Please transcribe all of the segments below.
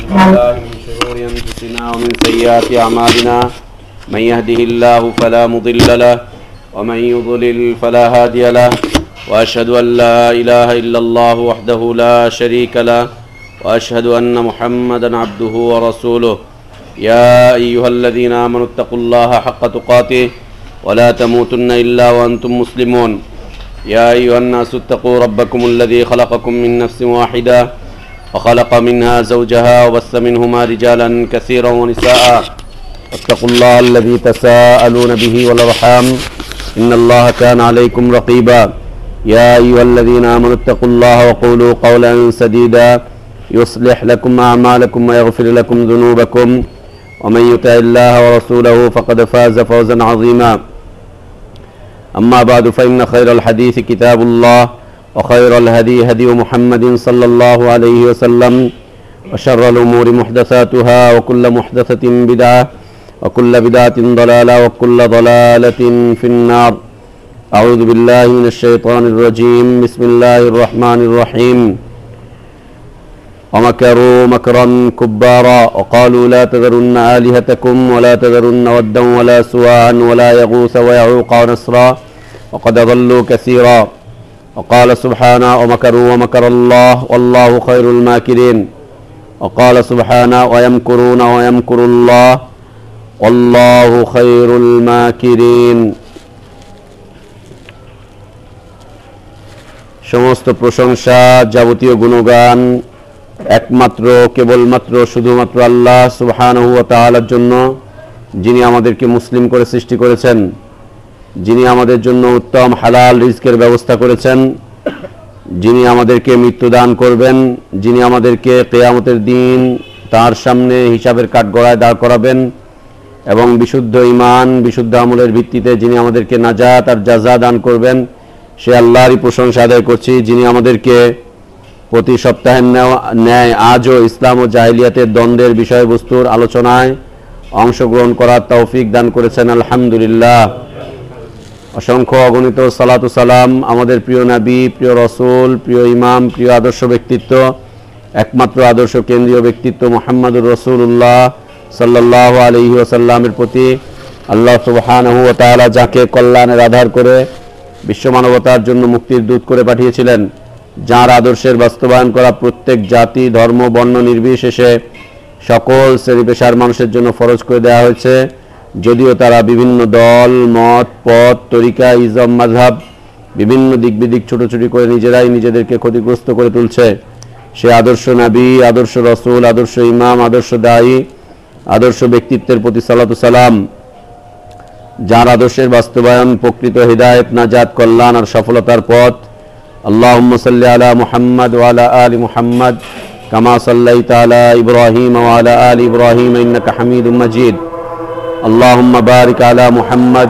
بالله من شرور أنفسنا ومن سيئات أعمالنا من يهده الله فلا مضل له ومن يضلل فلا هادي له وأشهد أن لا إله إلا الله وحده لا شريك له وأشهد أن محمدا عبده ورسوله يا أيها الذين آمنوا اتقوا الله حق تقاته ولا تموتن إلا وأنتم مسلمون يا أيها الناس اتقوا ربكم الذي خلقكم من نفس واحدة وخلق منها زوجها وبث منهما رجالا كثيرا ونساء واتقوا الله الذي تساءلون به والأرحام إن الله كان عليكم رقيبا يا أيها الذين آمنوا اتقوا الله وقولوا قولا سديدا يصلح لكم أعمالكم ويغفر لكم ذنوبكم ومن يطع الله ورسوله فقد فاز فوزا عظيما أما بعد فإن خير الحديث كتاب الله وخير الهدي هدي محمد صلى الله عليه وسلم وشر الأمور محدثاتها وكل محدثة بدعة وكل بدعة ضلالة وكل ضلالة في النار أعوذ بالله من الشيطان الرجيم بسم الله الرحمن الرحيم ومكروا مكرا كبارا وقالوا لا تذرن آلهتكم ولا تذرن ودا ولا سواعا ولا يغوث ويعوق ونسرا وقد ضلوا كثيرا وقال سبحانه ومكروا ومكر الله والله خير الماكرين وقال سبحانه ويمكرون ويمكر الله والله خير الماكرين সমস্ত প্রশংসা যাবতীয় গুণগান একমাত্র কেবলমাত্র শুধুমাত্র আল্লাহ সুবহানাহু ওয়া তাআলার জন্য, যিনি আমাদেরকে মুসলিম করে সৃষ্টি করেছেন, যিনি আমাদের জন্য উত্তম হালাল রিজকের ব্যবস্থা করেছেন, যিনি আমাদেরকে মৃত্যু দান করবেন, যিনি আমাদেরকে কিয়ামতের দিন তার সামনে হিসাবের কাঠগড়ায় দাঁড় করাবেন এবং বিশুদ্ধ ঈমান বিশুদ্ধ আমলের ভিত্তিতে যিনি আমাদেরকে নাজাত আর জাযা দান করবেন, সে আল্লাহরই প্রশংসা আদায় করছি, যিনি আমাদেরকে প্রতি সপ্তাহের ন্যায় আজও ইসলাম ও জাহিলিয়াতের দ্বন্দ্বের বিষয়বস্তুর আলোচনায় অংশগ্রহণ করার তৌফিক দান করেছেন। আলহামদুলিল্লাহ। অসংখ্য অগণিত সালাতু সালাম আমাদের প্রিয় নবী, প্রিয় রসুল, প্রিয় ইমাম, প্রিয় আদর্শ ব্যক্তিত্ব, একমাত্র আদর্শ কেন্দ্রীয় ব্যক্তিত্ব মুহাম্মদুর রাসূলুল্লাহ সাল্লাল্লাহু আলাইহি ওয়াসাল্লামের প্রতি। আল্লাহ সুবহানাহু ওয়া তাআলা যাকে কল্যাণের আধার করে বিশ্ব মানবতার জন্য মুক্তির দূত করে পাঠিয়েছিলেন, যার আদর্শের বাস্তবায়ন করা প্রত্যেক জাতি ধর্ম বর্ণ নির্বিশেষে সকল শ্রেণী পেশার মানুষের জন্য ফরজ করে দেওয়া হয়েছে, যদিও তারা বিভিন্ন দল মত পথ তরিকা ইজম মাযহাব বিভিন্ন দিক বিদিক ছুটোছুটি করে নিজেরাই নিজেদেরকে ক্ষতিগ্রস্ত করে তুলছে। সে আদর্শ নবী, আদর্শ রসুল, আদর্শ ইমাম, আদর্শ দায়ী, আদর্শ ব্যক্তিত্বের প্রতি সালাতু সালাম, যার আদর্শের বাস্তবায়ন প্রকৃত হিদায়াত নাজাত কল্যাণ আর সফলতার পথ। আল্লাহুম্মা সাল্লি আলা মুহাম্মাদ ওয়া আলা আলি মুহাম্মাদ কামা সাল্লাইতা আলা ইব্রাহিম ওয়া আলা আলি ইব্রাহিম ইন্নাকা হামিদুম মাজিদ। আল্লাহুম্মা বারিক আলা মুহাম্মাদ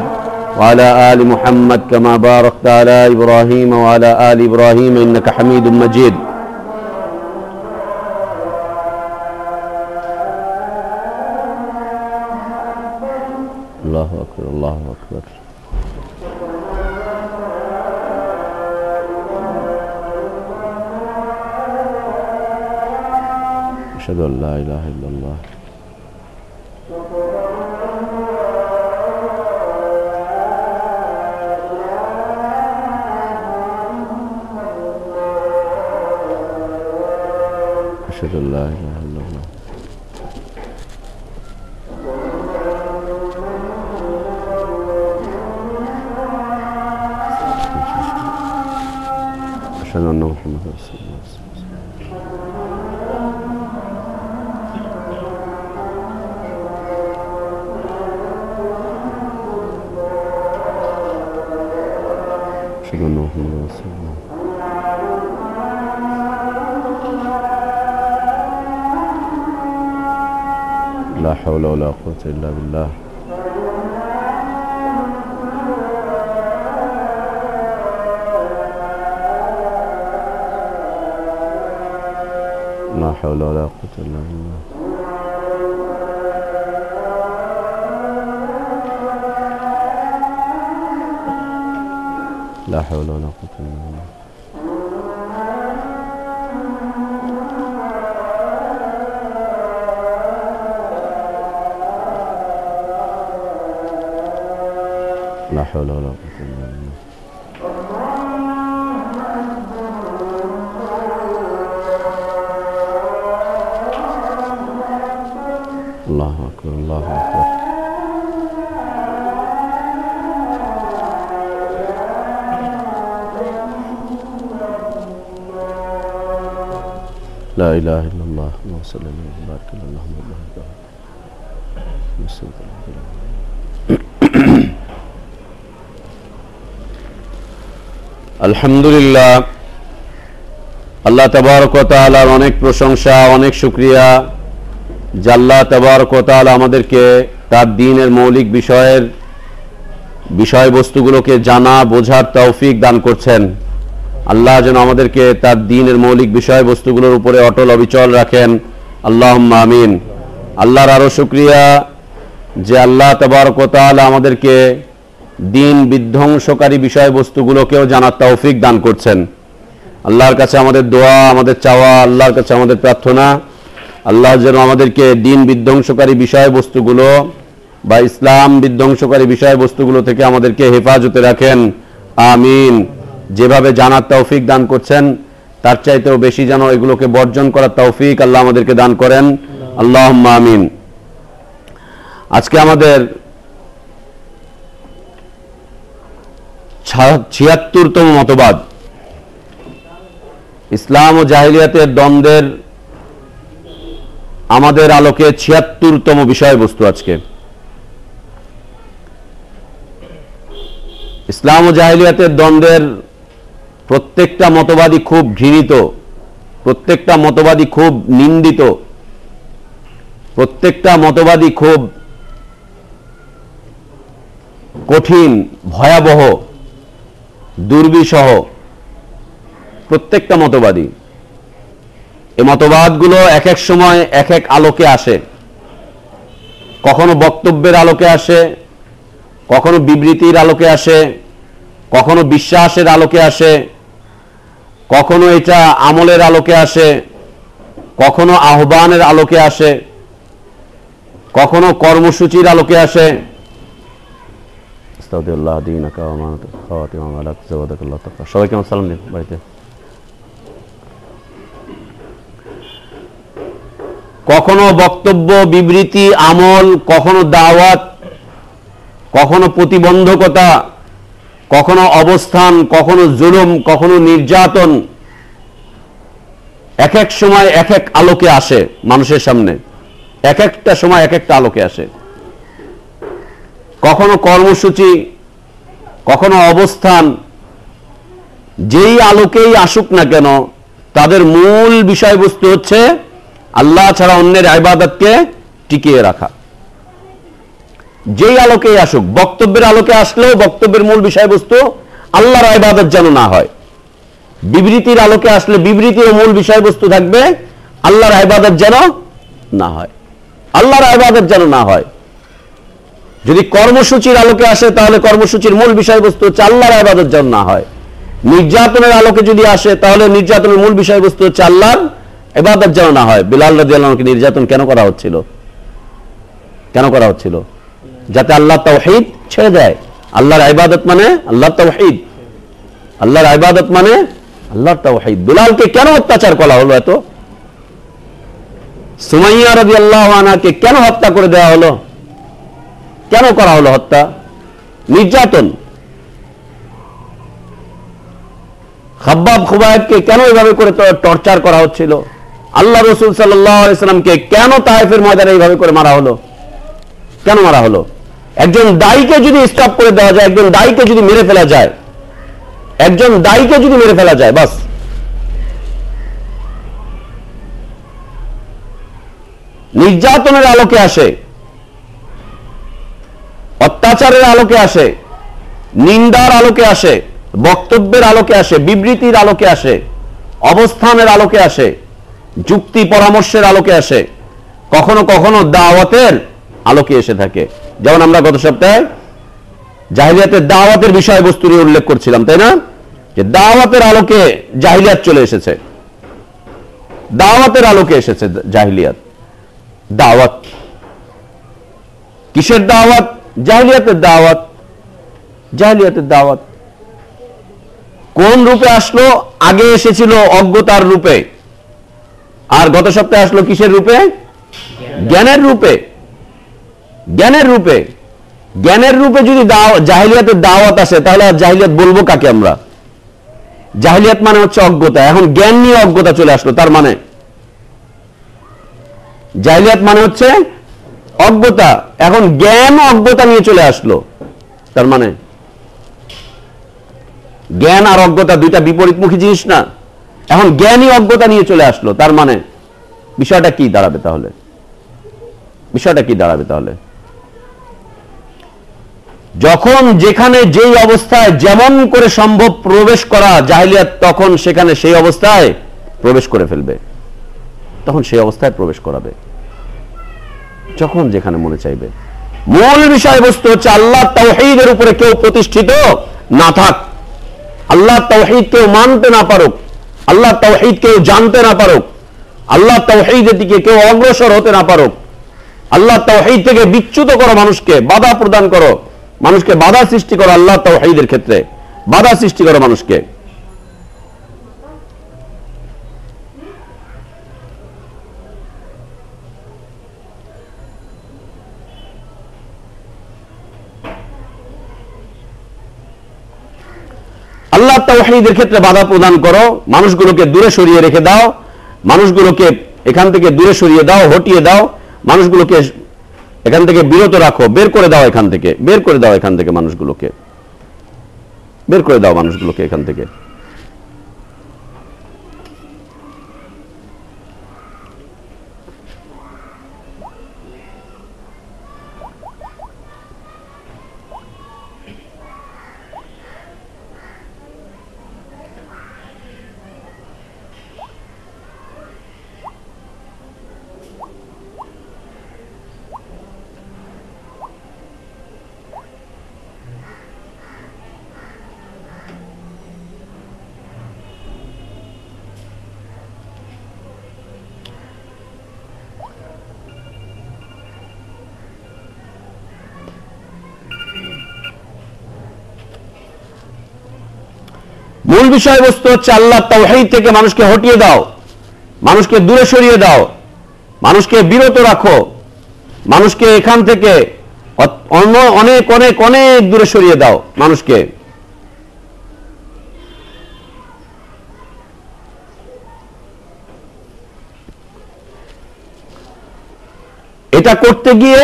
ওয়া আলা আলি মুহাম্মাদ কামা বারাকতা আলা ইব্রাহিম ওয়া আলা আলি ইব্রাহিম ইন্নাকা হামিদুম মাজিদ। আল্লাহু আকবার, আল্লাহু আকবার। আশহাদু আল্লা ইলাহা ইল্লাল্লাহ। আশহাদু আল্লা ইলাহা ইল্লাল্লাহ। أشهد أن محمد رسول الله. أشهد أن محمد رسول الله. لا حول ولا قوة إلا بالله. لا حول ولا قوة إلا بالله. لا حول ولا قوة إلا بالله. لا حول ولا قوة إلا بالله. الله أكبر الله أكبر. لا إله إلا الله اللهم صل وبارك على محمد. আলহামদুলিল্লাহ, আল্লাহ তাবারক ওয়া তাআলার অনেক প্রশংসা, অনেক শুকরিয়া যে আল্লাহ তাবারক ওয়া তাআলা আমাদেরকে তার দ্বীনের মৌলিক বিষয়বস্তুগুলোকে জানা বোঝার তৌফিক দান করছেন। আল্লাহ যেন আমাদেরকে তার দ্বীনের মৌলিক বিষয়বস্তুগুলোর উপরে অটল অবিচল রাখেন, আল্লাহুম্মা আমিন। আল্লাহর আরো শুকরিয়া যে আল্লাহ তাবারক ওয়া তাআলা আমাদেরকে দ্বীন বিধ্বংসকারী বিষয়বস্তুগুলোকেও জানার তৌফিক দান করছেন। আল্লাহর কাছে আমাদের দোয়া, আমাদের চাওয়া, আল্লাহর কাছে আমাদের প্রার্থনা, আল্লাহ যেন আমাদেরকে দ্বীন বিধ্বংসকারী বিষয়বস্তুগুলো বা ইসলাম বিধ্বংসকারী বিষয়বস্তুগুলো থেকে আমাদেরকে হেফাজতে রাখেন, আমিন। যেভাবে জানার তৌফিক দান করছেন তার চাইতেও বেশি যেন এগুলোকে বর্জন করার তৌফিক আল্লাহ আমাদেরকে দান করেন, আল্লাহুম্মা আমিন। আজকে আমাদের ৭৬তম মতবাদ, ইসলাম ও জাহিলিয়াতের দ্বন্দ্বের আমাদের আলোকে ৭৬তম বিষয়বস্তু। আজকে ইসলাম ও জাহিলিয়াতের দ্বন্দ্বের প্রত্যেকটা মতবাদী খুব ঘৃণিত, প্রত্যেকটা মতবাদী খুব নিন্দিত, প্রত্যেকটা মতবাদী খুব কঠিন, ভয়াবহ, দুর্বিষহ। প্রত্যেকটা মতবাদী, এই মতবাদগুলো এক এক সময় এক এক আলোকে আসে। কখনো বক্তব্যের আলোকে আসে, কখনো বিবৃতির আলোকে আসে, কখনো বিশ্বাসের আলোকে আসে, কখনো এটা আমলের আলোকে আসে, কখনো আহ্বানের আলোকে আসে, কখনো কর্মসূচির আলোকে আসে। সবাইকে আমার সালাম দিন বাড়িতে। কখনো বক্তব্য, বিবৃতি, আমল, কখনো দাওয়াত, কখনো প্রতিবন্ধকতা, কখনো অবস্থান, কখনো জুলুম, কখনো নির্যাতন, এক এক সময় এক এক আলোকে আসে মানুষের সামনে, এক একটা সময় এক একটা আলোকে আসে। কখনো কর্মসূচি, কখনো অবস্থান, যেই আলোকেই আসুক না কেন তাদের মূল বিষয়বস্তু হচ্ছে আল্লাহ ছাড়া অন্যের ইবাদতকে টিকিয়ে রাখা। যেই আলোকেই আসুক, বক্তব্যের আলোকে আসলেও বক্তব্যের মূল বিষয়বস্তু আল্লাহর ইবাদত যেন না হয়। বিবৃতির আলোকে আসলে বিবৃতির মূল বিষয়বস্তু থাকবে আল্লাহর ইবাদত যেন না হয়, আল্লাহর ইবাদত যেন না হয়। যদি কর্মসূচির আলোকে আসে তাহলে কর্মসূচির মূল বিষয়বস্তু হচ্ছে আল্লাহর ইবাদত যেন না হয়। নির্যাতনের আলোকে যদি আসে তাহলে নির্যাতনের মূল বিষয়বস্তু হচ্ছে আল্লাহর ইবাদত যেন না হয়। বিলাল রাদিয়াল্লাহু আনহুকে নির্যাতন কেন করা হচ্ছিল? কেন করা হচ্ছিল? যাতে আল্লাহ তাওহীদ ছেড়ে দেয়। আল্লাহর ইবাদত মানে আল্লাহর তাওহীদ, আল্লাহর ইবাদত মানে আল্লাহর তাওহীদ। বিলালকে কেন অত্যাচার করা হলো? এত সুমাইয়া রাদিয়াল্লাহু আনহাকে কেন হত্যা করে দেওয়া হলো? কেন করা হলো হত্যা? নির্যাতন। খাব্বাব খুবাইবকে কেন এভাবে করে টর্চার করা হচ্ছিল? আল্লাহ রাসূল সাল্লাল্লাহু আলাইহি সাল্লামকে কেন তায়েফের ময়দানে এইভাবে করে মারা হলো? কেন মারা হলো? একজন দায়ীকে যদি স্টপ করে দেওয়া যায়, একজন দায়ীকে যদি মেরে ফেলা যায়, একজন দায়ীকে যদি মেরে ফেলা যায়, বাস। নির্যাতনের আলোকে আসে, অত্যাচারের আলোকে আসে, নিন্দার আলোকে আসে, বক্তব্যের আলোকে আসে, বিবৃতির আলোকে আসে, অবস্থানের আলোকে আসে, যুক্তি পরামর্শের আলোকে আসে, কখনো কখনো দাওয়াতের আলোকে এসে থাকে। যেমন আমরা গত সপ্তাহে জাহিলিয়াতের দাওয়াতের বিষয়বস্তু নিয়ে উল্লেখ করছিলাম, তাই না? যে দাওয়াতের আলোকে জাহিলিয়াত চলে এসেছে, দাওয়াতের আলোকে এসেছে জাহিলিয়াত। দাওয়াত কিসের দাওয়াত? জাহিলিয়াতের দাওয়াত। জাহেলিয়াতের দাওয়াত কোন রূপে আসলো? আগে এসেছিল অজ্ঞতার রূপে, আর গত সপ্তাহে আসলো কিসের রূপে? জ্ঞানের রূপে। জ্ঞানের রূপে, জ্ঞানের রূপে যদি জাহেলিয়াতের দাওয়াত আসে, তাহলে আর জাহেলিয়াত বলবো কাকে আমরা? জাহেলিয়াত মানে হচ্ছে অজ্ঞতা, এখন জ্ঞান নিয়ে অজ্ঞতা চলে আসলো, তার মানে জাহেলিয়াত মানে হচ্ছে অজ্ঞতা, এখন জ্ঞান অজ্ঞতা নিয়ে চলে আসলো, তার মানে জ্ঞান আর অজ্ঞতা দুইটা বিপরীতমুখী জিনিস না? এখন জ্ঞানই অজ্ঞতা নিয়ে চলে আসলো, তার মানে বিষয়টা কি দাঁড়াবে তাহলে? বিষয়টা কি দাঁড়াবে তাহলে? যখন যেখানে যেই অবস্থায় যেমন করে সম্ভব প্রবেশ করা জাহেলিয়াত, তখন সেখানে সেই অবস্থায় প্রবেশ করে ফেলবে, তখন সেই অবস্থায় প্রবেশ করাবে যখন যেখানে মনে চাইবে। মূল বিষয়বস্তু হচ্ছে আল্লাহ তাওহীদের উপরে কেউ প্রতিষ্ঠিত না থাক, আল্লাহ তাওহীদ কেউ মানতে না পারুক, আল্লাহ তাওহীদ কেউ জানতে না পারুক, আল্লাহ তাওহীদের দিকে কেউ অগ্রসর হতে না পারুক, আল্লাহ তাওহীদ থেকে বিচ্যুত করো মানুষকে, বাধা প্রদান করো মানুষকে, বাধা সৃষ্টি করো আল্লাহ তাওহীদের ক্ষেত্রে, বাধা সৃষ্টি করো মানুষকে। আল্লাহ তাওহীদের ক্ষেত্রে বাধা প্রদান করো, মানুষগুলোকে দূরে সরিয়ে রেখে দাও, মানুষগুলোকে এখান থেকে দূরে সরিয়ে দাও, হটিয়ে দাও, মানুষগুলোকে এখান থেকে বিরত রাখো, বের করে দাও এখান থেকে, বের করে দাও এখান থেকে মানুষগুলোকে, বের করে দাও মানুষগুলোকে এখান থেকে। মূল বিষয়বস্তু হচ্ছে আল্লাহ তাওহীদ থেকে মানুষকে হটিয়ে দাও, মানুষকে দূরে সরিয়ে দাও, মানুষকে বিরত রাখো, মানুষকে এখান থেকে অনেক অনেক অনেক দূরে সরিয়ে দাও মানুষকে। এটা করতে গিয়ে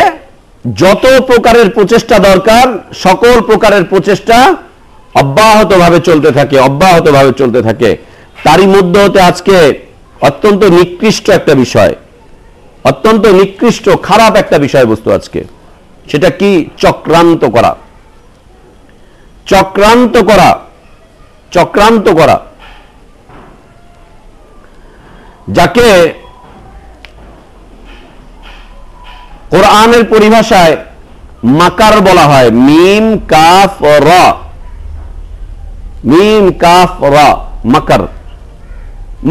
যত প্রকারের প্রচেষ্টা দরকার, সকল প্রকারের প্রচেষ্টা অব্যাহতভাবে চলতে থাকে, অব্যাহতভাবে চলতে থাকে। তারই মধ্যে হতে আজকে অত্যন্ত নিকৃষ্ট একটা বিষয়, অত্যন্ত নিকৃষ্ট খারাপ একটা বিষয়বস্তু আজকে, সেটা কি? চক্রান্ত করা, চক্রান্ত করা, চক্রান্ত করা, যাকে কোরআনের পরিভাষায় মাকার বলা হয়, মিম কাফ র, মিম কাফ র, মাকার,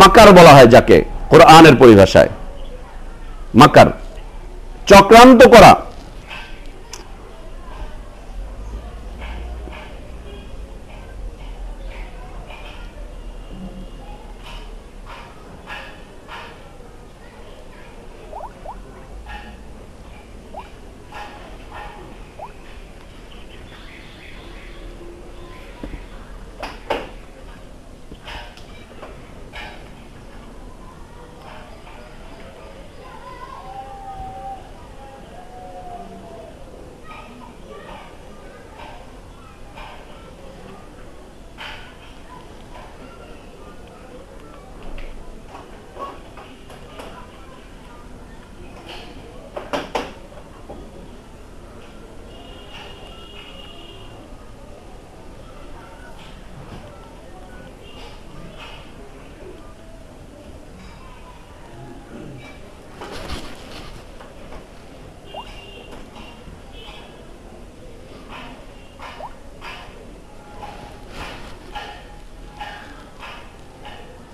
মাকার বলা হয় যাকে কোরআনের পরিভাষায়, মাকার, চক্রান্ত করা।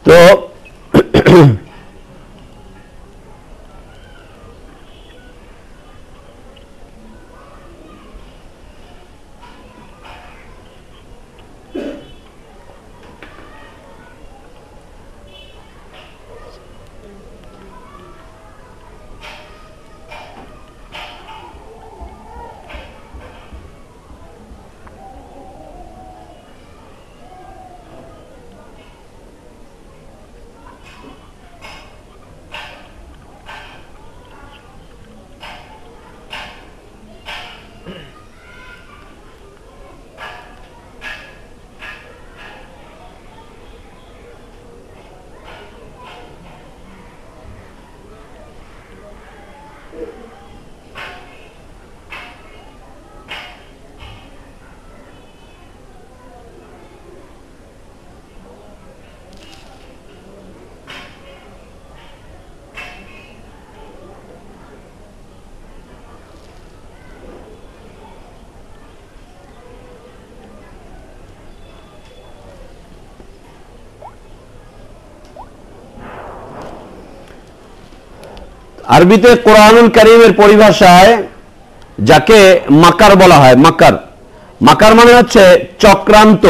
তো আরবিতে কোরআনুল কারীমের পরিভাষায় যাকে মাকার বলা হয়, মাকার, মাকার মানে হচ্ছে চক্রান্ত।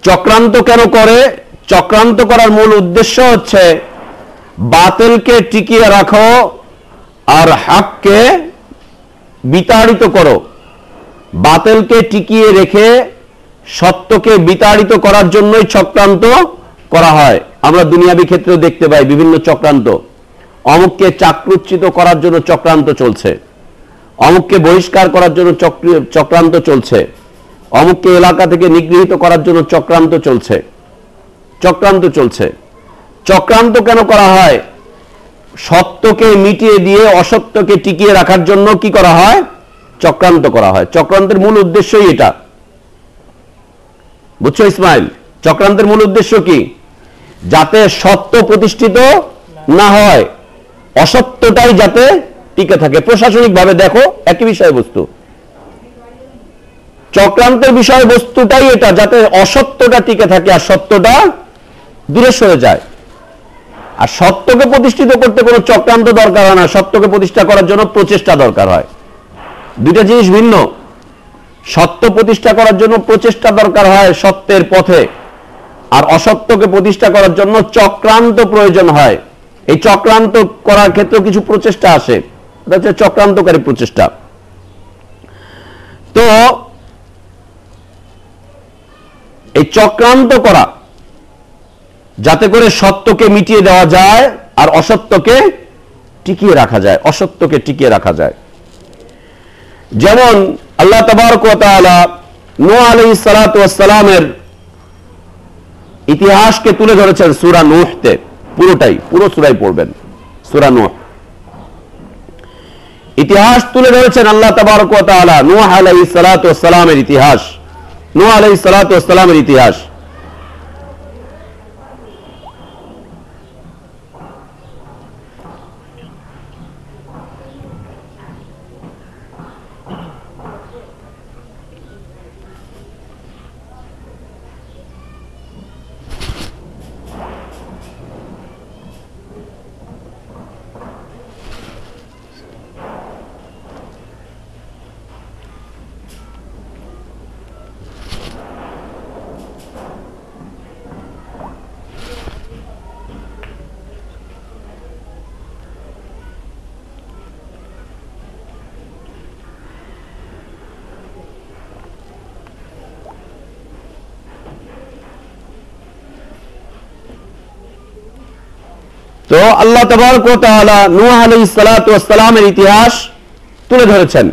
চক্রান্ত কেন করে? চক্রান্ত করার মূল উদ্দেশ্য হচ্ছে বাতিলকে টিকিয়ে রাখো আর হককে বিতাড়িত করো। বাতিলকে টিকিয়ে রেখে সত্যকে বিতাড়িত করার জন্যই চক্রান্ত করা হয়। আমরা দুনিয়াবী ক্ষেত্রেও দেখতে পাই বিভিন্ন চক্রান্ত। অমুককে চাকরুচ্যুত করার জন্য চক্রান্ত চলছে, অমুককে বহিষ্কার করার জন্য চক্রান্ত চলছে, অমুককে এলাকা থেকে নিগৃহীত করার জন্য চক্রান্ত চলছে, চক্রান্ত চলছে। চক্রান্ত কেন করা হয়? সত্যকে মিটিয়ে দিয়ে অসত্যকে টিকিয়ে রাখার জন্য কি করা হয়? চক্রান্ত করা হয়। চক্রান্তের মূল উদ্দেশ্যই এটা, বুঝছো ইসমাইল? চক্রান্তের মূল উদ্দেশ্য কি? যাতে সত্য প্রতিষ্ঠিত না হয়, অসত্যটাই যাতে টিকে থাকে। প্রশাসনিক ভাবে দেখো একই বিষয়বস্তু, চক্রান্তের বিষয়বস্তুটাই এটা, যাতে অসত্যটা টিকে থাকে আর সত্যটা দূরে সরে যায়। আর সত্যকে প্রতিষ্ঠিত করতে কোনো চক্রান্ত দরকার হয় না, সত্যকে প্রতিষ্ঠা করার জন্য প্রচেষ্টা দরকার হয়। দুইটা জিনিস ভিন্ন। সত্য প্রতিষ্ঠা করার জন্য প্রচেষ্টা দরকার হয় সত্যের পথে, আর অসত্যকে প্রতিষ্ঠা করার জন্য চক্রান্ত প্রয়োজন হয়। এই চক্রান্ত করার ক্ষেত্রে কিছু প্রচেষ্টা আসে, এটা হচ্ছে চক্রান্তকারী প্রচেষ্টা। তো এই চক্রান্ত করা যাতে করে সত্যকে মিটিয়ে দেওয়া যায় আর অসত্যকে টিকিয়ে রাখা যায়, অসত্যকে টিকিয়ে রাখা যায়। যেমন আল্লাহ তাবারক ওয়া তাআলা নূহ আলাইহিস সালাতু ওয়াস সালামের ইতিহাসকে তুলে ধরেছেন সূরা নূহতে। পুরোটাই, পুরো সূরাই পড়বেন, সূরা নূহ। ইতিহাস তুলে ধরেছেন আল্লাহ তাবারক ওয়া তাআলা নূহ আলাইহিস সালাতু ওয়াস সালামের ইতিহাস, নূহ আলাইহিস সালাতু ওয়াস সালামের ইতিহাস। তো আল্লাহ তাবারক ওয়া তাআলা নূহ আলাইহিস সালাতু ওয়াস সালামের ইতিহাস তুলে ধরেছেন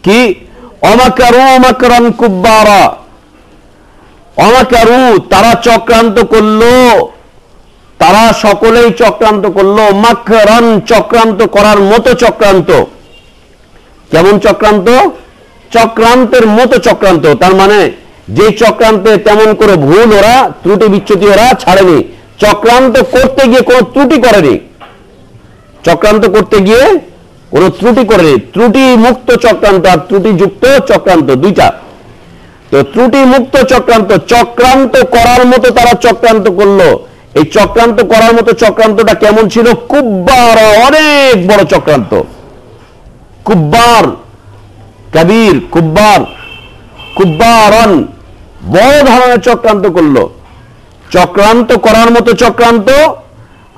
কি? অমাকারু মাকরান কুব্বারা, অমাকারু তারা চক্রান্ত করলো, তারা সকলেই চক্রান্ত করলো, মাকরান চক্রান্ত করার মতো চক্রান্ত। কেমন চক্রান্ত? চক্রান্তের মতো চক্রান্ত। তার মানে যে চক্রান্তে তেমন করে ভুল ওরা, ত্রুটি বিচ্যুতি ওরা ছাড়েনি। চক্রান্ত করতে গিয়ে কোনো ত্রুটি করেনি, চক্রান্ত করতে গিয়ে কোনো ত্রুটি করেনি। ত্রুটি মুক্ত চক্রান্ত আর ত্রুটিযুক্ত চক্রান্ত দুইটা। তো ত্রুটি মুক্ত চক্রান্ত, চক্রান্ত করার মতো তারা চক্রান্ত করলো। এই চক্রান্ত করার মতো চক্রান্তটা কেমন ছিল? কুব্বার, অনেক বড় চক্রান্ত। কুব্বার, কবির, কুব্বার, কুব্বারন, বড় ধরনের চক্রান্ত করলো। চক্রান্ত করার মতো চক্রান্ত,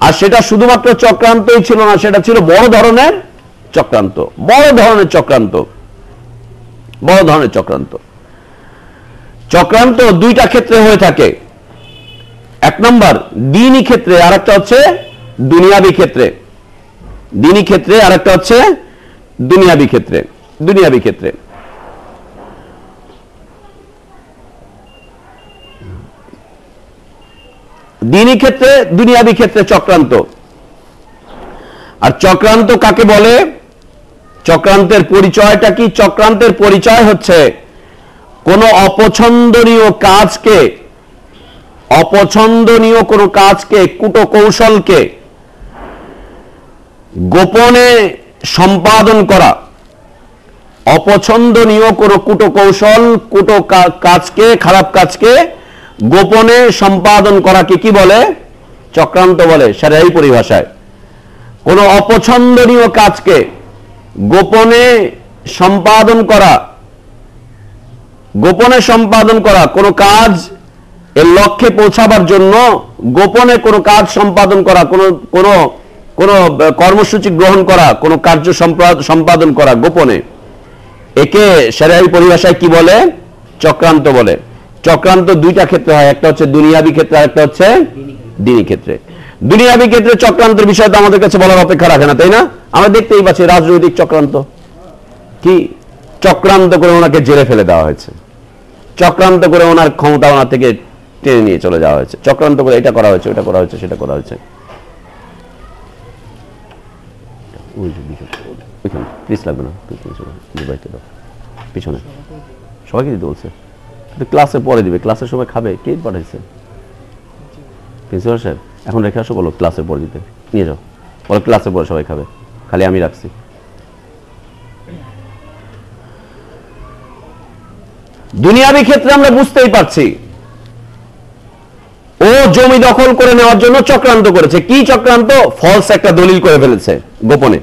আর সেটা শুধুমাত্র চক্রান্তই ছিল না, সেটা ছিল বড় ধরনের চক্রান্ত, বড় ধরনের চক্রান্ত, বড় ধরনের চক্রান্ত। চক্রান্ত দুইটা ক্ষেত্রে হয়ে থাকে, এক নম্বর দ্বীনি ক্ষেত্রে, আর একটা হচ্ছে দুনিয়াবী ক্ষেত্রে। দ্বীনি ক্ষেত্রে আর একটা হচ্ছে দুনিয়াবী ক্ষেত্রে। দুনিয়াবী ক্ষেত্রে দ্বীনি ক্ষেত্রে, দুনিয়াবী ক্ষেত্রে চক্রান্ত। আর চক্রান্ত কাকে বলে? চক্রান্তের পরিচয়টা কি? চক্রান্তের পরিচয় হচ্ছে কোনো অপছন্দনীয় কাজকে, অপছন্দনীয় কোনো কাজকে, কূটকৌশলকে গোপনে সম্পাদন করা। অপছন্দনীয় কোনো কূটকৌশল, কাজকে, খারাপ কাজকে গোপনে সম্পাদন করাকে কি বলে? চক্রান্ত বলে, শরীয়ী পরিভাষায়। কোন অপছন্দনীয় কাজকে গোপনে সম্পাদন করা, কোন কাজ এর লক্ষ্যে পৌঁছাবার জন্য গোপনে কোন কাজ সম্পাদন করা, কোন কর্মসূচি গ্রহণ করা, কোন কার্য সম্পাদন করা গোপনে, একে শরীয়তের পরিভাষায় কি বলে? চক্রান্ত বলে। চক্রান্ত দুইটা ক্ষেত্রে হয়, একটা হচ্ছে দুনিয়াবি ক্ষেত্রে, আর একটা হচ্ছে দ্বীনি ক্ষেত্রে। দুনিয়াবি ক্ষেত্রে চক্রান্তের বিষয় তো আমাদের কাছে বলার অপেক্ষা রাখে না, তাই না? আমরা দেখতেই পাচ্ছি রাজনৈতিক চক্রান্ত, কি চক্রান্ত করে ওনাকে জেলে ফেলে দেওয়া হয়েছে, চক্রান্ত করে ওনার ক্ষমতা ওনার থেকে টেনে নিয়ে চলে যাওয়া হয়েছে, চক্রান্ত করে এটা করা হয়েছে, ওটা করা হয়েছে, সেটা করা হয়েছে। প্লিজ লাগবে না, পিছনে সবাইকে দিতে বলছে, ক্লাসে পরে দিবে, ক্লাসের সময় খাবে, কে পাঠাইছে? প্রিন্সিপাল সাহেব এখন রেখে আসো, বলো ক্লাসের পরে দিতে, নিয়ে যাও, বলো ক্লাসের পরে সবাই খাবে, খালি আমি রাখছি। দুনিয়াবি ক্ষেত্রে আমরা বুঝতেই পারছি ও জমি দখল করে নেওয়ার জন্য চক্রান্ত করেছে। কি চক্রান্ত? ফলস একটা দলিল করে ফেলেছে, গোপনে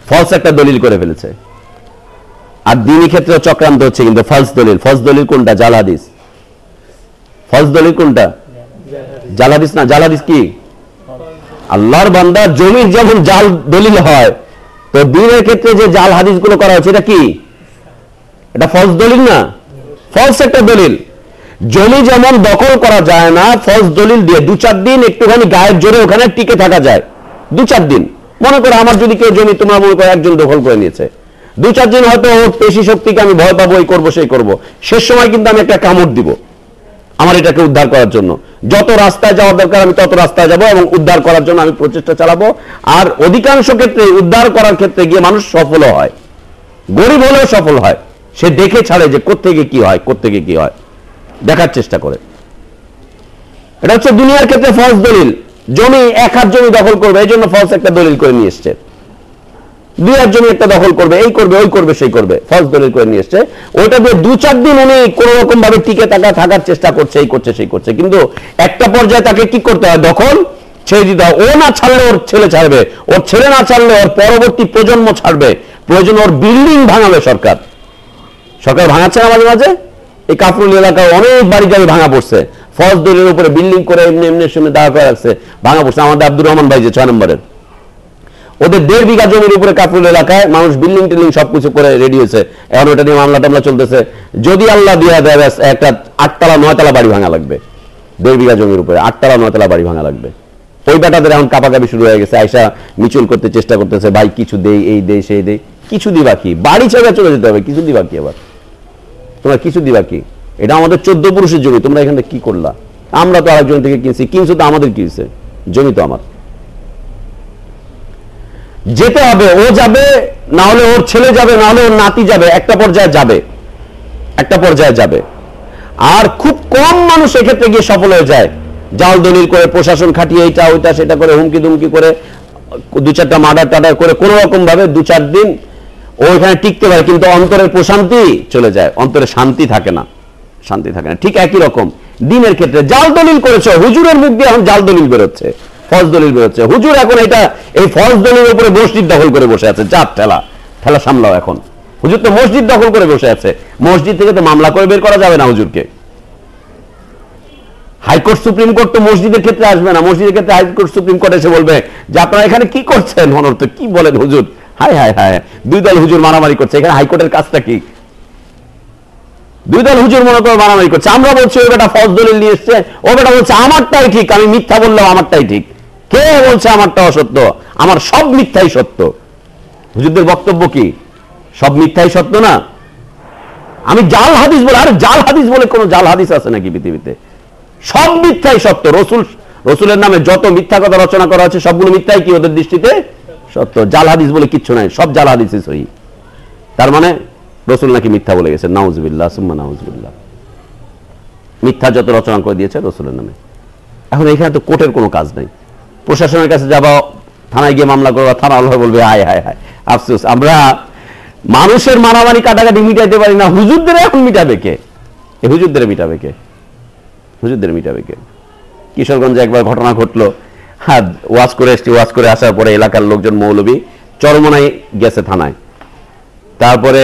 ফলস একটা দলিল করে ফেলেছে। আর দ্বীনি ক্ষেত্রে চক্রান্ত হচ্ছে কিন্তু ফলস দলিল। ফলস দলিল কোনটা? জাল হাদিস। ফলস দলিল কোনটা? জাল হাদিস না। জাল হাদিস কি? আল্লাহর বান্দার জমির যেমন জাল দলিল হয়, তো দ্বীনের ক্ষেত্রে যে জাল হাদিস গুলো করা হচ্ছে এটা কি? এটা ফলস দলিল না? ফলস একটা দলিল। জমি যেমন দখল করা যায় না ফলস দলিল দিয়ে, 2-4 দিন একটুখানি গায়ের জোরে ওখানে টিকে থাকা যায়। 2-4 দিন, মনে করো আমার যদি কেউ জমি, তোমরা মনে করো একজন দখল করে নিয়েছে, 2-4 দিন হয়তো ওর পেশি শক্তিকে আমি ভয় পাবো, এই করবো সেই করবো, শেষ সময় কিন্তু আমি একটা কামড় দিব আমার এটাকে উদ্ধার করার জন্য। যত রাস্তায় যাওয়ার দরকার আমি তত রাস্তায় যাব এবং উদ্ধার করার জন্য আমি প্রচেষ্টা চালাবো। আর অধিকাংশ ক্ষেত্রে উদ্ধার করার ক্ষেত্রে গিয়ে মানুষ সফল হয়, গরিব হলেও সফল হয়। সে দেখে ছাড়ে যে কোত্থেকে কি হয়, কোত্থেকে কি হয়, দেখার চেষ্টা করে। এটা হচ্ছে দুনিয়ার ক্ষেত্রে ফলস দলিল। জমি 1 হাত জমি দখল করবে, এই জন্য ফলস একটা দলিল করে নিয়ে এসছে। 2 হাত জমি একটা দখল করবে, এই করবে, ওই করবে, সেই করবে, ফলস দলিল করে নিয়ে এসছে। ওইটা দিয়ে 2-4 দিন উনি কোন রকম ভাবে টিকে থাকার চেষ্টা করছে, এই করছে, সেই করছে, কিন্তু একটা পর্যায়ে তাকে কি করতে হয়? দখল ছেড়ে দিতে হয়। ও না ছাড়লে ওর ছেলে ছাড়বে, ওর ছেলে না ছাড়লে ওর পরবর্তী প্রজন্ম ছাড়বে, প্রয়োজন ওর বিল্ডিং ভাঙাবে সরকার। সরকার ভাঙাচ্ছে না মাঝে মাঝে, এই কাফরুল এলাকায় অনেক বাড়ি গাড়ি ভাঙা পড়ছে, ফলস দলিলের উপরে বিল্ডিং করে এমনি এমনি শুনে দাঁড়া করে রাখছে, ভাঙা পড়ছে। আমাদের আব্দুর রহমান ভাই যে 6 নম্বরের, ওদের 1.5 বিঘা জমির উপরে কাফরুল এলাকায় মানুষ বিল্ডিং টিল্ডিং সবকিছু করে রেডি হয়েছে, এখন ওটা নিয়ে মামলা টামলা চলতেছে। যদি আল্লাহ দিয়া দেয় একটা 8তলা 9তলা বাড়ি ভাঙা লাগবে, 1.5 বিঘা জমির উপরে 8তলা 9তলা বাড়ি ভাঙা লাগবে। ওই বেটাদের এখন কাপাকাপি শুরু হয়ে গেছে, আয়সা মিচুল করতে চেষ্টা করতেছে, ভাই কিছু দেই, এই দেই, সেই দেই। কিছু দিবা কি? বাড়ি ছেড়ে চলে যেতে হবে, কিছু দিবা কি? আবার তোমরা কিছু দিবা কি? এটা আমাদের 14 পুরুষের জমি, তোমরা এখানে কি করলা? আমরা তো আরেকজন থেকে কিনছি তো আমাদের কি হয়েছে? জমি তো আমার। যেতে হবে, ও যাবে, না হলে ওর ছেলে যাবে, না হলে ওর নাতি যাবে, একটা পর্যায়ে যাবে, একটা পর্যায়ে যাবে। আর খুব কম মানুষ এক্ষেত্রে গিয়ে সফল হয়ে যায়, জাল দলিল করে, প্রশাসন খাটিয়ে এইটা ওইটা সেটা করে, হুমকি দুমকি করে, 2-4টা মার্ডার টাডার করে কোন রকম ভাবে 2-4 দিন ওইখানে টিকতে পারে, কিন্তু অন্তরের প্রশান্তি চলে যায়, অন্তরে শান্তি থাকে না, শান্তি থাকে না। ঠিক একই রকম দ্বীনের ক্ষেত্রে জাল দলিল করেছে, হুজুরের মুখ দিয়ে এখন জাল দলিল বেরোচ্ছে, ফলস দলিল বেরোচ্ছে। হুজুর এখন এটা এই ফলস দলিলের উপরে মসজিদ দখল করে বসে আছে, যা ঠেলা ঠেলা সামলাও। এখন হুজুর তো মসজিদ দখল করে বসে আছে, মসজিদ থেকে তো মামলা করে বের করা যাবে না হুজুরকে। হাইকোর্ট সুপ্রিম কোর্ট তো মসজিদের ক্ষেত্রে আসবে না, মসজিদের ক্ষেত্রে হাইকোর্ট সুপ্রিম কোর্ট এসে বলবে যে আপনারা এখানে কি করছেন, অনর্থ কি বলেন হুজুর, হায় হায় হায়, 2 দল হুজুর মারামারি করছে, এখানে হাইকোর্টের কাজটা কি? 2 দল হুজুর মনে করে মারামারি করছে, আমরা বলছি ওই বেটা ফলস দলিল নিয়ে এসছে, ও বেটা বলছে আমারটাই ঠিক, আমি মিথ্যা বললাম আমারটাই ঠিক। কে বলছে আমারটা অসত্য? আমার সব মিথ্যাই সত্য। হুজুরদের বক্তব্য কি? সব মিথ্যাই সত্য না? আমি জাল হাদিস বলে, আরে জাল হাদিস বলে কোন জাল হাদিস আছে নাকি পৃথিবীতে? সব মিথ্যাই সত্য। রসুলের নামে যত মিথ্যা কথা রচনা করা হচ্ছে সবগুলো মিথ্যাই কি ওদের দৃষ্টিতে সত্য। জাল হাদিস বলে কিচ্ছু নাই, সব জাল হাদিসই সহিহ। তার মানে রসুল নাকি মিথ্যা বলে গেছে, নাউজুবিল্লাহ সুম্মা নাউজুবিল্লাহ। মিথ্যা যত রচনা করে দিয়েছে রসুলের নামে। এখন এখানে তো কোর্টের কোনো কাজ নাই, প্রশাসনের কাছে যাবা, থানায় গিয়ে মামলা করবা, থানা আল্লাহ বলবে হায় হায় হায় আফসোস, আমরা মানুষের মারামারি কাটাকাটি মিটাইতে পারি না, হুজুরদের এখন মিটাবে কে? হুজুরদের মিটাবে কে? হুজুরদের মিটাবে কে? কিশোরগঞ্জে একবার ঘটনা ঘটলো, হ্যাঁ, ওয়াজ করে এসছি, ওয়াজ করে আসার পরে এলাকার লোকজন মৌলবী চরমনাই গেছে থানায়, তারপরে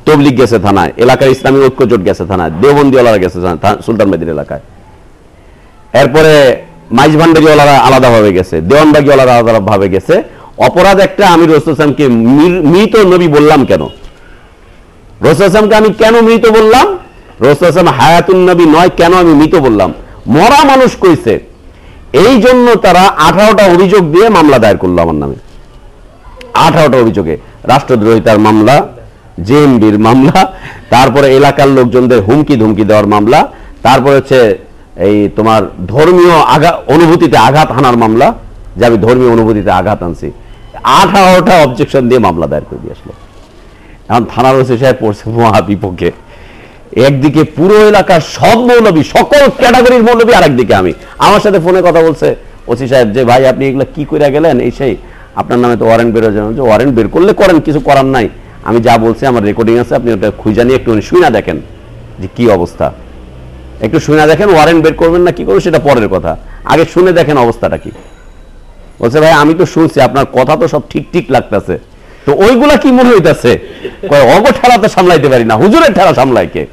তবলিগ গেছে থানায়, এলাকার ইসলামী ঐক্য জোট গেছে থানায়, দেওবন্দিওয়ালারা গেছে সুলতান মেদির এলাকায়, এরপরে মাইজ ভান্ডারিওয়ালারা আলাদাভাবে গেছে, দেওয়ানবাগিওয়ালারা আলাদাভাবে গেছে। অপরাধ একটা, আমি রাসূল সাল্লাল্লাহু আলাইহি ওয়াসাল্লামকে মৃত নবী বললাম কেন? রাসূল সাল্লাল্লাহু আলাইহি ওয়াসাল্লামকে আমি কেন মৃত বললাম? রাসূল সাল্লাল্লাহু আলাইহি ওয়াসাল্লাম হায়াতুন নবী নয়, কেন আমি মৃত বললাম? মরা মানুষ কইছে, এই জন্য তারা 18টা অভিযোগ দিয়ে মামলা দায়ের করলো আমার নামে। 18টা অভিযোগে রাষ্ট্রদ্রোহিতার মামলা, জেএমবির মামলা, তারপরে এলাকার লোকজনদের হুমকি ধুমকি দেওয়ার মামলা, তারপরে হচ্ছে এই তোমার ধর্মীয় অনুভূতিতে আঘাত হানার মামলা, যে আমি ধর্মীয় অনুভূতিতে আঘাত আনছি। 18টা অবজেকশন দিয়ে মামলা দায়ের করে দিয়ে আসলো। এখন থানার ওসি সাহেব পড়ছে মহা বিপক্ষে। একদিকে পুরো এলাকার সব মৌলবী, সকল ক্যাটাগরির মৌলবী, আরেকদিকে আমি। আমার সাথে ফোনে কথা বলছে ওসি সাহেব, যে ভাই আপনি এগুলো কি করে গেলেন, এই সেই আপনার নামে তো ওয়ারেন্ট বের হয়ে, যে ওয়ারেন্ট বের করলে করেন, কিছু করার নাই, আমি যা বলছি আমার রেকর্ডিং আছে, আপনি ওটা খুঁজে নিয়ে একটু শুনে দেখেন যে কি অবস্থা, একটু শুনে দেখেন, ওয়ারেন্ট বের করবেন না কি করবেন সেটা পরের কথা, আগে শুনে দেখেন অবস্থাটা কি। বলছে ভাই আমি তো শুনছি, আপনার কথা তো সব ঠিক ঠিক লাগতেছে, তো ওইগুলা কি মনে হইতেছে? অগ ঠেলা তো সামলাইতে পারি না, হুজুরের ঠেলা সামলাই কে?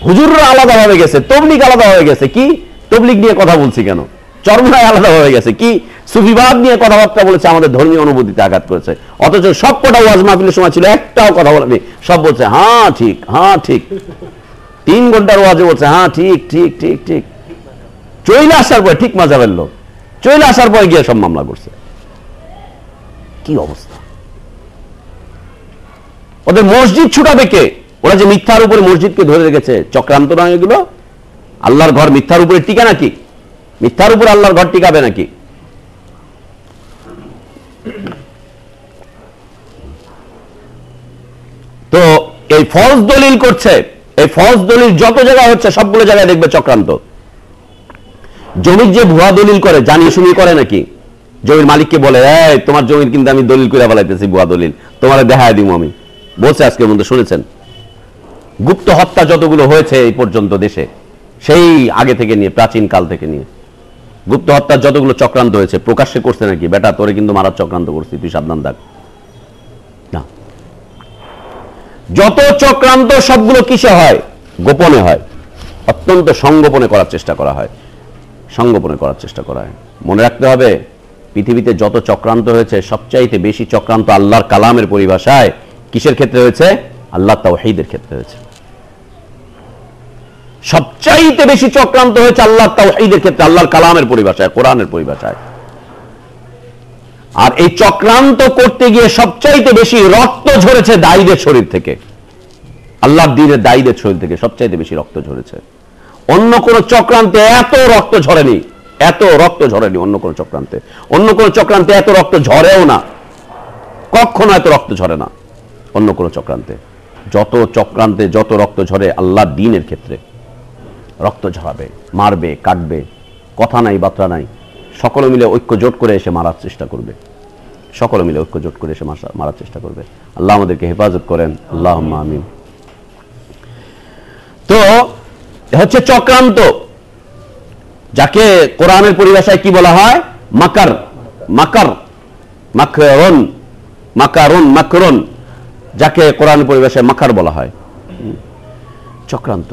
হুজুররা আলাদা হয়ে গেছে, তবলিগ আলাদা হয়ে গেছে, কি তবলিগ নিয়ে কথা বলছি কেন? চরমনায় আলাদা হয়ে গেছে, কি সুফিবাদ নিয়ে কথাবার্তা বলেছে, আমাদের ধর্মীয় অনুভূতিতে আঘাত করেছে। অথচ সব কটা ওয়াজ মাহফিলের সময় ছিল, একটাও কথা বলেনি, সব বলছে হ্যাঁ ঠিক, হ্যাঁ ঠিক। 3 ঘন্টার ওয়াজে বলছে হ্যাঁ ঠিক ঠিক ঠিক ঠিক। চলে আসার পরে ঠিক মজা ফেললো, চলে আসার পরে গিয়ে সব মামলা করছে। কি অবস্থা! ওদের মসজিদ ছুটাবে কে? ওরা যে মিথ্যার উপরে মসজিদকে ধরে রেখেছে, চক্রান্ত নয় এগুলো? আল্লাহর ঘর মিথ্যার উপরে টিকে নাকি? মিথ্যার উপরে আল্লাহর ঘর টিকাবে নাকি? তো এই ফলস দলিল করছে, এই ফলস দলিল যত জায়গায় হচ্ছে সবগুলো জায়গায় দেখবে চক্রান্ত। জমির যে ভুয়া দলিল করে, জানিয়ে শুনিয়ে করে নাকি? জমির মালিককে বলে এই তোমার জমির কিন্তু আমি দলিল করে ফেলাইতেছি, ভুয়া দলিল তোমার দেখায় দিব আমি, বলছে আজকে পর্যন্ত শুনেছেন? গুপ্ত হত্যা যতগুলো হয়েছে এই পর্যন্ত দেশে, সেই আগে থেকে নিয়ে, প্রাচীন কাল থেকে নিয়ে গুপ্ত হত্যার যতগুলো চক্রান্ত হয়েছে, প্রকাশ্যে করছে নাকি? বেটা তোরে কিন্তু মারার চক্রান্ত করছি, তুই সাবধান থাক। না, যত চক্রান্ত সবগুলো কিসে হয়? গোপনে হয়, অত্যন্ত সংগোপনে করার চেষ্টা করা হয়, সংগোপনে করার চেষ্টা করা হয়। মনে রাখতে হবে, পৃথিবীতে যত চক্রান্ত হয়েছে সবচাইতে বেশি চক্রান্ত আল্লাহর কালামের পরিভাষায় কিসের ক্ষেত্রে হয়েছে? আল্লাহ তাওহীদের ক্ষেত্রে হয়েছে। সবচাইতে বেশি চক্রান্ত হয়েছে আল্লাহ তাওহীদের ক্ষেত্রে, আল্লাহর কালামের পরিভাষায়, কোরআনের পরিভাষায়। আর এই চক্রান্ত করতে গিয়ে সবচাইতে বেশি রক্ত ঝরেছে দায়ীদের শরীর থেকে, আল্লাহর দ্বীনের দায়ীদের শরীর থেকে সবচাইতে বেশি রক্ত ঝরেছে। অন্য কোন চক্রান্তে এত রক্ত ঝরেনি, এত রক্ত ঝরেনি অন্য কোন চক্রান্তে। অন্য কোন চক্রান্তে এত রক্ত ঝরেও না, কখনো এত রক্ত ঝরে না অন্য কোন চক্রান্তে। যত চক্রান্তে যত রক্ত ঝরে আল্লাহর দ্বীনের ক্ষেত্রে, রক্ত ঝরাবে, মারবে, কাটবে, কথা নাই বার্তা নাই, সকলে মিলে ঐক্য জোট করে এসে মারার চেষ্টা করবে, সকলে মিলে ঐক্য জোট করে এসে মারার চেষ্টা করবে। আল্লাহ আমাদেরকে হেফাজত করেন, আল্লাহুম্মা আমিন। তো হচ্ছে চক্রান্ত, যাকে কোরআনের পরিভাষায় কি বলা হয়? মাকার, মাকার, মাকরুন, মাকারুন, মাকরুন, যাকে কোরআনের পরিভাষায় মাকার বলা হয়। চক্রান্ত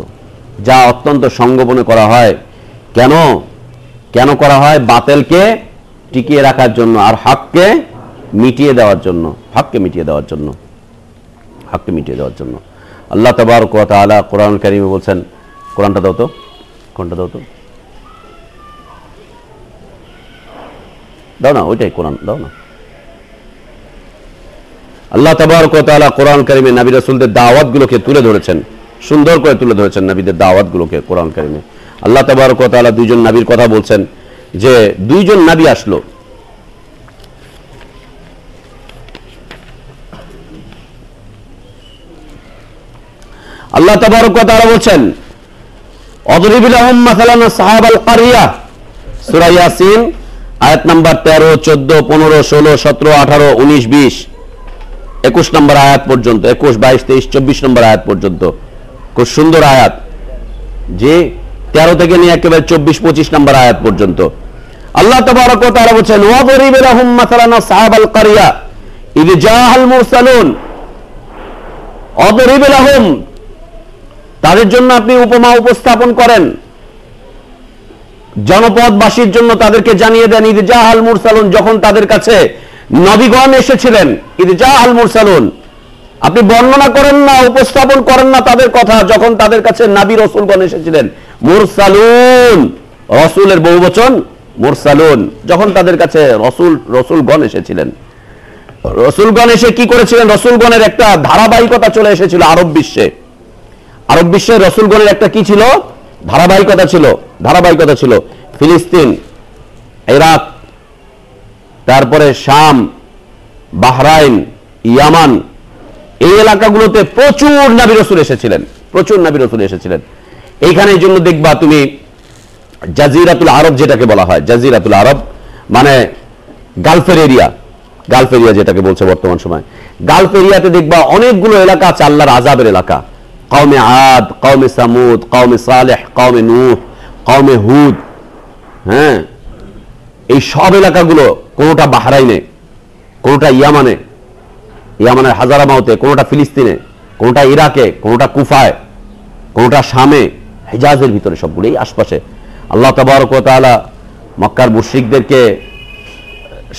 যা অত্যন্ত সংগোপনে করা হয়। কেন কেন করা হয়? বাতিলকে টিকিয়ে রাখার জন্য, আর হককে মিটিয়ে দেওয়ার জন্য, হককে মিটিয়ে দেওয়ার জন্য, হককে মিটিয়ে দেওয়ার জন্য। আল্লাহ তাবারক ওয়া তাআলা কোরআনুল কারীমে বলছেন, কোরআনটা দাও তো, কোনটা দাও তো, দাও না, ওইটাই কোরআন দাও না। আল্লাহ তাবারক ওয়া তাআলা কোরআনুল কারীমে নবী রাসূলদের দাওয়াতগুলোকে তুলে ধরেছেন, সুন্দর করে তুলে ধরেছেন নবীদের দাওয়াতগুলোকে কোরআন কারীমে। আল্লাহ তাবারক ওয়া তাআলা দুইজন নবীর কথা বলছেন, যে দুইজন নবী আসলো, আল্লাহ তাবারক ওয়া তাআলা বলছেন অদরিব লাহুম মাসালান আসহাবাল কারিয়া, সূরা ইয়াসিন আয়াত নাম্বার 13, 14, 15, 16, 17, 18, 19, 20, 21 নম্বর আয়াত পর্যন্ত, 21, 22, 23, 24 নম্বর আয়াত পর্যন্ত। খুব সুন্দর আয়াত, যে 13 থেকে নিয়ে একেবারে 24, 25 নম্বর আয়াত পর্যন্ত। আল্লাহ তাবারক ওয়া তাআলা বলেন ওয়াদরিব লাহুম মাসালান আসহাবাল কারিয়া ইয জাআল মুরসালুন। ওয়াদরিব লাহুম, তাদের জন্য আপনি উপমা উপস্থাপন করেন, জনপদবাসীর জন্য তাদেরকে জানিয়ে দেন ইয জাআল মুরসালুন, যখন তাদের কাছে নবীগণ এসেছিলেন। ইয জাআল মুরসালুন, আপনি বর্ণনা করেন না, উপস্থাপন করেন না তাদের কথা, যখন তাদের কাছে নবী রাসূলগণ এসেছিলেন। মুরসালুন, রাসূলের বহুবচন মুরসালুন, যখন তাদের কাছে রাসূলগণ এসেছিলেন। রাসূলগণ এসে কি করেছিলেন? রাসূলগণের একটা ধারাবাহিকতা চলে এসেছিল আরব বিশ্বে। আরব বিশ্বে রাসূলগণের একটা কি ছিল? ধারাবাহিকতা ছিল। ফিলিস্তিন, ইরাক, তারপরে শাম, বাহরাইন, ইয়ামান, এই এলাকাগুলোতে প্রচুর নবী রাসূল এসেছিলেন। এইখানে জন্য দেখবা তুমি জাজিরাতুল আরব যেটাকে বলা হয়, জাজিরাতুল আরব মানে গালফের এরিয়া যেটাকে বলছে বর্তমান সময়। গালফ এরিয়াতে দেখবা অনেকগুলো এলাকা আছে আল্লাহর আযাবের এলাকা। কওমে আদ, কওমে সামুদ, কওমে সালেহ, কওমে নূহ, কওমে হুদ, হ্যাঁ, এই সব এলাকাগুলো কোনোটা বাহরাইনে, কোনোটা ইয়ামানের হাজারামাউতে, কোনোটা ফিলিস্তিনে, কোনোটা ইরাকে, কোনোটা কুফায়, কোনোটা শামে, হিজাজের ভিতরে, সবগুলো এই আশপাশে। আল্লাহ তাবারক ওয়া তাআলা মক্কার মুশরিকদেরকে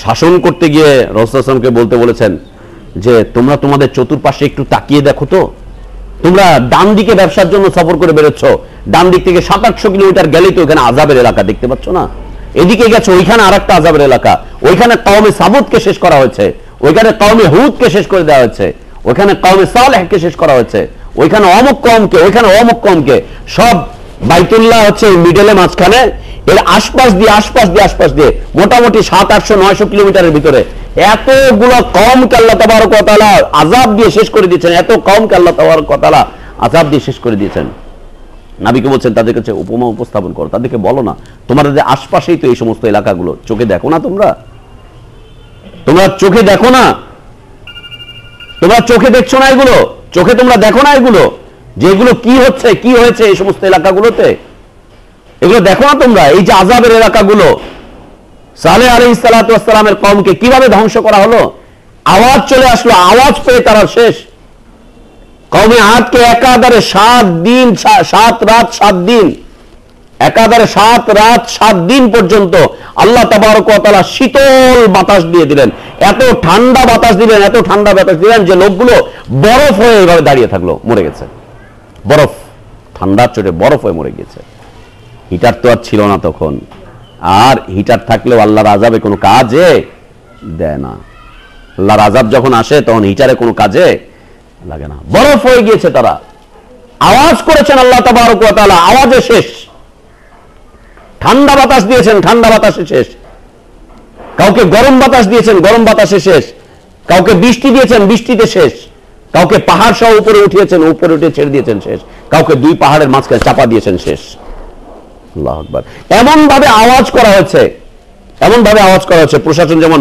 শাসন করতে গিয়ে রাসূল সাল্লাল্লাহু আলাইহি ওয়াসাল্লামকে বলতে বলেছেন যে তোমরা তোমাদের চতুর্পাশে একটু তাকিয়ে দেখো তো, তোমরা ডান দিকে ব্যবসার জন্য সফর করে বেরোচ্ছ, ডান দিক থেকে 700-800 কিলোমিটার গেলেই তো ওখানে আযাবের এলাকা দেখতে পাচ্ছ না? এদিকে গেছো, ওইখানে আরেকটা আযাবের এলাকা, ওইখানে কওমে সামুদকে শেষ করা হয়েছে, ওইখানে কওমে হুদকে শেষ করে দেওয়া হয়েছে, ওইখানে কওমে সালেহকে শেষ করা হয়েছে, ওইখানে অমুক কওমকে, সব বাইতুল্লাহ হচ্ছে মিডলে, মাঝখানে, এর আশপাশ দিয়ে মোটামুটি 700-800-900 কিলোমিটারের ভিতরে এতগুলো কওমকে আল্লাহ তাবারক ওয়া তাআলা আযাব দিয়ে শেষ করে দিয়েছেন। নবীকে বলছেন তাদের কাছে উপমা উপস্থাপন করো, তাদেরকে বলো না তোমাদের আশপাশেই তো এই সমস্ত এলাকাগুলো, চোখে দেখো না? তোমরা চোখে দেখো না? তোমরা চোখে দেখছো না এগুলো? চোখে তোমরা দেখো না এগুলো, যে এগুলো কি হয়েছে এই সমস্ত এলাকাগুলোতে? এগুলো দেখো না তোমরা? এই যে আযাবের এলাকাগুলো, সালেহ আলাইহিস সালাতু ওয়াস সালামের কওমকে কিভাবে ধ্বংস করা হলো, আওয়াজ চলে আসলো, আওয়াজ পেয়ে তারা শেষ। কওমে আদকে একাধারে 7 দিন পর্যন্ত আল্লাহ তাবারক ওয়া তাআলা শীতল বাতাস দিয়ে দিলেন, এত ঠান্ডা বাতাস দিলেন যে লোকগুলো বরফ হয়ে এইভাবে দাঁড়িয়ে থাকলো, মরে গেছে। বরফ, ঠান্ডার চোটে বরফ হয়ে মরে গেছে। হিটার তো আর ছিল না তখন, আর হিটার থাকলেও আল্লাহর আযাবে কোনো কাজে দেয় না। আল্লাহর আযাব যখন আসে তখন হিটারে কোনো কাজে লাগে না, বরফ হয়ে গিয়েছে। তারা আওয়াজ করেছেন আল্লাহ তাবারক ওয়া তাআলা, আওয়াজে শেষ। ঠান্ডা বাতাস দিয়েছেন, ঠান্ডা বাতাসে শেষ। কাউকে গরম বাতাস দিয়েছেন, গরম বাতাসে শেষ। কাউকে বৃষ্টি দিয়েছেন, বৃষ্টিতে শেষ। কাউকে পাহাড় সহ উপরে উঠিয়েছেন, উপরে উঠে ছেড়ে দিয়েছেন, শেষ। কাউকে 2 পাহাড়ের মাঝখানে চাপা দিয়েছেন, শেষ। আল্লাহু আকবার। এমন ভাবে আওয়াজ করা হয়েছে, প্রশাসন যেমন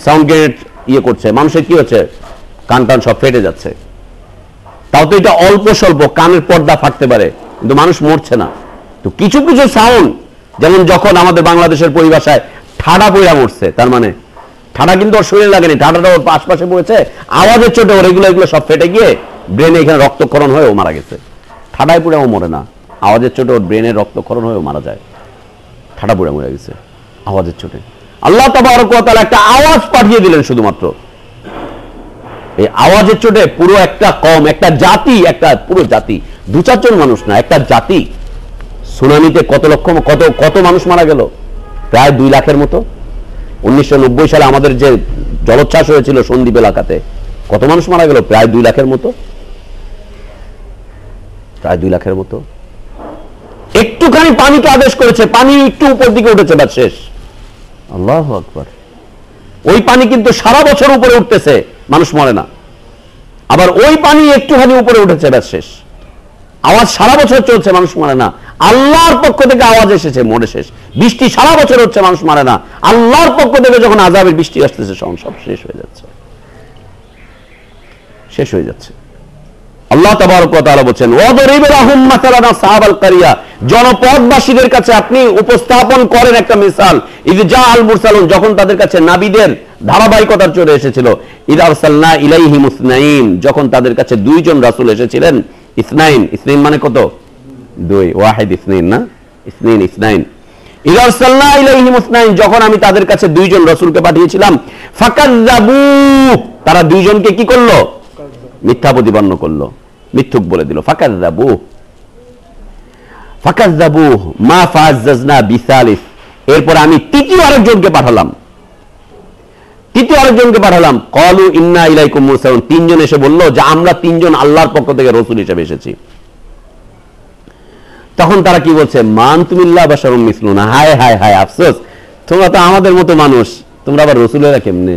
সাউন্ড গ্রেনেড করছে, মানুষের কি হচ্ছে, কান টান সব ফেটে যাচ্ছে। তাও তো এটা অল্প স্বল্প, কানের পর্দা ফাটতে পারে, কিন্তু মানুষ মরছে না। তো কিছু সাউন্ড, যেমন যখন আমাদের বাংলাদেশের পরিভাষায় ঠাডা পইরা মরছে, তার মানে ঠাডা কিন্তু ওর শরীরে লাগেনি, ঠাডাটা ওর আশপাশে পড়েছে, আওয়াজের চোটে ওর এগুলো সব ফেটে গিয়ে ব্রেনে এখানে রক্তক্ষরণ হয়ে ও মারা গেছে। ঠাডায় পুড়ে ও মরে না, আওয়াজের চোটে ওর ব্রেনের রক্তক্ষরণ হয়ে মারা যায়। ঠাডা পুড়ে মরে গেছে আওয়াজের চোটে। আল্লাহ তাবারক ওয়া তাআলা একটা আওয়াজ পাঠিয়ে দিলেন শুধুমাত্র। এই আওয়াজের চোটে পুরো একটা কওম, একটা জাতি, পুরো জাতি, 2-4 জন মানুষ না, একটা জাতি। সুনামিতে কত মানুষ মারা গেল? প্রায় 2 লাখের মতো। 1990 সালে আমাদের যে জলোচ্ছ্বাস হয়েছিল সন্দ্বীপ এলাকাতে, কত মানুষ মারা গেল? প্রায় 2 লাখের মতো। একটুখানি পানিকে আদেশ করেছে, পানি একটু উপর দিকে উঠেছে, বাস শেষ। আল্লাহু আকবার। ওই পানি কিন্তু সারা বছর উপরে উঠতেছে, মানুষ মরে না। আবার ওই পানি একটুখানি উপরে উঠেছে, ব্যাস শেষ। আওয়াজ সারা বছর চলছে, মানুষ মরে না। আল্লাহর পক্ষ থেকে আওয়াজ এসেছে, মরে শেষ। বৃষ্টি সারা বছর হচ্ছে, মানুষ মরে না। আল্লাহর পক্ষ থেকে যখন আযাবের বৃষ্টি আসতেছে, সব শেষ হয়ে যাচ্ছে। আল্লাহ তাবারক ওয়া তাআলা বলেন ওয়াদরিব লাহুম মাসালান আসহাবাল কারিয়া, জনপদবাসীদের কাছে আপনি উপস্থাপন করেন একটা মিসাল। ইয জাআল মুরসালুন, যখন তাদের কাছে নবীদের ধারাবাহিকতা চলে এসেছিল। ইযা আরসালনা ইলাইহিম ইসনাইন, যখন তাদের কাছে দুইজন রাসূল এসেছিলেন। ইসনাইন, ইসনাইন মানে কত? দুই। ওয়াহিদ ইসনাইন না, ইসনাইন ইসনাইন। ইযা আরসালনা ইলাইহিম ইসনাইন, যখন আমি তাদের কাছে দুইজন রাসূলকে পাঠিয়েছিলাম। ফাকাযযাবু, তারা দুইজনকে কি করলো? মিথ্যা প্রতিপন্ন করলো, মিথ্যুক বলে দিল। ফাকাযযাবু ফাকাযযাবু মা ফাআজ্জাজনা বিসালিস, এরপর আমি তৃতীয় আরেকজনকে পাঠালাম। ক্বালু ইন্না ইলাইকুম মুরসালুন, তিনজন এসে বলল যে আমরা তিনজন আল্লাহর পক্ষ থেকে রাসূল হিসেবে এসেছি। তখন তারা কি বলছে? মান তুমিল্লাহ বাশারুম মিসলুনা, হায় হায় হায় আফসোস, তোমরা তো আমাদের মতো মানুষ, তোমরা আবার রাসূলেরা কেমনে?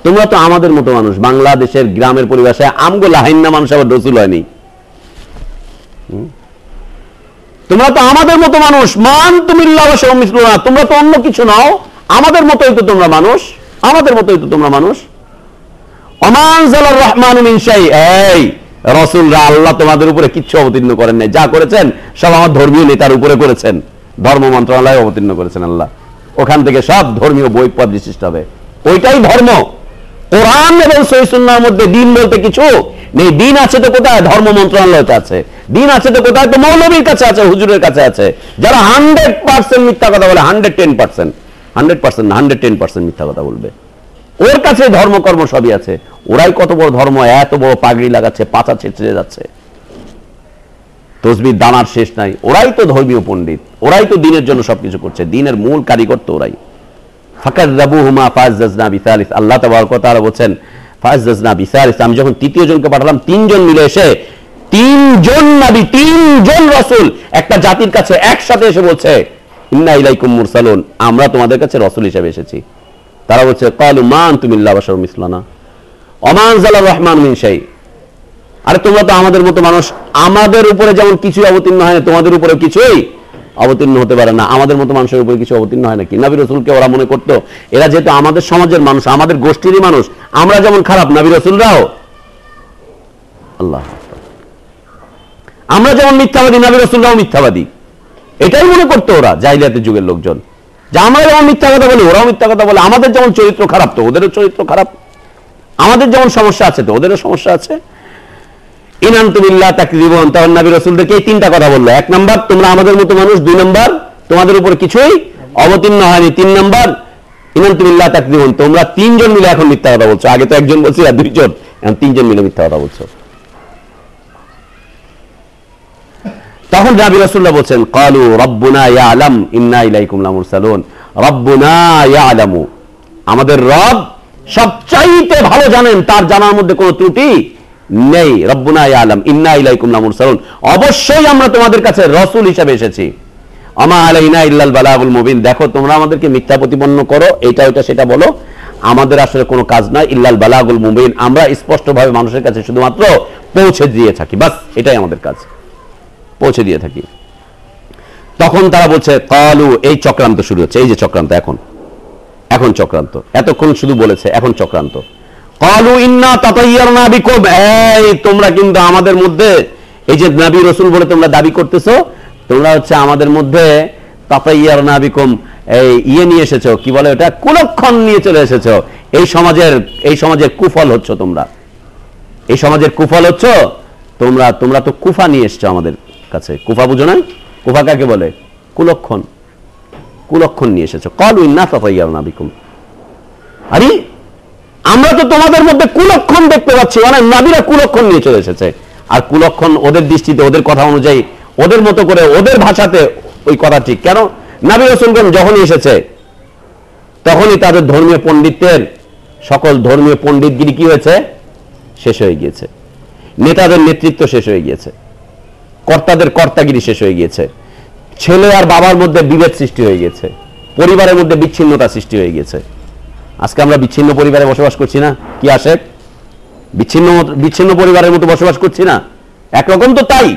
তোমরা তো আমাদের মতো মানুষ, বাংলাদেশের গ্রামের পরিভাষায় আমগো লাহাইন্না মানুষ আবার রাসূল হয়নি। তোমরা তো আমাদের মতো মানুষ, মান তুমিল্লাহ বাশারুম মিসলুনা, তোমরা তো অন্য কিছু নাও, আমাদের মতোই তো তোমরা মানুষ, আমাদের মতোই তো তোমরা মানুষ। অমানজালার রহমানু মিন শাই, এই রাসূলরা আল্লাহ তোমাদের উপরে কিচ্ছু অবতীর্ণ করেন নাই, যা করেছেন সব আমার ধর্মীয় নেতার উপরে করেছেন, ধর্ম মন্ত্রণালয় অবতীর্ণ করেছেন আল্লাহ। ওখান থেকে সব ধর্মীয় বই পদ সৃষ্টি হবে, ওইটাই ধর্ম। কোরআন এবং সহিহ সুন্নাহর মধ্যে দিন বলতে কিছু নেই। দিন আছে তো কোথায়? ধর্ম মন্ত্রণালয়তে আছে। দিন আছে তো কোথায়? তো মৌলবীর কাছে আছে, হুজুরের কাছে আছে, যারা 100% মিথ্যা কথা বলে। 110%, 100% না, 110% মিথ্যা কথা বলবে। ওর কাছে ধর্মকর্ম সবই আছে। ওরাই কত বড় ধর্ম, এত বড় পাগড়ি লাগাচ্ছে, পাছা ছেঁচড়ে যাচ্ছে, তসবির দানার শেষ নাই। ওরাই তো ধর্মীয় পণ্ডিত, ওরাই তো দিনের জন্য সবকিছু করছে, দিনের মূল কারিগর তো ওরাই। ফাকাযযাবুহুমা ফাআজ্জাজনা বিসালিস, আল্লাহ তাবারক ওয়া তাআলা বলেন ফাআজ্জাজনা বিসালিস, আমি যখন তৃতীয় জনকে পাঠালাম, তিনজন মিলে এসে, তিনজন নবী, তিনজন রাসূল একটা জাতির কাছে একসাথে এসে বলছে ইন্না ইলাইকুম মুরসালুন, আমরা তোমাদের কাছে রাসূল হিসেবে এসেছি। তারা বলছে ক্বালু মা আনতুম ইল্লা বাশারুম মিসলুনা ওয়া মা আনজালার রহমান মিন শাই, আরে তোমরা তো আমাদের মতো মানুষ, আমাদের উপরে যেমন কিছুই অবতীর্ণ হয় না, তোমাদের উপরে কিছুই অবতীর্ণ হতে পারে না। আমাদের মতো মানুষের উপরে কিছু অবতীর্ণ হয় নাকি? নবী রাসূলকে ওরা মনে করতো এরা যেহেতু আমাদের সমাজের মানুষ, আমাদের গোষ্ঠীরই মানুষ, আমরা যেমন খারাপ, নবী রাসূলরাও, আল্লাহ, আমরা যেমন মিথ্যাবাদী, নবী রাসূলরাও মিথ্যাবাদী, এটাই মনে করতো ওরা, জাহিলিয়াতের যুগের লোকজন, যে আমরা যেমন মিথ্যা কথা বলি ওরাও মিথ্যা কথা বলে, আমাদের যেমন চরিত্র খারাপ তো ওদেরও চরিত্র খারাপ, আমাদের যেমন সমস্যা আছে তো ওদেরও সমস্যা আছে। ইন আনতুম ইল্লা তাকযিবুন, তখন নবী রাসূলদেরকে এই তিনটা কথা বললো। এক নাম্বার, তোমরা আমাদের মতো মানুষ। দুই নাম্বার, তোমাদের উপরে কিছুই অবতীর্ণ হয়নি। তিন নাম্বার, ইন আনতুম ইল্লা তাকযিবুন, তোমরা তিনজন মিলে এখন মিথ্যা কথা বলছো। আগে তো একজন বলছিল আর দুইজন, এখন তিনজন মিলে মিথ্যা কথা বলছো। তখন নবী রাসূলুল্লাহ বলেন ক্বালু রাব্বুনা ইয়ালাম ইন্না ইলাইকুম লামুরসালুন, রাব্বুনা ইয়ালামু, আমাদের রব সবচাইতে ভালো জানেন, তার জানার মধ্যে কোনো ত্রুটি নেই। রব্বুনা ইয়ালাম ইন্না ইলাইকুম লামুরসালুন, অবশ্যই আমরা তোমাদের কাছে রাসূল হিসেবে এসেছি। আমা আলাইনা ইল্লাল বালাগুল মুবিন, দেখো তোমরা আমাদেরকে মিথ্যা প্রতিপন্ন করো, এইটা ওইটা সেটা বলো, আমাদের আসলে কোনো কাজ নাই। ইল্লাল বালাগুল মুবিন, আমরা স্পষ্টভাবে মানুষের কাছে শুধুমাত্র পৌঁছে দিয়ে থাকি, বাস এটাই আমাদের কাজ, পৌঁছে দিয়ে থাকি। তখন তারা বলছে ক্বালু, এই চক্রান্ত শুরু হচ্ছে, এই যে চক্রান্ত, এখন চক্রান্ত, এতক্ষণ শুধু বলেছে, এখন চক্রান্ত। ক্বালু ইন্না তাতায়্যারনা বিকুম, এই তোমরা কিন্তু আমাদের মধ্যে, এই যে নবী রাসূল বলে তোমরা দাবি করতেছো, তোমরা হচ্ছে আমাদের মধ্যে তাতায়্যারনা বিকুম, এই নিয়ে এসেছো, কি বলে ওটা, কুলক্ষণ নিয়ে চলে এসেছো। এই সমাজের কুফল হচ্ছ তোমরা, এই সমাজের কুফল হচ্ছ তোমরা। তোমরা তো কুফা নিয়ে এসছো আমাদের কাছে। কুফা বুঝো না? কুফা কাকে বলে? কুলক্ষণ, কুলক্ষণ নিয়ে এসেছো। ক্বালু ইন্না তাতায়্যারনা বিকুম, আরে আমরা তো তোমাদের মধ্যে কুলক্ষণ দেখতে পাচ্ছি, মানে নবীরা কুলক্ষণ নিয়ে চলে এসেছে। আর কুলক্ষণ ওদের দৃষ্টিতে, ওদের কথা অনুযায়ী, ওদের মতো করে, ওদের ভাষাতে ওই কথা ঠিক। কেন? নবী রাসূলগণ যখনই এসেছে তখনই তাদের ধর্মীয় পণ্ডিতের, সকল ধর্মীয় পণ্ডিতগিরি কি হয়েছে? শেষ হয়ে গিয়েছে। নেতাদের নেতৃত্ব শেষ হয়ে গিয়েছে, কর্তাদের কর্তাগিরি শেষ হয়ে গিয়েছে, ছেলে আর বাবার মধ্যে বিভেদ সৃষ্টি হয়ে গেছে, পরিবারের মধ্যে বিচ্ছিন্নতা সৃষ্টি হয়ে গেছে। আজকে আমরা বিচ্ছিন্ন পরিবারে বসবাস করছি না? কি আসে, বিচ্ছিন্ন পরিবারের মতো বসবাস করছি না? একরকম তো তাই,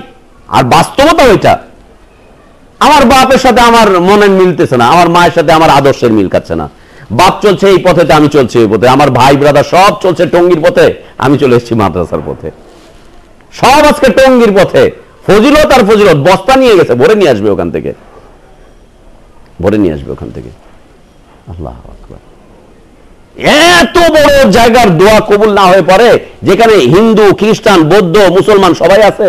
আর বাস্তবতা ওইটা। আমার বাপের সাথে আমার মনের মিলতেছে না, আমার মায়ের সাথে আমার আদর্শের মিল খাচ্ছে না। বাপ চলছে এই পথে, আমি চলছি ওই পথে, আমার ভাই ব্রাদার সব চলছে টঙ্গির পথে, আমি চলে এসেছি মাদ্রাসার পথে। সব আজকে টঙ্গীর পথে। ফজিলত আর ফজিলত বস্তা নিয়ে গেছে, ভরে নিয়ে আসবে ওখান থেকে, ভরে নিয়ে আসবে ওখান থেকে। আল্লাহু আকবার। এত বড় জায়গার দোয়া কবুল না হয়ে পড়ে, যেখানে হিন্দু, খ্রিস্টান, বৌদ্ধ, মুসলমান সবাই আছে,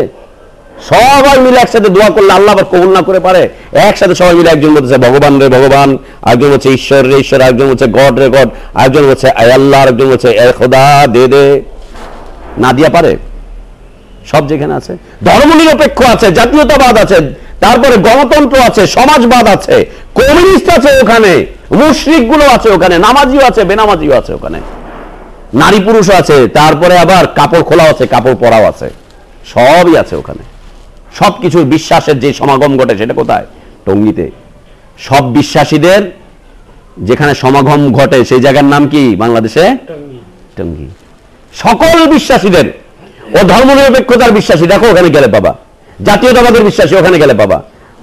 সবাই মিলে একসাথে দোয়া করলে আল্লাহ আবার কবুল না করে পারে? একসাথে সবাই মিলে একজন বলতেছে ভগবান রে ভগবান, আরেকজন হচ্ছে ঈশ্বর রে ঈশ্বর, আরেকজন হচ্ছে গড রে গড, আরেকজন হচ্ছে আল্লাহ, আরেকজন হচ্ছে খোদা দে দে, না দিয়া পারে? সব যেখানে আছে, ধর্মনিরপেক্ষ আছে, জাতীয়তাবাদ আছে, তারপরে গণতন্ত্র আছে, সমাজবাদ আছে, কমিউনিস্ট আছে ওখানে, মুশরিক গুলো আছে ওখানে, নামাজিও আছে, বেনামাজিও আছে ওখানে, নারী পুরুষ আছে, তারপরে আবার কাপড় খোলা আছে, কাপড় পরাও আছে, সবই আছে ওখানে। সবকিছুর বিশ্বাসের যে সমাগম ঘটে সেটা কোথায়? টঙ্গীতে। সব বিশ্বাসীদের যেখানে সমাগম ঘটে সেই জায়গার নাম কি বাংলাদেশে? টঙ্গী। সকল বিশ্বাসীদের, ও ধর্মনিরপেক্ষতার বিশ্বাসী দেখো ওখানে গেলে পাবা, জাতীয়তাবাদের বিশ্বাসী ওখানে গেলে পাবা,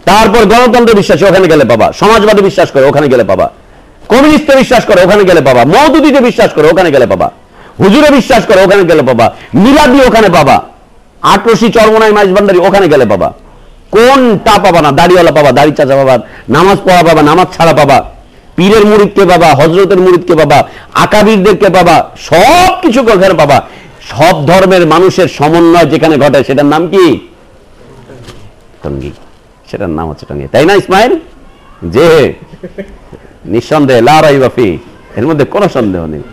তারপর গণতন্ত্র বিশ্বাসী ওখানে গেলে পাবা, সমাজবাদী বিশ্বাস করে ওখানে গেলে পাবা, কমিউনিস্টে বিশ্বাস করে ওখানে গেলে পাবা, মওদুদিতে বিশ্বাস করে ওখানে গেলে পাবা, হুজুরে বিশ্বাস করে ওখানে গেলে পাবা, মিলাদি ওখানে পাবা, আটরশি চরমনাই মাইজবান্ডারি ওখানে গেলে পাবা। কোনটা পাবা না? দাড়িওয়ালা পাবা, দাড়ি চাচা পাবা, নামাজ পড়া পাবা, নামাজ ছাড়া পাবা, পীরের মুরিদকে পাবা, হজরতের মুরিদকে পাবা, আকাবিরদেরকে পাবা, সব কিছু ওখানে পাবা। সব ধর্মের মানুষের সমন্বয় যেখানে ঘটে সেটার নাম কি? টঙ্গী। সেটার নাম হচ্ছে টঙ্গী, তাই না ইসমাইল? যে নিঃসন্দেহে লা রাইবা ফি, এর মধ্যে কোনো সন্দেহ নেই,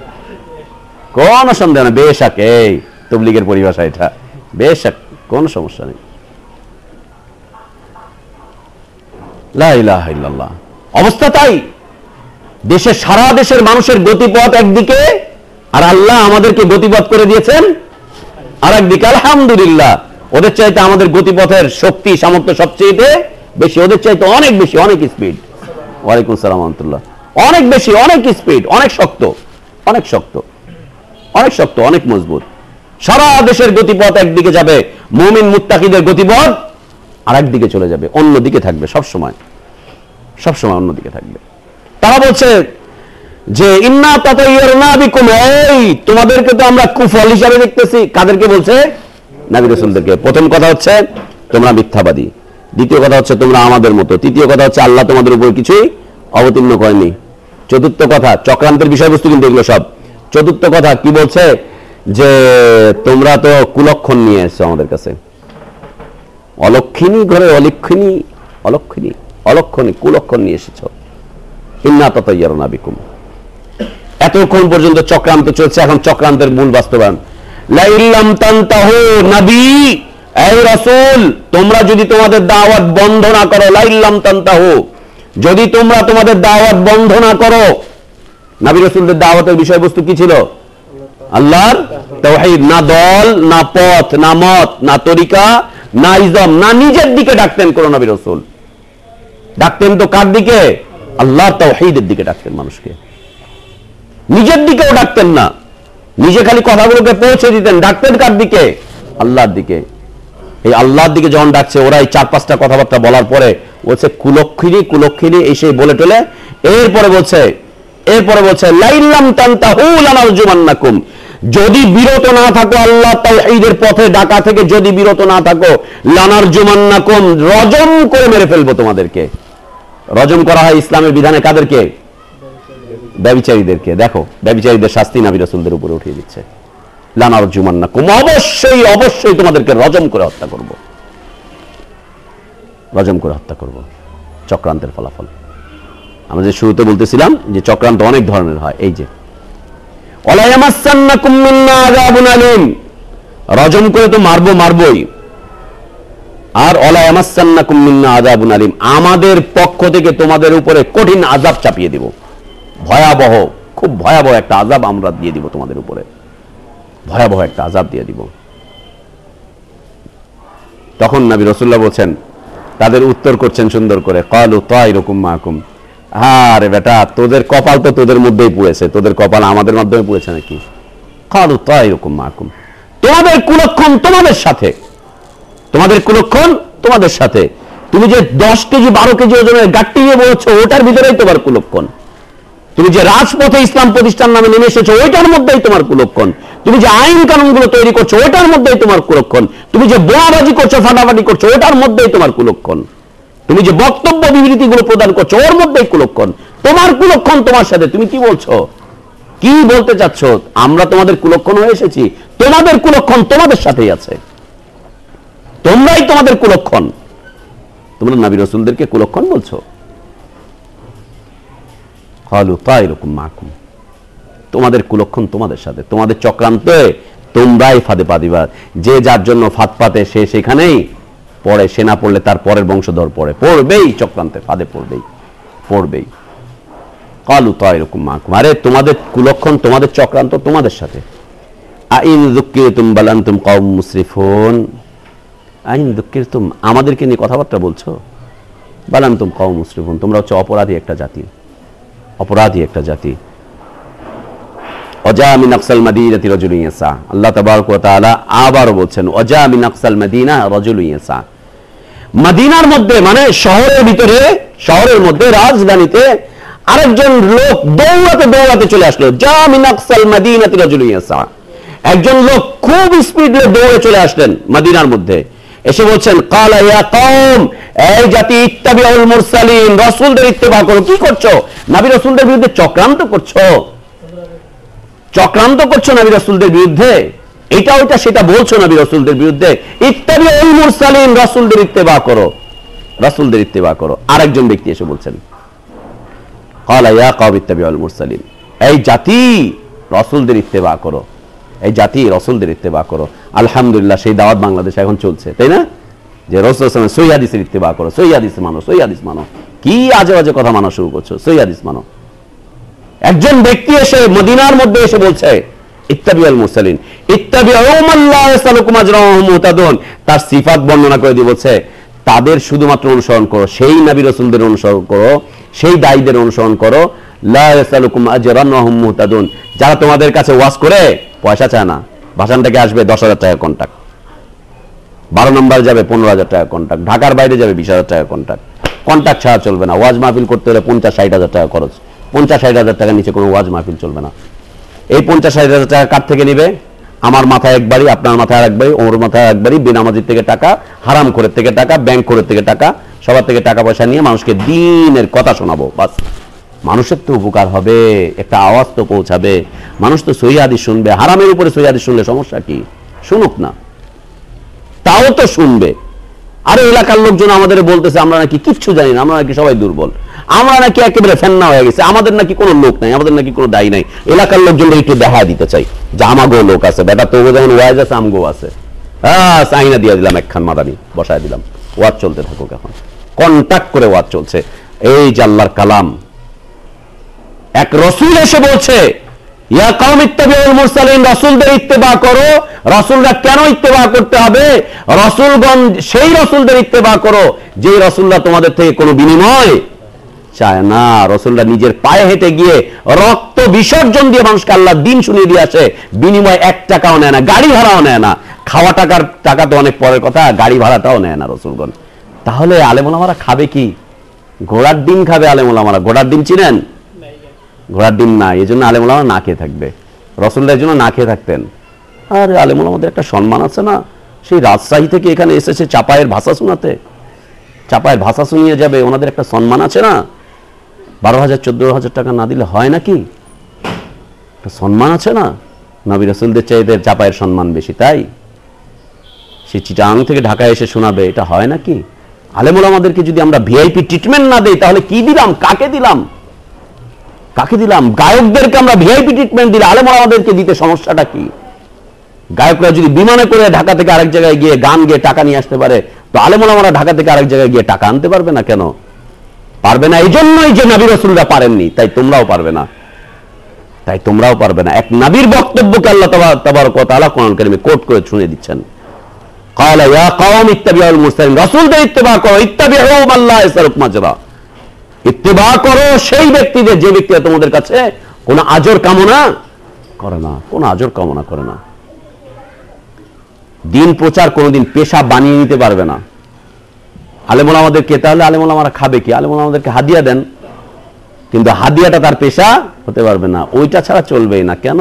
কোনো সন্দেহ নেই। বেশাক, এই তবলিগের পরিভাষা এটা, বেশাক, কোনো সমস্যা নেই। লা ইলাহা ইল্লাল্লাহ। অবস্থা তাই, দেশের সারা দেশের মানুষের গতিপথ একদিকে, আর আল্লাহ আমাদেরকে গতিপথ করে দিয়েছেন আর একদিকে। আলহামদুলিল্লাহ, ওদের চাইতে আমাদের গতিপথের শক্তি সামর্থ্য সবচেয়ে বেশি, ওদের চাইতে অনেক বেশি, অনেক স্পিড। ওয়ালাইকুম আসসালাম ওয়া রাহমাতুল্লাহ। অনেক বেশি, অনেক স্পিড, অনেক শক্ত, অনেক শক্ত, অনেক শক্ত, অনেক মজবুত। সারা দেশের গতিপথ একদিকে যাবে, মুমিন মুত্তাকিদের গতিপথ আর একদিকে চলে যাবে, অন্যদিকে থাকবে, সবসময় সবসময় অন্যদিকে থাকবে। তারা বলছে যে ইন্না তাতায়্যারনা বিকুম, এই তোমাদেরকে তো আমরা কুফল হিসাবে দেখতেছি। কাদেরকে বলছে? নবী রাসূলদেরকে। প্রথম কথা হচ্ছে তোমরা মিথ্যাবাদী, দ্বিতীয় কথা হচ্ছে তোমরা আমাদের মতো, তৃতীয় কথা হচ্ছে আল্লাহ তোমাদের উপর কিছুই অবতীর্ণ করেনি, চতুর্থ কথা চক্রান্তের বিষয়বস্তু কিন্তু এগুলো সব। চতুর্থ কথা কি বলছে? যে তোমরা তো কুলক্ষণ নিয়ে এসছো আমাদের কাছে, অলক্ষিনী ঘরে অলক্ষিনী, অলক্ষিনী অলক্ষণী কুলক্ষণ নিয়ে এসেছ। ইন্না তাতায়্যারনা বিকুম, এতক্ষণ পর্যন্ত চক্রান্ত চলছে, এখন চক্রান্তের মূল বাস্তবায়ন। লা ইল্লাম তানতাহু, নবী এই রাসূল তোমরা যদি তোমাদের দাওয়াত বন্ধ না করো, লা ইল্লাম তানতাহু, যদি তোমরা তোমাদের দাওয়াত বন্ধ না করো। নবী রাসূলদের দাওয়াতের বিষয়বস্তু কি ছিল? আল্লাহর তাওহীদ, না দল, না পথ, না মত, না তরিকা, না ইজম, না নিজের দিকে ডাকতেন কোন নবী রাসূল। ডাকতেন তো কার দিকে? আল্লাহর তাওহীদের দিকে ডাকতেন মানুষকে, নিজের দিকেও ডাকতেন না। নিজে খালি কথাগুলোকে পৌঁছে দিতেন, ডাকতেন কার দিকে? আল্লাহর দিকে। এই আল্লাহর দিকে যখন ডাকছে, ওরা এই 4-5টা কথাবার্তা বলার পরে বলছে কুলক্ষিনী কুলক্ষিনী এসে বলে টলে, এরপরে বলছে লা ইল্লাম তানতাহু লানারজুমান্নাকুম, যদি বিরত না থাকো আল্লাহ তাওহীদের পথে ডাকা থেকে, যদি বিরত না থাকো, লানারজুমান্নাকুম, রজম করে মেরে ফেলবো তোমাদেরকে। রজম করা হয় ইসলামের বিধানে কাদেরকে? ব্যভিচারীদেরকে। দেখো ব্যভিচারীদের শাস্তি নবী রাসূলদের উপরে উঠিয়ে দিচ্ছে। লানারজুমান্নাকুম, অবশ্যই অবশ্যই তোমাদেরকে রজম করে হত্যা করব, রজম করে হত্যা করব। চক্রান্তের ফলাফল আমরা যে শুরুতে বলতেছিলাম যে চক্রান্ত অনেক ধরনের হয়। এই যে ওয়ালা ইয়ামাসসান্নাকুম মিন্না আযাবুন আলীম, রজম করে তো মারবই, আর ওয়ালা ইয়ামাসসান্নাকুম মিন্না আযাবুন আলীম, আমাদের পক্ষ থেকে তোমাদের উপরে কঠিন আযাব চাপিয়ে দিব। ভয়াবহ, খুব ভয়াবহ একটা আযাব আমরা দিয়ে দিব তোমাদের উপরে, ভয়াবহ একটা আযাব দিয়ে দিব। তখন নবী রাসূলুল্লাহ বলছেন, তাদের উত্তর করছেন সুন্দর করে, ক্বালু তায়রুকুম মাকুম, আরে বেটা তোদের কপাল তো তোদের মধ্যেই পুড়েছে, তোদের কপাল আমাদের মাধ্যমে পুড়েছে নাকি? ক্বালু তায়রুকুম মাকুম, তোমাদের কুলক্ষণ তোমাদের সাথে, তোমাদের কুলক্ষণ তোমাদের সাথে। তুমি যে 10 কেজি 12 কেজি ওজনের গাট্টি নিয়ে বলছো, ওটার ভিতরেই তোমার কুলক্ষণ। তুমি যে রাজপথে ইসলাম প্রতিষ্ঠান নামে নেমে এসেছো ওইটার মধ্যেই তোমার কুলক্ষণ, তুমি যে আইন কানুনগুলো তৈরি করছো ওইটার মধ্যেই তোমার কুলক্ষণ, তুমি যে বোমাবাজি করছো ফাটাফাটি করছো ওটার মধ্যেই তোমার কুলক্ষণ, তুমি যে বক্তব্য বিবৃতিগুলো প্রদান করছো ওর মধ্যেই কুলক্ষণ। তোমার কুলক্ষণ তোমার সাথে, তুমি কি বলছো, কি বলতে চাচ্ছ? আমরা তোমাদের কুলক্ষণ হয়ে এসেছি, তোমাদের কুলক্ষণ তোমাদের সাথেই আছে, তোমরাই তোমাদের কুলক্ষণ। তোমরা নবী রাসূলদেরকে কুলক্ষণ বলছো। ক্বালু তায়রুকুম মাকুম, তোমাদের কুলক্ষণ তোমাদের সাথে, তোমাদের চক্রান্তে তোমরাই ফাঁদে পা দিবা। যে যার জন্য ফাঁদ পাতে সে সেখানেই পড়ে, সে না পড়লে তার পরের বংশধর পড়বেই চক্রান্তে ফাঁদে পড়বেই। ক্বালু তায়রুকুম মাকুম, আরে তোমাদের কুলক্ষণ তোমাদের চক্রান্ত তোমাদের সাথে। আইন যুক্কিরতুম বাল আনতুম কওমুম মুসরিফুন, আইন যুক্কিরতুম আমাদেরকে নিয়ে কথাবার্তা বলছো, বাল আনতুম কওমুম মুসরিফুন তোমরা হচ্ছে অপরাধী একটা জাতি, অপরাধী একটা জাতি। ওয়াজা মিন আকসাল মাদিনাতি রাজুলুন ইয়াসা, আল্লাহ তাবারক ওয়া তাআলা আবারও বলছেন ওয়াজা মিন আকসাল মাদিনা রাজুলুন ইয়াসা, মদিনার মধ্যে মানে শহরের ভিতরে, শহরের মধ্যে রাজধানীতে আরেকজন লোক দৌড়াতে দৌড়াতে চলে আসলো। জা মিন আকসাল মাদিনাতি রাজুলুন ইয়াসা, একজন লোক খুব স্পিডে দৌড়ে চলে আসলেন মদিনার মধ্যে, এসে বলছেন ক্বালা ইয়া কওম, এই জাতি ইত্তাবিউল মুরসালিন, রাসূলদের ইত্তেবা করো। কি করছো? নবী রাসূলদের বিরুদ্ধে চক্রান্ত করছো, চক্রান্ত করছো নবী রাসূলদের বিরুদ্ধে, এটা ওইটা সেটা বলছো নবী রাসূলদের বিরুদ্ধে। ইত্তাবিউল মুরসালিন, রাসূলদের ইত্তেবা করো, রাসূলদের ইত্তেবা করো। আরেকজন ব্যক্তি এসে বলছেন ক্বালা ইয়া কওম ইত্তাবিউল মুরসালিন, এই জাতি রাসূলদের ইত্তেবা করো, এই জাতি রাসূলদের ইত্তেবা করো। আলহামদুলিল্লাহ সেই দাওয়াত বাংলাদেশে এখন চলছে, তাই না? যে রাসূল সাল্লাল্লাহু আলাইহি ওয়াসাল্লাম সহিহ হাদিসের ইত্তেবা করো, সহিহ হাদিস মানো, সহিহ হাদিস মানো। কি আজে বাজে কথা মানা শুরু করছো, সহিহ হাদিস মানো। একজন ব্যক্তি এসে মদিনার মধ্যে এসে বলছে ইত্তাবিউল মুরসালিন, ইত্তাবিউ মান লা ইয়াসালুকুম আজরান ওয়া হুম মুহতাদুন, তার সিফাত বর্ণনা করে দিয়ে বলছে তাদের শুধুমাত্র অনুসরণ করো, সেই নবী রাসূলদের অনুসরণ করো, সেই দায়ীদের অনুসরণ করো। লা ইয়াসালুকুম আজরান ওয়া হুম মুহতাদুন, যারা তোমাদের কাছে ওয়াজ করে পয়সা চায় না, ভাষণ থেকে আসবে 10,000 টাকা কন্ট্রাক্ট, 12 নম্বর যাবে 15,000 টাকা কন্ট্রাক্ট, ঢাকার বাইরে যাবে 20,000 টাকা কন্ট্রাক্ট, কন্ট্রাক্ট ছাড়া চলবে না। ওয়াজ মাহফিল করতে হলে 50-60,000 টাকা খরচ, 50-60,000 টাকার নিচে কোনো ওয়াজ মাহফিল চলবে না। এই 50-60,000 টাকা কার থেকে নিবে? আমার মাথায় একবারই, আপনার মাথায় আরেকবারই, ওর মাথায় একবারই, বেনামাজির থেকে টাকা, হারাম করে থেকে টাকা, ব্যাংক করে থেকে টাকা, সবার থেকে টাকা পয়সা নিয়ে মানুষকে দ্বীনের কথা শোনাবো। বাস, মানুষের তো উপকার হবে, একটা আওয়াজ তো পৌঁছাবে, মানুষ তো সহিহ হাদিস শুনবে। হারামের উপরে সহিহ হাদিস শুনলে সমস্যা কি? শুনুক না, তাও তো শুনবে। আরে এলাকার লোকজন আমাদের বলতেছে আমরা নাকি কিচ্ছু জানি না, আমরা নাকি সবাই দুর্বল, আমরা নাকি একেবারে ফেন্না হয়ে গেছে, আমাদের নাকি কোনো লোক নাই, আমাদের নাকি কোনো দায়ী নাই। এলাকার লোকজন একটু দেখা দিতে চাই যে আমাগো লোক আছে, বেটা তো যেমন ওয়াজ আছে আমগো আছে। আইনা দিয়ে দিলাম একখান মাদানি বসায় দিলাম, ওয়াজ চলতে থাকুক। এখন কন্টাক্ট করে ওয়াজ চলছে। এই যে আল্লাহর কালাম, এক রাসূল এসে বলছে ইয়া কওম ইত্তাবিউল মুরসালিন, রাসূলদের ইত্তেবা করো। রাসূলরা কেন ইত্তেবা করতে হবে? রাসূলগণ সেই রাসূলদের ইত্তেবা করো যে রাসূলরা তোমাদের থেকে কোনো বিনিময় চায় না। রাসূলরা নিজের পায়ে হেঁটে গিয়ে রক্ত বিসর্জন দিয়ে মানুষকে আল্লাহর দ্বীন শুনিয়ে দিয়ে আসে, বিনিময় 1 টাকাও নেয় না, গাড়ি ভাড়াও নেয় না। খাওয়া টাকা তো অনেক পরের কথা, গাড়ি ভাড়াটাও নেয় না রাসূলগণ। তাহলে আলেম ওলামারা খাবে কি? ঘোড়ার ডিম খাবে আলেম ওলামারা। ঘোড়ার ডিম চিনেন? ঘোড়ার ডিম না, এই জন্য আলেম ওলামা না খেয়ে থাকবে। রাসূলরা এই জন্য না খেয়ে থাকতেন। আর আলেম ওলামাদের একটা সম্মান আছে না, সেই রাজশাহী থেকে এখানে এসেছে চাপায়ের ভাষা শোনাতে, চাপায়ের ভাষা শুনিয়ে যাবে, ওনাদের একটা সম্মান আছে না। 12,000-14,000 টাকা না দিলে হয় নাকি? একটা সম্মান আছে না। নবী রাসূলদের চাইতে চাপায়ের সম্মান বেশি, তাই সে চিটাং থেকে ঢাকায় এসে শোনাবে, এটা হয় নাকি? আলেম ওলামাদেরকে যদি আমরা ভিআইপি ট্রিটমেন্ট না দেই তাহলে কি দিলাম, কাকে দিলাম, কাকে দিলাম? গায়কদেরকে আমরা ভিআইপি ট্রিটমেন্ট দিলে আলেম ওলামাদেরকে দিতে সমস্যাটা কি? গায়করা যদি বিমানে করে ঢাকা থেকে আরেক জায়গায় গিয়ে গান গিয়ে টাকা নিয়ে আসতে পারে, তো আলেম ওলামারা ঢাকা থেকে আরেক জায়গায় গিয়ে টাকা আনতে পারবে না কেন? পারবে না। এই জন্যই যে নবী রাসূলরা পারেননি, তাই তোমরাও পারবে না, তাই তোমরাও পারবে না। এক নবীর বক্তব্যকে আল্লাহ তাবারক ওয়া তাআলা কোরআন কারীমে কোট করে শুনিয়ে দিচ্ছেন। ক্বালা ইয়া কওম ইত্তাবিউল মুরসালিন, রাসূলদের ইত্তেবা করো। ইত্তাবিউ মান লা ইয়াসালুকুম আজরা, ইত্তেবা করো সেই ব্যক্তিদের যে ব্যক্তিরা তোমাদের কাছে কোনো আজর কামনা করে না, কোনো আজর কামনা করে না। দিন প্রচার কোনোদিন পেশা বানিয়ে নিতে পারবে না আলেম ওলামাদেরকে। তাহলে আলেম ওলামারা খাবে কি? আলেম ওলামাদেরকে হাদিয়া দেন, কিন্তু হাদিয়াটা তার পেশা হতে পারবে না, ওইটা ছাড়া চলবেই না। কেন?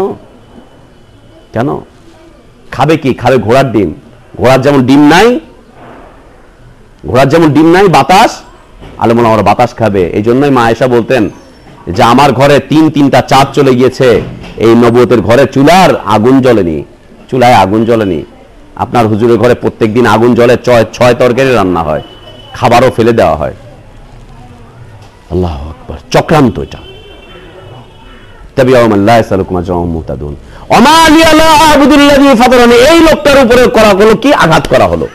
কেন? খাবে কি? খাবে ঘোড়ার ডিম। ঘোড়ার যেমন ডিম নাই, ঘোড়ার যেমন ডিম নাই, বাতাস, আলেমুল আমার বাতাস খাবে। এই জন্যই মা আয়েশা বলতেন যে আমার ঘরে তিনটা চাঁদ চলে গিয়েছে, এই নবুয়তের ঘরে চুলার আগুন জ্বলেনি, চুলায় আগুন জ্বলেনি। আপনার হুজুরের ঘরে প্রত্যেকদিন আগুন জ্বলে, 6 তরকারি রান্না হয়, খাবারও ফেলে দেওয়া হয়। আল্লাহু আকবার, চক্রান্ত এটা। এই লোকটার উপরে করা হলো কি? আঘাত করা হলো।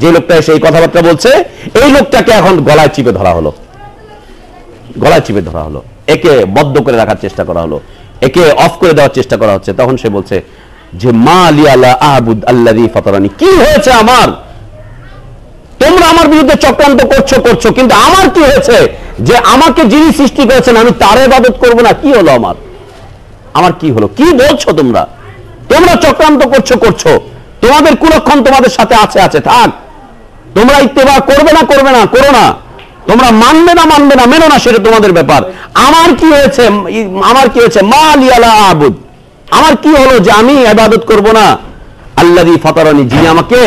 যে লোকটা সেই কথাবার্তা বলছে, এই লোকটাকে এখন গলায় চিপে ধরা হলো, গলায় চিপে ধরা হলো, একে বদ্ধ করে রাখার চেষ্টা করা হলো, একে অফ করে দেওয়ার চেষ্টা করা হচ্ছে। তখন সে বলছে যে মা লি আলা আবুদ আল্লাযী ফাতারানি, কি হয়েছে আমার? তোমরা আমার বিরুদ্ধে চক্রান্ত করছো, কিন্তু আমার কি হয়েছে যে আমাকে যিনি সৃষ্টি করেছেন আমি তার ইবাদত করব না? কি হলো আমার? আমার কি হলো? কি বলছো তোমরা? তোমরা চক্রান্ত করছো, তোমাদের কুলক্ষণ তোমাদের সাথে আছে, থাক। তোমরা ইত্তেবা করবে না, করো না। তোমরা মানবে না, মেনো না, সেটা তোমাদের ব্যাপার। আমার কি হয়েছে? মা লি আলা আবুদ, আমার কি হলো যে আমি ইবাদত করব না? আল্লাযী ফাতারানি, যিনি আমাকে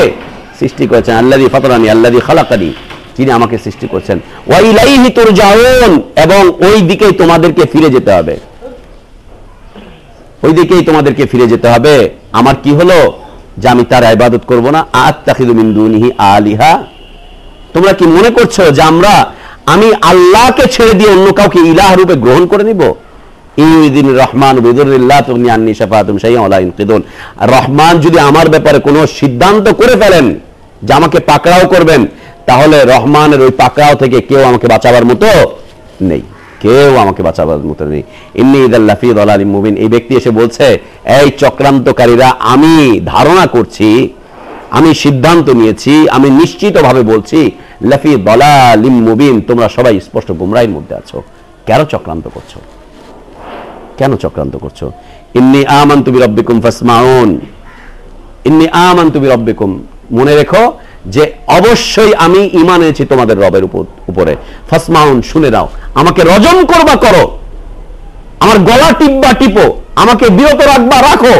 সৃষ্টি করেছেন। আল্লাযী ফাতারানি আল্লাযী খালাকানি, যিনি আমাকে সৃষ্টি করেছেন। ওয়া ইলাইহি তুরজাউন, এবং ওই দিকেই তোমাদেরকে ফিরে যেতে হবে, ওই দিকেই তোমাদেরকে ফিরে যেতে হবে। আমার কি হলো যে আমি তার ইবাদত করব না? আত্তাখিযু মিন দুনিহি আলিহা, তোমরা কি মনে করছো যে আমি আল্লাহকে ছেড়ে দিয়ে অন্য কাউকে ইলাহ রূপে গ্রহণ করে নিব? রহমান যদি আমার ব্যাপারে কোনো সিদ্ধান্ত করে ফেলেন যে আমাকে পাকড়াও করবেন, তাহলে রহমানের ওই পাকড়াও থেকে কেউ আমাকে বাঁচাবার মতো নেই, কেউ আমাকে বাঁচাবার মতো নেই। ইন্নী ইযাল লাফী যালালিম মুবিন, এই ব্যক্তি এসে বলছে, এই চক্রান্তকারীরা, আমি ধারণা করছি, আমি সিদ্ধান্ত নিয়েছি, আমি নিশ্চিতভাবে বলছি, লাফী যালালিম মুবিন, তোমরা সবাই স্পষ্ট গুমরাহির মধ্যে আছো। কেন চক্রান্ত করছো? কেন চক্রান্ত করছো? ইন্নী আমানতু বিরাব্বিকুম ফাসমাউন, ইন্নী আমানতু বিরাব্বিকুম, মনে রেখো যে অবশ্যই আমি ঈমান এনেছি তোমাদের রবের উপরে। ফাসমাউন, শুনে নাও। আমাকে রজম করবা করো, আমার গলা টিপবা টিপো, আমাকে বিরত রাখবা রাখো,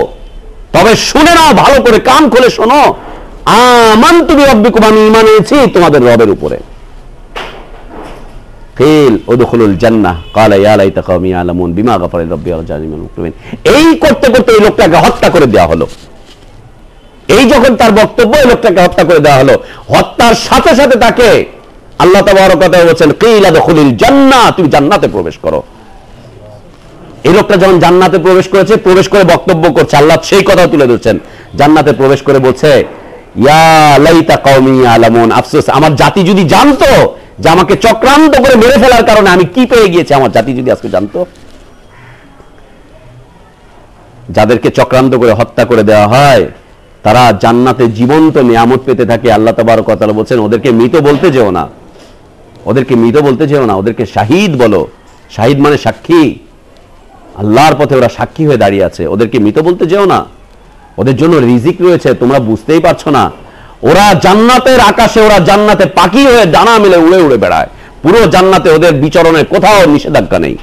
তবে শুনে নাও, ভালো করে কান খুলে শোনো। আমানতু বিরাব্বিকুম, আমি ঈমান এনেছি তোমাদের রবের উপরে। কিল উদখুলুল জান্নাহ ক্বালা ইয়া লাইতা কওমি ইয়ালামুন বিমা গাফারা রাব্বি ওয়া জাআলনি মিনাল মুকরিমিন। এই করতে করতে এই লোকটাকে হত্যা করে দেওয়া হলো। এই যখন তার বক্তব্য, এই লোকটাকে হত্যা করে দেওয়া হলো। হত্যার সাথে সাথে তাকে আল্লাহ তাবারক ওয়া তাআলা বলেন, কিল উদখুলুল জান্নাহ, তুমি জান্নাতে প্রবেশ করো। এই লোকটা যখন জান্নাতে প্রবেশ করেছে, প্রবেশ করে বক্তব্য করছে, আল্লাহ সেই কথা তুলে ধরছেন। জান্নাতে প্রবেশ করে বলছে, ইয়া লাইতা কওমি ইয়ালামুন, আফসোস, আমার জাতি যদি জানতো যে আমাকে চক্রান্ত করে মেরে ফেলার কারণে আমি কি পেয়ে গিয়েছি, আমার জাতি যদি আজকে জানতো। যাদেরকে চক্রান্ত করে হত্যা করে দেওয়া হয়, তারা জান্নাতে জীবন্ত নিয়ামত পেতে থাকে। আল্লাহ তাবারক ওয়া তাআলা বলেন, ওদেরকে মৃত বলতে যেও না, ওদেরকে মৃত বলতে যেও না, ওদেরকে শাহিদ বলো। শাহিদ মানে সাক্ষী, আল্লাহর পথে ওরা সাক্ষী হয়ে দাঁড়িয়ে আছে। ওদেরকে মৃত বলতে যেও না, ওদের জন্য রিজিক রয়েছে, তোমরা বুঝতেই পারছো না। ওরা জান্নাতের আকাশে, ওরা জান্নাতে পাখি হয়ে ডানা মেলে উড়ে উড়ে বেড়ায়। পুরো জান্নাতে ওদের বিচরণের কোথাও নিষেধাজ্ঞা নেই।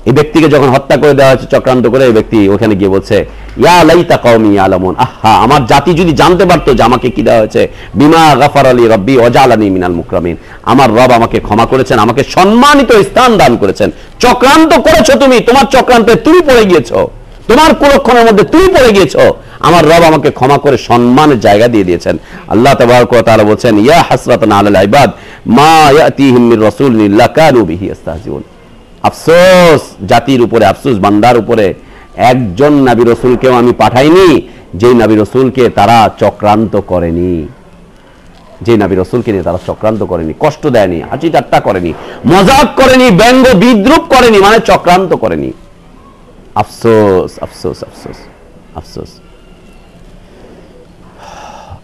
এই ব্যক্তিকে যখন হত্যা করে দেওয়া হয়েছে চক্রান্ত করে, এই ব্যক্তি ওখানে গিয়ে বলছে, ইয়া লাইতা কওমি ইয়ালামুন, আহা, আমার জাতি যদি জানতে পারতো যে আমাকে কি দেওয়া হয়েছে, বিমা গাফারা লি রাব্বি ওয়া জাআলানি মিনাল মুকরামিন, আমার রব আমাকে ক্ষমা করেছেন, আমাকে সম্মানিত স্থান দান করেছেন। চক্রান্ত করেছো তুমি, তোমার চক্রান্তে তুমি পড়ে গিয়েছো, তোমার কুলক্ষণের মধ্যে তুমি পড়ে গিয়েছো, আমার রব আমাকে ক্ষমা করে সম্মানের জায়গা দিয়ে দিয়েছেন। আল্লাহ তাবারক ওয়া তাআলা বলেন, ইয়া হাসরাতান আলাল ইবাদ মা ইয়াতিহিম মির রাসূলিন ইল্লা কানু বিহি ইস্তাহজিউন। আফসোস জাতির উপরে, আফসোস বান্দার উপরে, একজন নবী রাসূলকেও আমি পাঠাইনি যেই নবী রাসূলকে তারা চক্রান্ত করেনি, যে নবী রাসূলকে নিয়ে তারা চক্রান্ত করেনি, কষ্ট দেয়নি, হাসি ঠাট্টা করেনি, মজাক করেনি, ব্যঙ্গ বিদ্রুপ করেনি, মানে চক্রান্ত করেনি। আফসোস, আফসোস, আফসোস, আফসোস।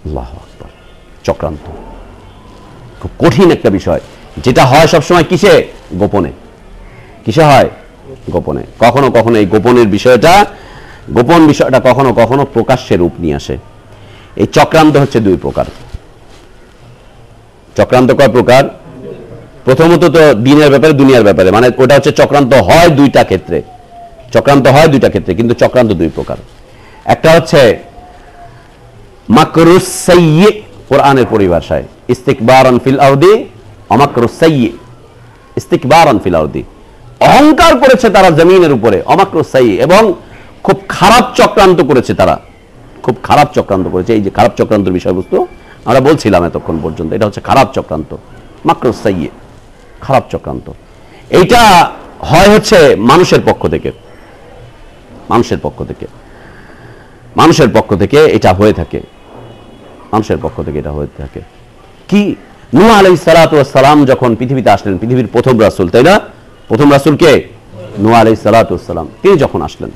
আল্লাহু আকবার। চক্রান্ত খুব কঠিন একটা বিষয়, যেটা হয় সবসময় কিসে? গোপনে। কিসে হয়? গোপনে। কখনো কখনো এই গোপন বিষয়টা কখনো কখনো প্রকাশ্যে রূপ নিয়ে আসে। এই চক্রান্ত হচ্ছে দুই প্রকার। চক্রান্ত কয় প্রকার? প্রথমত তো দিনের ব্যাপারে দুনিয়ার ব্যাপারে, মানে ওটা হচ্ছে চক্রান্ত হয় দুইটা ক্ষেত্রে, কিন্তু চক্রান্ত দুই প্রকার। একটা হচ্ছে মাকরুস সাইয়্যি, কোরআনের পরিভাষায় ইস্তিকবারান ফিল আরদি ওয়া মাকরুস সাইয়্যি, ইস্তিকবারান ফিল আরদি, অহংকার করেছে তারা জমিনের উপরে, ওয়া মাকরুস সাইয়্যি, এবং খুব খারাপ চক্রান্ত করেছে তারা, খুব খারাপ চক্রান্ত করেছে। এই যে খারাপ চক্রান্তের বিষয়বস্তু আমরা বলছিলাম এতক্ষণ পর্যন্ত, এটা হচ্ছে খারাপ চক্রান্ত, মাকরুস সাইয়্যি, খারাপ চক্রান্ত। এইটা হয় হচ্ছে মানুষের পক্ষ থেকে, মানুষের পক্ষ থেকে এটা হয়ে থাকে, মানুষের পক্ষ থেকে এটা হয়ে থাকে। কি, নূহ আলাইহিস সালাতু ওয়াস সালাম যখন পৃথিবীতে আসলেন, পৃথিবীর প্রথম রাসূল, তাই না? প্রথম রাসূল কে? নূহ আলাইহিস সালাতু ওয়াস সালাম। তিনি যখন আসলেন,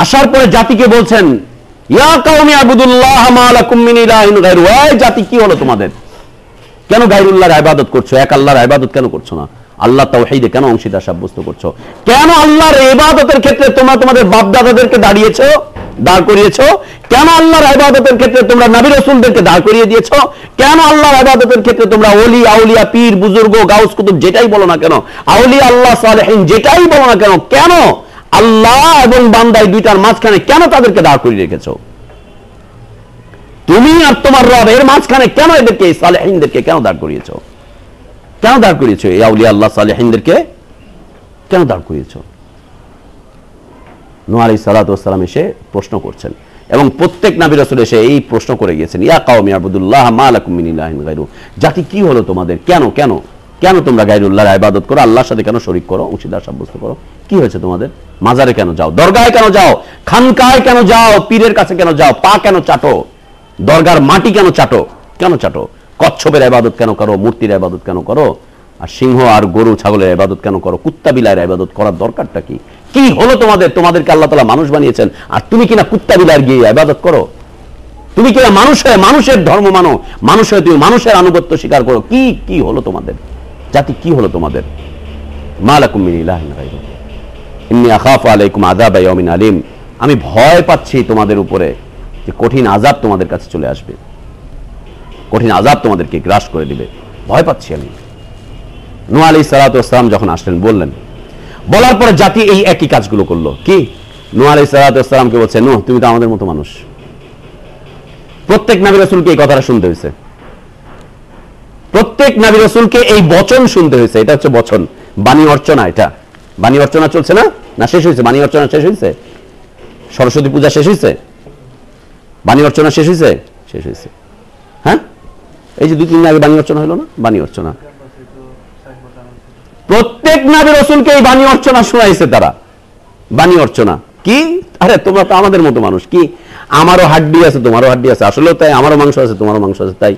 আসার পরে জাতিকে বলছেন, ইয়া কওমি আবুদুল্লাহ মা লাকুম মিন ইলাহিন গায়রু, ওই জাতি কি হলো তোমাদের, কেন গায়রুল্লাহর ইবাদত করছো, এক আল্লাহর ইবাদত কেন করছো না, আল্লাহ তাওহীদে কেন অংশীদার সাব্যস্ত করছো, কেন আল্লাহর ইবাদতের ক্ষেত্রে তোমরা তোমাদের বাপ দাদাদেরকে দাঁড় করিয়েছো, কেন আল্লাহর ইবাদতের ক্ষেত্রে তোমরা নবী রাসূলদেরকে দাঁড় করিয়ে দিয়েছো, কেন আল্লাহর ইবাদতের ক্ষেত্রে তোমরা ওলি আউলিয়া পীর বুজুর্গ গাউস কুতুব যেটাই বলো না কেন, আউলিয়া আল্লাহ সালেহিন যেটাই বলো না কেন, কেন আল্লাহ এবং বান্দা এই দুইটার মাঝখানে কেন তাদেরকে দাঁড় করিয়ে রেখেছো, তুমি আর তোমার রব এর মাঝখানে কেন এদেরকে সালেহিনদেরকে কেন দাঁড় করিয়েছো, এই আউলিয়া আল্লাহ সালেহিনদেরকে কেন দাঁড় করিয়েছো? নূহ আলাইহিস সালাতু ওয়াস সালাম এসে প্রশ্ন করছেন, এবং প্রত্যেক নবী রাসূল এসে এই প্রশ্ন করে গিয়েছেন, ইয়া কওমি আবুদুল্লাহ মা লাকুম মিন ইলাহিন গায়রু, জাতি কি হলো তোমাদের, কেন তোমরা গায়রুল্লাহর ইবাদত করো, আল্লাহর সাথে কেন শরীক করো, অংশীদার সাব্যস্ত করো, কি হয়েছে তোমাদের? মাজারে কেন যাও, দরগায় কেন যাও, খানকায় কেন যাও, পীরের কাছে কেন যাও, পা কেন চাটো, দরগার মাটি কেন চাটো, কচ্ছপের ইবাদত কেন করো, মূর্তির ইবাদত কেন করো, আর সিংহ আর গরু ছাগলের ইবাদত কেন করো, কুত্তা বিলাইয়ের ইবাদত করার দরকারটা কি? কি হলো তোমাদের? তোমাদেরকে আল্লাহ তাআলা মানুষ বানিয়েছেন, আর তুমি কিনা কুত্তা বিলাইয়ের গিয়ে ইবাদত করো, তুমি কিনা মানুষ হয়ে মানুষের ধর্ম মানো, মানুষ হয়ে তুমি মানুষের আনুগত্য স্বীকার করো, কি হলো তোমাদের? জাতি কি হলো তোমাদের? মা লাকুম মিন ইলাহিন গায়রু ইন্নী আখাফু আলাইকুম আযাবা ইয়াউমিন আলীম, আমি ভয় পাচ্ছি তোমাদের উপরে যে কঠিন আযাব তোমাদের কাছে চলে আসবে, কঠিন আযাব তোমাদেরকে গ্রাস করে দিবে, ভয় পাচ্ছি আমি। নূহ আলাইহিস সালাতু ওয়াস সালাম যখন আসলেন, বলার পরে জাতি এই একই কাজগুলো করলো। কি, নূহ আলাইহিস সালাতু ওয়াস সালামকে বলছে, নূহ তুমি তো আমাদের মতো মানুষ। প্রত্যেক নবী রাসূলকে এই কথাটা শুনতে হয়েছে, প্রত্যেক নবী রাসূলকে এই বচন শুনতে হয়েছে। এটা হচ্ছে বচন, বাণী অর্চনা। এটা বাণী অর্চনা চলছে না শেষ হয়েছে? বাণী অর্চনা শেষ হয়েছে, সরস্বতী পূজা শেষ হয়েছে, বাণী অর্চনা শেষ হয়েছে। হ্যাঁ, এই যে 2-3 দিন আগে বাণী অর্চনা হলো না, বাণী অর্চনা প্রত্যেক নবী রাসূলকে এই বাণী অর্চনা শোনাইছে তারা। বাণী অর্চনা কি? আরে তোমরা তো আমাদের মতো মানুষ, কি আমারও হাড্ডি আছে তোমারও হাড্ডি আছে, আসলেও তাই, আমারও মাংস আছে তোমারও মাংস আছে, তাই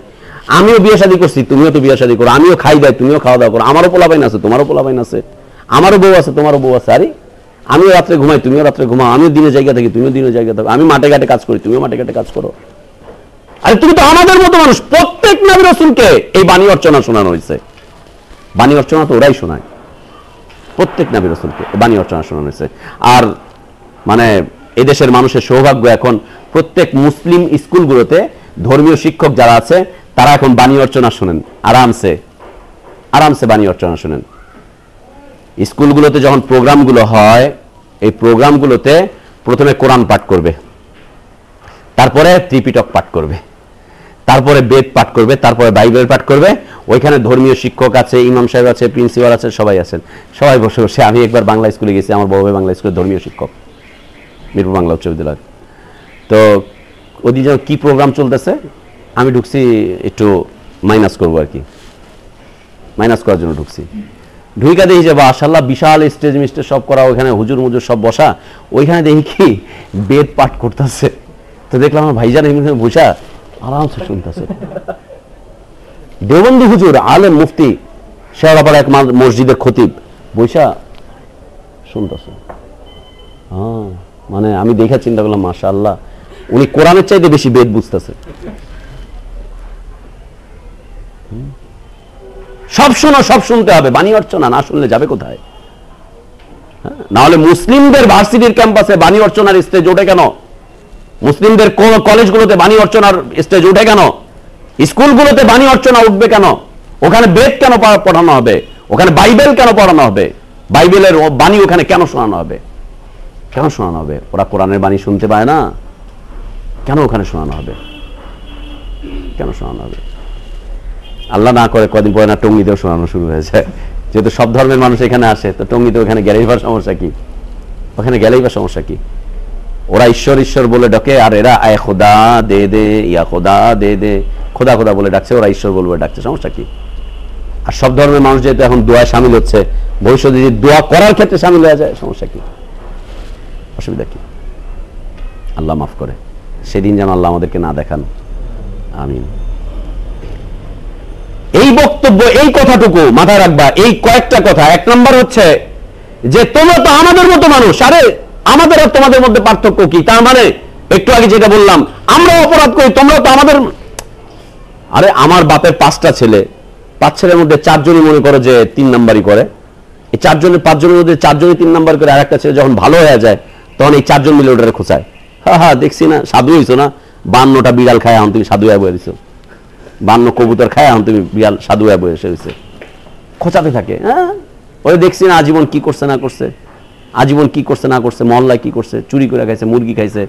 আমিও বিয়ে শাদী করছি তুমিও তো বিয়ে শাদী করো, আমিও খাই দাই তুমিও খাওয়া দাওয়া করো, আমারও পোলাপাইন আছে তোমারও পোলাপাইন আছে, আমারও বউ আছে তোমারও বউ আছে, আরে আমিও রাত্রে ঘুমাই তুমিও রাত্রে ঘুমাও, আমিও দিনে জায়গা থাকি তুমিও দিনে জায়গা থাকো, আমি মাঠে ঘাটে কাজ করি তুমিও মাঠে ঘাটে কাজ করো, আরে তুমি তো আমাদের মতো মানুষ। প্রত্যেক নবী রাসূলকে এই বাণী অর্চনা শোনানো হয়েছে। বাণী অর্চনা তো ওরাই শোনায়, প্রত্যেক নবী রাসূলকে বাণী অর্চনা শোনানো হয়েছে। আর মানে এদেশের মানুষের সৌভাগ্য, এখন প্রত্যেক মুসলিম স্কুলগুলোতে ধর্মীয় শিক্ষক যারা আছে তারা এখন বাণী অর্চনা শোনেন, আরামসে বাণী অর্চনা শোনেন। স্কুলগুলোতে যখন প্রোগ্রামগুলো হয়, এই প্রোগ্রামগুলোতে প্রথমে কোরআন পাঠ করবে, তারপরে ত্রিপিটক পাঠ করবে, তারপরে বেদ পাঠ করবে, তারপরে বাইবেল পাঠ করবে। ওইখানে ধর্মীয় শিক্ষক আছে, ইমাম সাহেব আছে, প্রিন্সিপাল আছে, সবাই আছেন, সবাই বসে বসে। আমি একবার বাংলা স্কুলে গেছি, আমার বড় ভাই বাংলা স্কুলের ধর্মীয় শিক্ষক, মিরপুর বাংলা উচ্চ বিদ্যালয়। তো ওদিন যেন কি প্রোগ্রাম চলতেছে, আমি ঢুকছি একটু মাইনাস করবো আর কি, মাইনাস করার জন্য ঢুকছি। ঢুইকা দেখি যে মাশাআল্লাহ বিশাল স্টেজ মিস্টেজ সব করা, ওইখানে হুজুর মুজুর সব বসা, ওইখানে দেখি কি বেদ পাঠ করতেছে। তো দেখলাম আমার ভাইজান এখানে বসা আরামসে শুনতেছে। দেওবন্দি হুজুর আলেম মুফতি শেওড়াপাড়া এক মসজিদের খতিব বৈশা শুনতেছে। হ্যাঁ, মানে আমি দেখে চিন্তা করলাম মাশাআল্লাহ উনি কোরআনের চাইতে বেশি বেদ বুঝতেছে। সব শোনো, সব শুনতে হবে, বাণী অর্চনা না শুনলে যাবে কোথায়? না হলে মুসলিমদের ভার্সিটির ক্যাম্পাসে বাণী অর্চনার স্টেজ ওঠে কেন? মুসলিমদের কলেজগুলোতে বাণী অর্চনার স্টেজ ওঠে কেন? স্কুলগুলোতে বাণী অর্চনা উঠবে কেন? ওখানে বেদ কেন পড়ানো হবে? ওখানে বাইবেল কেন পড়ানো হবে? বাইবেলের বাণী ওখানে কেন শোনানো হবে? কেন শোনানো হবে? ওরা কোরআনের বাণী শুনতে পায় না? কেন ওখানে শোনানো হবে? কেন শোনানো হবে? আল্লাহ না করে কদিন পরে না টঙ্গিতেও শোনানো শুরু হয়েছে। যেহেতু সব ধর্মের মানুষ এখানে আসে, তো টঙ্গিতে ওখানে গেলেই বা সমস্যা কি? ওখানে গেলেই বা সমস্যা কি? ওরা ঈশ্বর ঈশ্বর বলে ডাকে, আর এরা আয় খোদা দে দে, ইয়া খোদা দে দে, খোদা খোদা বলে ডাকছে, ওরা ঈশ্বর বলবে ডাকছে, সমস্যা কি? আর সব ধর্মের মানুষ যেহেতু এখন দোয়ায় সামিল হচ্ছে, ভবিষ্যতে যদি দোয়া করার ক্ষেত্রে সামিল হয়ে যায়, সমস্যা কি? অসুবিধা কি? আল্লাহ মাফ করে, সেদিন যেন আল্লাহ আমাদেরকে না দেখান। আমিন। এই বক্তব্য, এই কথাটুকু মাথায় রাখবা, এই কয়েকটা কথা। এক নম্বর হচ্ছে যে তোমরা তো আমাদের মতো মানুষ। আরে আমাদের আর তোমাদের মধ্যে পার্থক্য কি? তার মানে একটু আগে যেটা বললাম, আমরা অপরাধ করি, তোমরা তো আমাদের। আরে আমার বাপের 5টা ছেলে, 5 ছেলের মধ্যে 4 জনই মনে করো যে 3 নাম্বারই করে। এই 4 জনের 5 জনের মধ্যে 4 জনই 3 নাম্বার করে, আর একটা ছেলে যখন ভালো হয়ে যায় তখন এই 4 জন মিলে ওটারে খোঁচায়। হ্যাঁ দেখছি না, সাধু হইছো না? 52টা বিড়াল খায়, এখন তুমি সাধু হয়ে বয়ে দিছো। 52 কবুতর খায়, এখন তুমি বিড়াল সাধু হয়ে বয়ে এসে খোঁচাতে থাকে। হ্যাঁ, ওই দেখছি না আজীবন কি করছে না করছে, আজীবন কি করছে না করছে, মহল্লায় কি করছে, চুরি করে খাইছে, মুরগি খাইছে,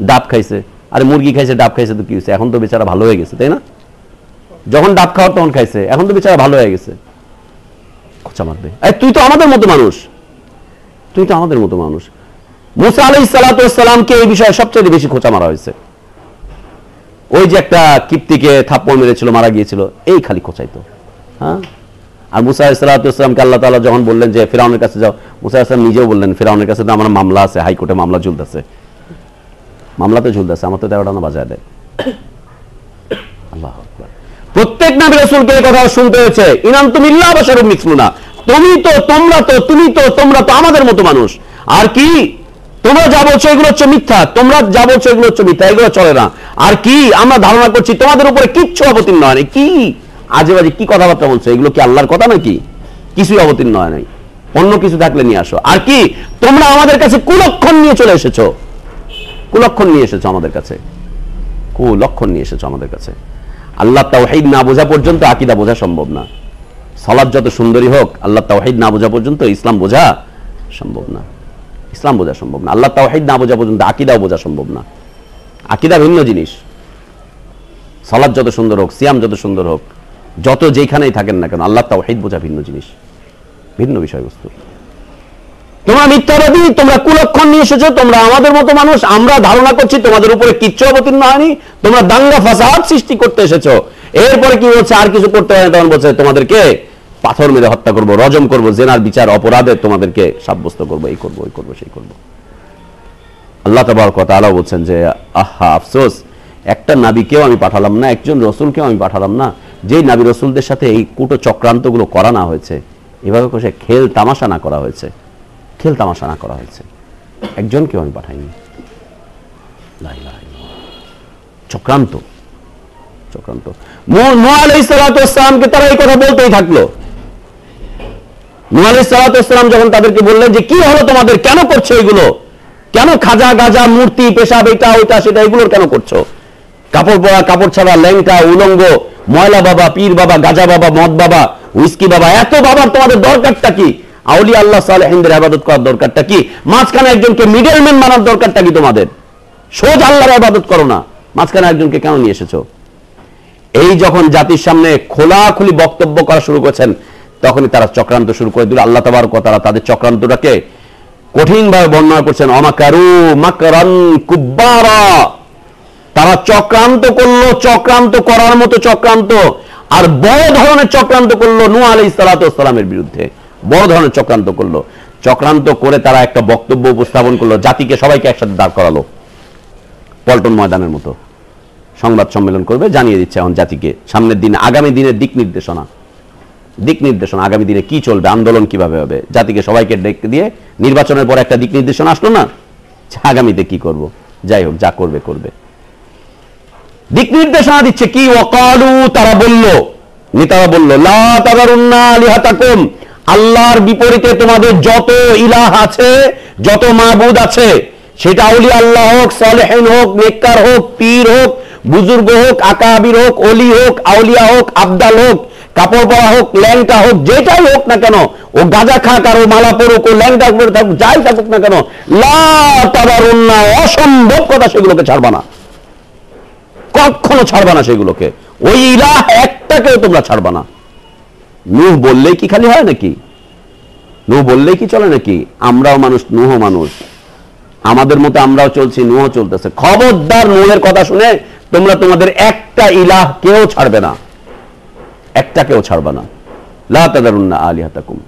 ডাব খাইছে। আরে মুরগি খাইছে, ডাব খাইছে তো কি হয়েছে? এখন তো বেচারা ভালো হয়ে গেছে, তাই না? যখন ডাব খাওয়ার তখন খাইছে, এখন তো বেচারা ভালো হয়ে গেছে। খোঁচা মারবে, তুই তো আমাদের মতো মানুষ, তুই তো আমাদের মতো মানুষ। মুসা আলাইহিস সালাতু ওয়াস সালামকে এই বিষয়ে সবচেয়ে বেশি খোঁচা মারা হয়েছে। ওই যে একটা কিপ্তিকে থাপ্পড় মেরেছিল, মারা গিয়েছিল, এই খালি খোঁচাইতো। হ্যাঁ, আর মুসা আলাইহিস সালাতু ওয়াস সালামকে আল্লাহ তাআলা যখন বললেন যে ফিরআউনের কাছে যাও, মুসা আলাইহিস সালাম নিজেও বললেন ফিরআউনের কাছে তো আমার মামলা আছে, হাইকোর্টে মামলা ঝুলতেছে, মামলাতে ঝুলতেছে, আমার তো 13টা বাজায় দেয়। আল্লাহু আকবার। প্রত্যেক নবী রাসূলকে এই কথা শুনতে হয়েছে, ইনান্তুম ইল্লা বাশারুম মিসলুনা, তুমি তো, তোমরা তো, তুমি তো, তোমরা তো আমাদের মতো মানুষ। আর কি তোমরা যা বলছো এগুলো হচ্ছে মিথ্যা, তোমরা যা বলছো এগুলো হচ্ছে মিথ্যা, এগুলো চলে না। আর কি আমরা ধারণা করছি তোমাদের উপরে কিচ্ছু অবতীর্ণ হয় নাই। কি আজে বাজে কি কথাবার্তা বলছো? এগুলো কি আল্লাহর কথা নাকি? কিছুই অবতীর্ণ হয় নাই, অন্য কিছু থাকলে নিয়ে আসো। আর কি তোমরা আমাদের কাছে কুলক্ষণ নিয়ে চলে এসেছো, কুলক্ষণ নিয়ে এসেছো আমাদের কাছে, কুলক্ষণ নিয়ে এসেছো আমাদের কাছে। আল্লাহ তাওহীদ না বোঝা পর্যন্ত আকীদা বোঝা সম্ভব না। সালাত যত সুন্দরী হোক, আল্লাহ তাওহীদ না বোঝা পর্যন্ত ইসলাম বোঝা সম্ভব না। ইসলাম বোঝা সম্ভব না, আল্লাহ তাওহীদ না বোঝা পর্যন্ত আকীদাও বোঝা সম্ভব না। আকীদা ভিন্ন জিনিস। সালাত যত সুন্দর হোক, সিয়াম যত সুন্দর হোক, যত যেখানেই থাকেন না কেন, আল্লাহ তাওহীদ বোঝা ভিন্ন জিনিস, ভিন্ন বিষয়বস্তু। তোমরা মিথ্যাবাদী, তোমরা কুলক্ষণ নিয়ে এসেছো, তোমরা আমাদের মতো মানুষ। আমরা ধারণা করছি তোমাদের উপরে কিচ্ছু অবতীর্ণ হয়নি, তোমরা দাঙ্গা ফাসাদ সৃষ্টি করতে এসেছো। এরপরে কি বলছে? আর কিছু করতে হয় না, তখন বলছে তোমাদেরকে পাথর মেরে হত্যা করবো, রজম করবো, জেনার বিচার, অপরাধে তোমাদেরকে সাব্যস্ত করবো, এই করবো, ওই করবো, সেই করবো। আল্লাহ তাবারক ওয়া তাআলা বলছেন যে আহা আফসোস, একটা নবীকেও আমি পাঠালাম না, একজন রসুলকেও আমি পাঠালাম না, যেই নবী রসুলদের সাথে এই কুটো চক্রান্তগুলো করা না হয়েছে, এভাবে করে খেল তামাশা না করা হয়েছে, খেল তামাশা না করা হয়েছে, একজনকেও আমি পাঠাইনি। চক্রান্ত, চক্রান্ত। নূহ আলাইহিস সালাতু ওয়াস সালামকে তারা এই কথা বলতেই থাকলো। নূহ আলাইহিস সালাতু ওয়াস সালাম যখন তাদেরকে বললেন যে কি হলো তোমাদের, কেন করছো এগুলো, কেন খাজা গাজা মূর্তি পেশাব এটা ওইটা সেটা এগুলোর কেন করছো? কাপড় পরা, কাপড় ছাড়া, ল্যাংটা, উলঙ্গ, ময়লা বাবা, পীর বাবা, গাজা বাবা, মদ বাবা, উইস্কি বাবা, এত বাবার তোমাদের দরকারটা কি? আউলিয়া আল্লাহ সালেহিনদের ইবাদত করার দরকারটা কি? মাঝখানে একজনকে মিডলম্যান মানার দরকারটা কি তোমাদের? সোজা আল্লাহর ইবাদত করো না, মাঝখানে একজনকে কেন নিয়ে এসেছো? এই যখন জাতির সামনে খোলাখুলি বক্তব্য করা শুরু করেছেন, তখনই তারা চক্রান্ত শুরু করে দিল। আল্লাহ তাবারক ওয়া তাআলা তাদের চক্রান্তটাকে কঠিনভাবে বর্ণনা করছেন, অমাকারু মাকরান কুব্বারা। তারা চক্রান্ত করলো, চক্রান্ত করার মতো চক্রান্ত, আর বড় ধরনের চক্রান্ত করলো নূহ আলাইহিস সালাতু ওয়াস সালামের বিরুদ্ধে, বড় ধরনের চক্রান্ত করলো। চক্রান্ত করে তারা একটা বক্তব্য উপস্থাপন করলো, জাতিকে সবাইকে একসাথে দাঁড় করালো, পল্টন ময়দানের মতো সংবাদ সম্মেলন করবে, জানিয়ে দিচ্ছে এখন জাতিকে সামনের দিনে, আগামী দিনের দিক নির্দেশনা, দিক নির্দেশনা, আগামী দিনে কি চলবে, আন্দোলন কিভাবে হবে, জাতিকে সবাইকে ডেকে দিয়ে নির্বাচনের পর একটা দিক নির্দেশনা আসলো না, আগামীতে কি করব, যাই হোক যা করবে করবে, দিক নির্দেশনা দিচ্ছে। কি ওয়াকালু, তারা বলল, নেতারা বলল, লা তাযারুন্না আলিহাতাকুম, আল্লাহর বিপরীতে তোমাদের যত ইলাহ আছে, যত মাবুদ আছে, সেটা আউলিয়া আল্লাহ হোক, সালেহিন হোক, নেককার হোক, পীর হোক, বুজুর্গ হোক, আকাবির হোক, ওলি হোক, আউলিয়া হোক, আবদাল হোক, কাপড় পরা হোক, ল্যাংটা হোক, যেটাই হোক না কেন, ও গাঁজা খাক আর ও মালা পড়ুক, ও ল্যাংটা পরে থাকুক, যাই থাকুক না কেন, লা তাদারুন্না, অসম্ভব কথা, সেগুলোকে ছাড়বা না, কখনো ছাড়বা না সেগুলোকে। ওই ইলাহ একটাকেও তোমরা ছাড়বা না। নূহ বললেই কি খালি হয় নাকি? নূহ বললেই কি চলে নাকি? আমরাও মানুষ, নূহ মানুষ, আমাদের মতো আমরাও চলছি, নূহ চলতেছে। খবরদার নূহের কথা শুনে তোমরা তোমাদের একটা ইলাহ কেউ ছাড়বে না, একটাকেও ছাড়বে না। লা তাদারুন্না আলিহাতাকুম,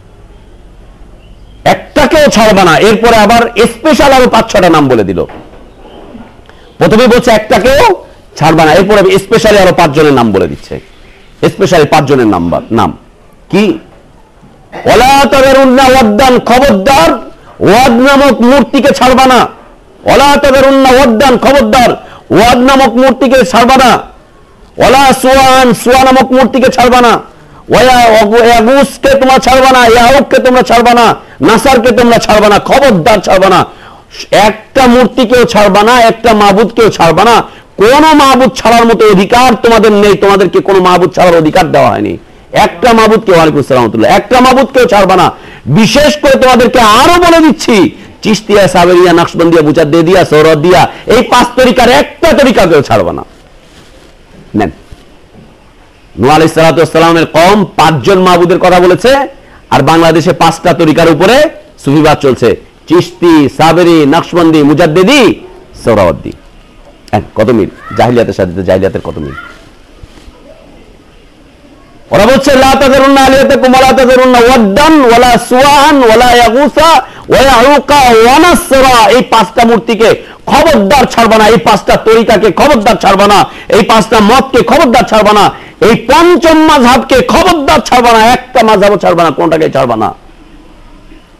একটাকেও ছাড়বে না। এরপরে আবার স্পেশাল আরো 5-6টা নাম বলে দিল। প্রথমে বলছে একটাকেও ছাড়বে না, এরপরে স্পেশালি আরো 5 জনের নাম বলে দিচ্ছে। স্পেশালি 5 জনের নাম কি? ওয়ালা তাদারুন্না ওয়াদ্দান, খবরদার ওয়াদ নামক মূর্তিকে ছাড়বা না। ওয়ালা তাদারুন্না ওয়াদ্দান, খবরদার ওয়াদ নামক মূর্তিকে ছাড়বা না। ওয়ালা সুয়ান, সুয়া নামক মূর্তিকে ছাড়বা না। ইয়াগুসকে তোমরা ছাড়বা না, ইয়াউককে তোমরা ছাড়বা না, নাসারকে তোমরা ছাড়বা না, খবরদার ছাড়বা না। একটা মূর্তিকেও ছাড়বা না, একটা মাবুদকেও ছাড়বা না। কোন মাবুদ ছাড়ার মতো অধিকার তোমাদের নেই, তোমাদেরকে কোন মাবুদ ছাড়ার অধিকার দেওয়া হয়নি। একটা মাবুদকে, ওয়ালাইকুম সালাম, একটা মাবুদকেও ছাড়বা না। বিশেষ করে তোমাদেরকে আরো বলে দিচ্ছি, চিশতিয়া, সাবেরিয়া, নকশবন্দিয়া, মুজাদ্দিদিয়া, সোহরাওয়ার্দিয়া, এই 5 তরিকার একটা তরিকাকেও ছাড়বা না। নেন, নূহ আলাইহিস সালাতু ওয়াস সালামের কওম 5 জন মাবুদের কথা বলেছে, আর বাংলাদেশে 5টা তরিকার উপরে সুফিবাদ চলছে। চিশতি, সাবেরি, নকশবন্দি, মুজাদ্দিদি, সোহরাওয়ার্দি। কত মিল জাহিলিয়াতের সাথে, জাহিলিয়াতের কত মিল। ওরা বলছে লা তাযারুন্না আলিহাতাকুম ওয়া লা তাযারুন্না ওয়াদ্দান ওয়ালা সুওয়ান ওয়ালা ইয়াগুসা ওয়া ইয়াউকা ওয়া নাসরা, এই 5টা মূর্তিকে খবরদার ছাড়বা না, এই 5টা তরিকাকে খবরদার ছাড়বা না, এই 5টা মতকে খবরদার ছাড়বা না, এই 5ম মাযহাবকে খবরদার ছাড়বা না, একটা মাযহাবও ছাড়বা না, কোনটাকে ছাড়বা না।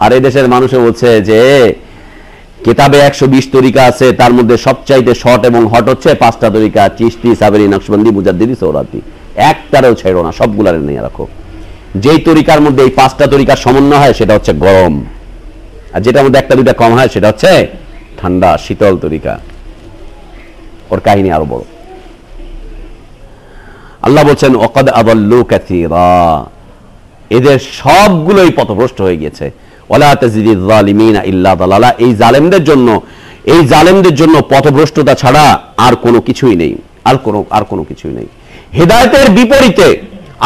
আর এই দেশের মানুষও বলছে যে কিতাবে 120 তরিকা আছে, তার মধ্যে সবচাইতে শর্ট এবং হট হচ্ছে 5টা তরিকা, চিশতি, সাবেরি, নকশবন্দি, মুজাদ্দিদি, সোহরাওয়ার্দি। একটারও ছেড়ো না, সবগুলার নিয়ে রাখো। যেই তরিকার মধ্যে এই 5টা তরিকার সমন্বয় হয় সেটা হচ্ছে গরম, আর যেটার মধ্যে একটা দুইটা কম হয় সেটা হচ্ছে ঠান্ডা, শীতল তরিকা। ওর কাহিনী আরো বড়। আল্লাহ বলছেন ওয়াকাদ আদাল্লু কাসীরা, এদের সবগুলোই পথভ্রষ্ট হয়ে গেছে। ওয়ালা তাজিদিয যালিমিনা ইল্লা দালালা, এই জালেমদের জন্য পথভ্রষ্টতা ছাড়া আর কোনো কিছুই নেই, আর কোনো কিছুই নেই। হেদায়েতের বিপরীতে,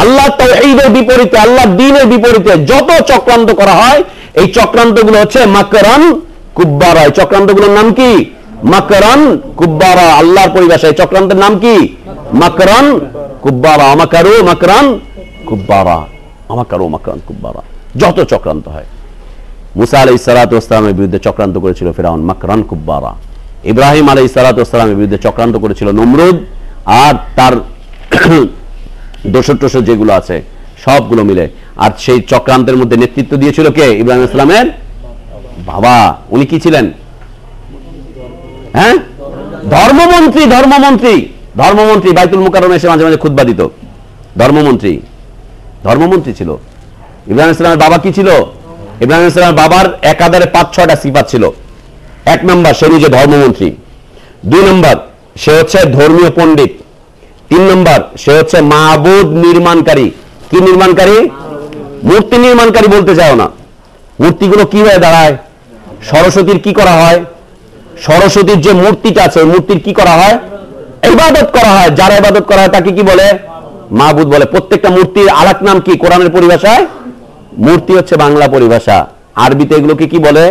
আল্লাহ তাওহীদের বিপরীতে, আল্লাহর দ্বীনের বিপরীতে যত চক্রান্ত করা হয়, এই চক্রান্তগুলো হচ্ছে মাকরান কুব্বারা। এই চক্রান্তগুলোর নাম কি? মাকরান কুব্বারা। আল্লাহর পরিভাষায় চক্রান্তের নাম কি? মাকরান কুব্বারা। আমাকারু মাকরান কুব্বারা, আমাকারু মাকরান কুব্বারা। যত চক্রান্ত হয়, মুসা আলাইহিস সালাতু ওয়াস সালামের বিরুদ্ধে চক্রান্ত করেছিল ফিরআউন, মাকরান কুব্বারা। ইব্রাহিম আলাইহিস সালাতু ওয়াস সালামের বিরুদ্ধে চক্রান্ত করেছিল নমরুদ, আর তার দোসর টোসর যেগুলো আছে সবগুলো মিলে। আর সেই চক্রান্তের মধ্যে নেতৃত্ব দিয়েছিল কে? ইব্রাহিম ইসলামের বাবা। উনি কি ছিলেন? হ্যাঁ, ধর্মমন্ত্রী। বাইতুল মুকাররমে এসে মাঝে মাঝে খুতবা দিত। ধর্মমন্ত্রী ছিল। ইব্রাহিম ইসলামের বাবা কি ছিল? ইব্রাহিম ইসলামের বাবার একাধারে 5-6টা সিফাত ছিল। 1 নম্বর, সে নিজে ধর্মমন্ত্রী। 2 নম্বর, সে হচ্ছে ধর্মীয় পণ্ডিত। 3 নম্বর, সে হচ্ছে মাবুদ নির্মাণকারী। কি নির্মাণকারী? মূর্তি নির্মাণকারী বলতে চাও না। মূর্তিগুলো কি হয়ে দাঁড়ায়? সরস্বতীর কি করা হয়? সরস্বতীর যে মূর্তিটা আছে, ওই মূর্তির কি করা হয়? ইবাদত করা হয়। যারা ইবাদত করা হয় তাকে কি বলে? মাবুদ বলে। প্রত্যেকটা মূর্তির আরেক নাম কি কোরআনের পরিভাষায়? মূর্তি হচ্ছে বাংলা পরিভাষা, আরবিতে এগুলোকে কি বলে?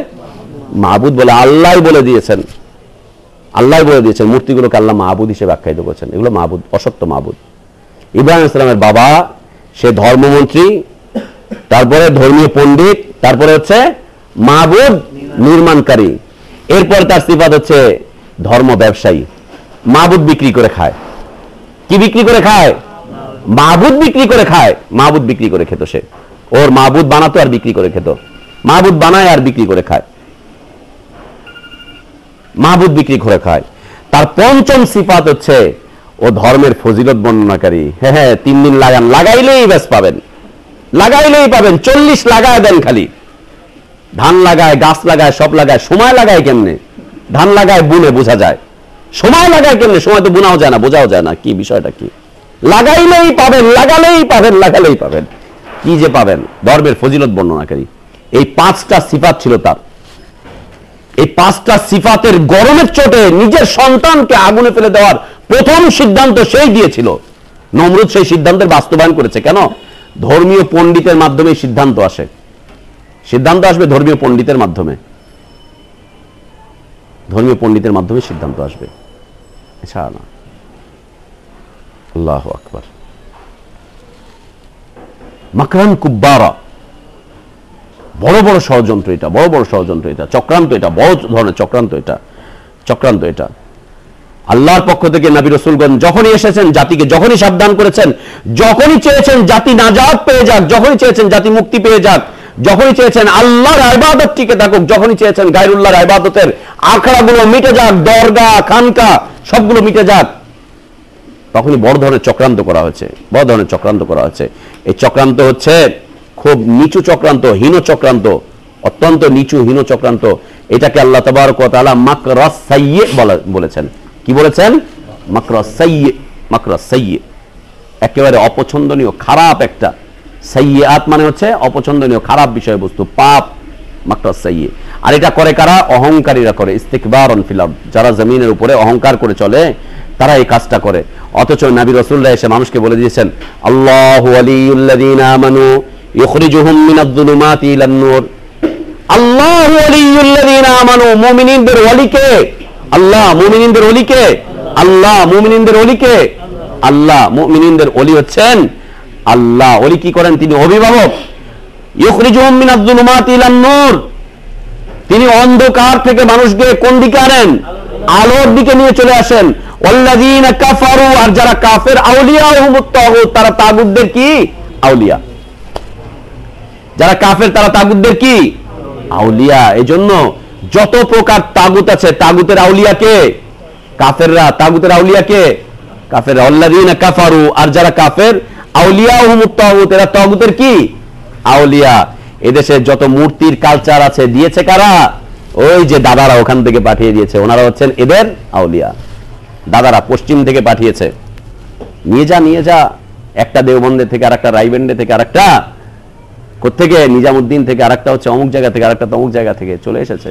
মাবুদ বলে। আল্লাহই বলে দিয়েছেন মূর্তিগুলোকে আল্লাহ মাবুদ হিসেবে আখ্যায়িত করেছেন। এগুলো মাবুদ, অসত্য মাবুদ। ইব্রাহিম ইসলামের বাবা সে ধর্মমন্ত্রী, তারপরে ধর্মীয় পণ্ডিত, তারপরে হচ্ছে মাবুদ নির্মাণকারী। এরপর তার সিফাত হচ্ছে ধর্ম ব্যবসায়ী। মাবুদ বিক্রি করে খায়। কি বিক্রি করে খায়? মাবুদ বিক্রি করে খায়। মাবুদ বিক্রি করে খেত সে। ওর মাবুদ বানাতো আর বিক্রি করে খেত। মাবুদ বানায় আর বিক্রি করে খায়। মাবুদ বিক্রি করে খায়। তার 5ম সিফাত হচ্ছে ও ধর্মের ফজিলত বর্ণনাকারী। হ্যাঁ, 3 দিন লাগান, লাগাইলেই ব্যাস পাবেন, 40 লাগায় দেন। খালি ধান লাগায়, গাছ লাগায়, সব লাগায়। সময় লাগায় কেমনে? ধান লাগায় বুনে বোঝা যায়, সময় লাগায় কেমনে? সময় তো বোনাও যায় না, বোঝাও যায় না কি বিষয়টা কি। লাগাইলেই পাবেন, লাগালেই পাবেন, লাগালেই পাবেন। কি যে পাবেন! ধর্মের ফজিলত বর্ণনাকারী এই 5টা সিফাত ছিল তার। এই 5টা সিফাতের গরমের চোটে নিজের সন্তানকে আগুনে ফেলে দেওয়ার প্রথম সিদ্ধান্ত সেই দিয়েছিল। নমরুদ সেই সিদ্ধান্তের বাস্তবায়ন করেছে। কেন? ধর্মীয় পণ্ডিতের মাধ্যমে সিদ্ধান্ত আসে, সিদ্ধান্ত আসবে ধর্মীয় পণ্ডিতের মাধ্যমে, ধর্মীয় পণ্ডিতের মাধ্যমে সিদ্ধান্ত আসবে, এছাড়া না। আল্লাহু আকবার। মাকরান কুব্বারা, বড় বড় ষড়যন্ত্র এটা, বড় বড় ষড়যন্ত্র এটা, চক্রান্ত এটা, বড় ধরনের চক্রান্ত এটা, চক্রান্ত এটা। আল্লাহর পক্ষ থেকে নবী রাসূলগণ যখনই এসেছেন, জাতিকে যখনই সাবধান করেছেন, যখনই চেয়েছেন জাতি নাজাত পেয়ে যাক, যখনই চেয়েছেন জাতি মুক্তি পেয়ে যাক, যখনই চেয়েছেন আল্লাহর ইবাদত টিকে থাকুক, যখনই চেয়েছেন গায়রুল্লাহর ইবাদতের আখড়াগুলো মিটে যাক, দরগা খানকা সবগুলো মিটে যাক, তখনই বড় ধরনের চক্রান্ত করা হয়েছে, বড় ধরনের চক্রান্ত করা হয়েছে। এই চক্রান্ত হচ্ছে খুব নিচু চক্রান্ত, হীন চক্রান্ত, অত্যন্ত নিচু হীন চক্রান্ত। এটাকে আল্লাহ তাবারক ওয়া তাআলা মাকরাস সাইয়্যি বলেছেন। কি বলেছেন? মাকরাস সাইয়্যি, মাকরাস সাইয়্যি, একেবারে অপছন্দনীয়, খারাপ একটা। সাইয়্যাত মানে হচ্ছে অপছন্দনীয়, খারাপ বিষয়বস্তু, পাপ, মাকরাস সাইয়্যি। আর এটা করে কারা? অহংকারীরা করে, ইস্তিকবারুন ফিল আরদ, যারা জমিনের উপরে অহংকার করে চলে তারা এই কাজটা করে। অথচ নবী রাসূলুল্লাহ এসে মানুষকে বলে দিয়েছেন, আল্লাহু ওয়ালিয়ুল্লাযীনা আমানু ইখরিজুহুম মিনাজ যুলুমাতি ইলান নূর। আল্লাহু ওয়ালিয়ুল্লাযীনা আমানু, মুমিনদের ওলি কে? আল্লাহ। মুমিনদের ওলি কে? আল্লাহ। মুমিনদের ওলি কে? আল্লাহ। মুমিনদের ওলি হচ্ছেন আল্লাহ। ওলি কি করেন? তিনি অভিভাবক। ইখরিজুহুম মিনাজ যুলুমাতি ইলান নূর, তিনি অন্ধকার থেকে মানুষকে কোন দিকে আনেন? আলোর দিকে নিয়ে চলে আসেন। ওয়াল্লাযীনা কাফারু, আর যারা কাফের, আউলিয়াহুমুত তাগুত, তারা তাগুতদের কি? আউলিয়া। যারা কাফের তারা তাগুতদের কি? আউলিয়া। এজন্য যত প্রকার তাগুত আছে, তাগুতের আউলিয়া কে? কাফেররা। তাগুতের আউলিয়া কে? কাফেররা। ওয়াল্লাযীনা কাফারু, আর যারা কাফের, আউলিয়াহুমুত তাগুত, এরা তাগুতের কি? আউলিয়া। এদেশে যত মূর্তির কালচার আছে দিয়েছে কারা? ওই যে দাদারা ওখান থেকে পাঠিয়ে দিয়েছে, ওনারা হচ্ছেন এদের আউলিয়া। দাদারা পশ্চিম থেকে পাঠিয়েছে, নিয়ে যা, নিয়ে যা। একটা দেওবন্দে থেকে, আর একটা রাইবেন্ডে থেকে, আর একটা কোত্থেকে? নিজামুদ্দিন থেকে, আর একটা হচ্ছে অমুক জায়গা থেকে, আর একটা তমুক জায়গা থেকে চলে এসেছে।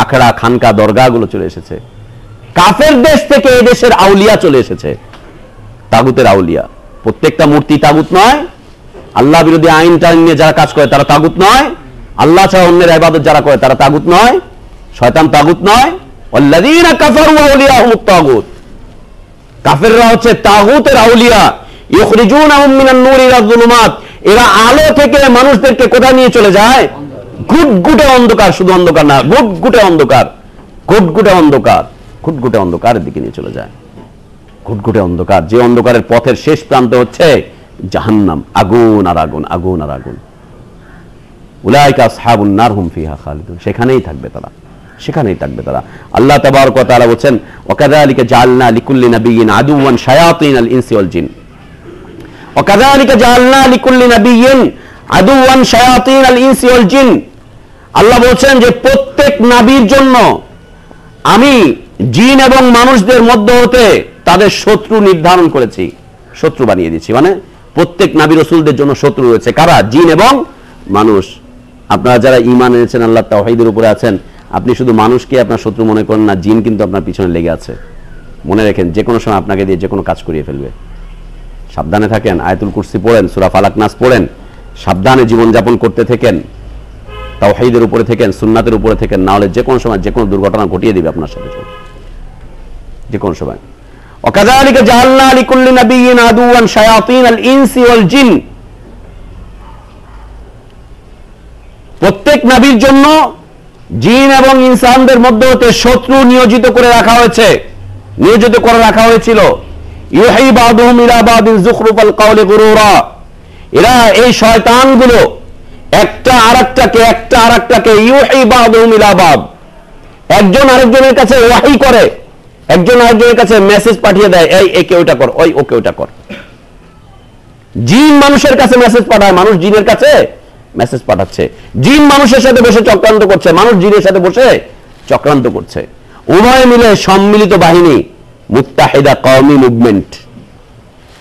আখড়া খানকা দরগা গুলো চলে এসেছে। কাফের দেশ থেকে এই দেশের আউলিয়া চলে এসেছে, তাগুতের আউলিয়া। প্রত্যেকটা মূর্তি তাগুত নয়। আল্লাহ বিরোধী আইন টাইন নিয়ে যারা কাজ করে তারা তাগুত নয়। আল্লাহ ছাড়া অন্যের ইবাদত যারা করে তারা তাগুত নয়। শয়তান তাগুত নয়। ওয়াল্লাযীনা কাফারু আউলিয়াহুমুত তাগুত, কাফেররা হচ্ছে তাগুতের আউলিয়া। ইখরিজুনাহুম মিনান নূরি ইলা যুলুমাত, এরা আলো থেকে মানুষদেরকে কোথায় নিয়ে চলে যায়? ঘুটঘুটে অন্ধকার। শুধু অন্ধকার না, ঘুটঘুটে অন্ধকার, ঘুটঘুটে অন্ধকার, ঘুটঘুটে অন্ধকারের দিকে নিয়ে চলে যায়। ঘুটঘুটে অন্ধকার, যে অন্ধকারের পথের শেষ প্রান্ত হচ্ছে জাহান্নাম, আগুন আর আগুন, আগুন আর আগুন। উলাইকা আসহাবুন নার হুম ফিহা খালিদুন, সেখানেই থাকবে তারা, সেখানেই থাকবে তারা। আল্লাহ তাবারক ওয়া তাআলা বলেন, ওয়াকাযালিকা জাআলনা লিকুল্লি নাবিয়্যিন আদুওয়ান শায়াতিনাল ইনসি ওয়াল জিন। ওয়াকাযালিকা জাআলনা লিকুল্লি নাবিয়্যিন আদুওয়ান শায়াতিনাল ইনসি ওয়াল জিন। আল্লাহ বলেন যে প্রত্যেক নবীর জন্য আমি জিন এবং মানুষদের মধ্য হতে তাদের শত্রু নির্ধারণ করেছি, শত্রু বানিয়ে দিয়েছি। মানে প্রত্যেক নবী রাসূলদের জন্য শত্রু রয়েছে। কারা? জিন এবং মানুষ। আপনারা যারা ঈমান এনেছেন, আল্লাহর তাওহীদের উপরে আছেন, আপনি শুধু মানুষকে আপনার শত্রু মনে করেন না, জিন কিন্তু আপনার পিছনে লেগে আছে। মনে রাখেন, যে কোনো সময় আপনাকে দিয়ে যে কোনো কাজ করিয়ে ফেলবে। সাবধানে থাকেন। আয়াতুল কুরসি পড়েন, সূরা ফালাক নাস পড়েন, সাবধানে জীবনযাপন করতে থাকেন, তাওহীদের উপরে থাকেন, সুন্নাতের উপরে থাকেন, না হলে যে কোনো সময় যে কোনো দুর্ঘটনা ঘটিয়ে দিবে আপনার সাথে, যে কোনো সময়। ওয়াকাযালিকা জাআলনা লিকুল্লি নাবিয়্যিন আদুওয়ান শায়াতিনাল ইনসি ওয়াল জিন। প্রত্যেক নবীর জন্য জিন এবং ইনসানদের মধ্যে হতে শত্রু নিয়োজিত করে রাখা হয়েছে, নিয়োজিত করে রাখা হয়েছিল। ইউহি বাদুহুম ইলা বাদিন যুখরুফাল কাওলি গুরুরা, এরা এই শয়তানগুলো একটা আরেকটাকে ইউহি বাদুহুম ইলা বাদ, একজন আরেকজনের কাছে ওয়াহি করে, একজন আরেকজনের কাছে মেসেজ পাঠিয়ে দেয়, এই একে ওটা কর, ওই ওকে ওটা কর। জিন মানুষের কাছে মেসেজ পাঠায়, মানুষ জিনের কাছে মেসেজ পাঠাচ্ছে। জিন মানুষের সাথে বসে চক্রান্ত করছে, মানুষ জিনের সাথে বসে চক্রান্ত করছে। উভয় মিলে সম্মিলিত বাহিনী, মুত্তাহিদা কওমি মুভমেন্ট,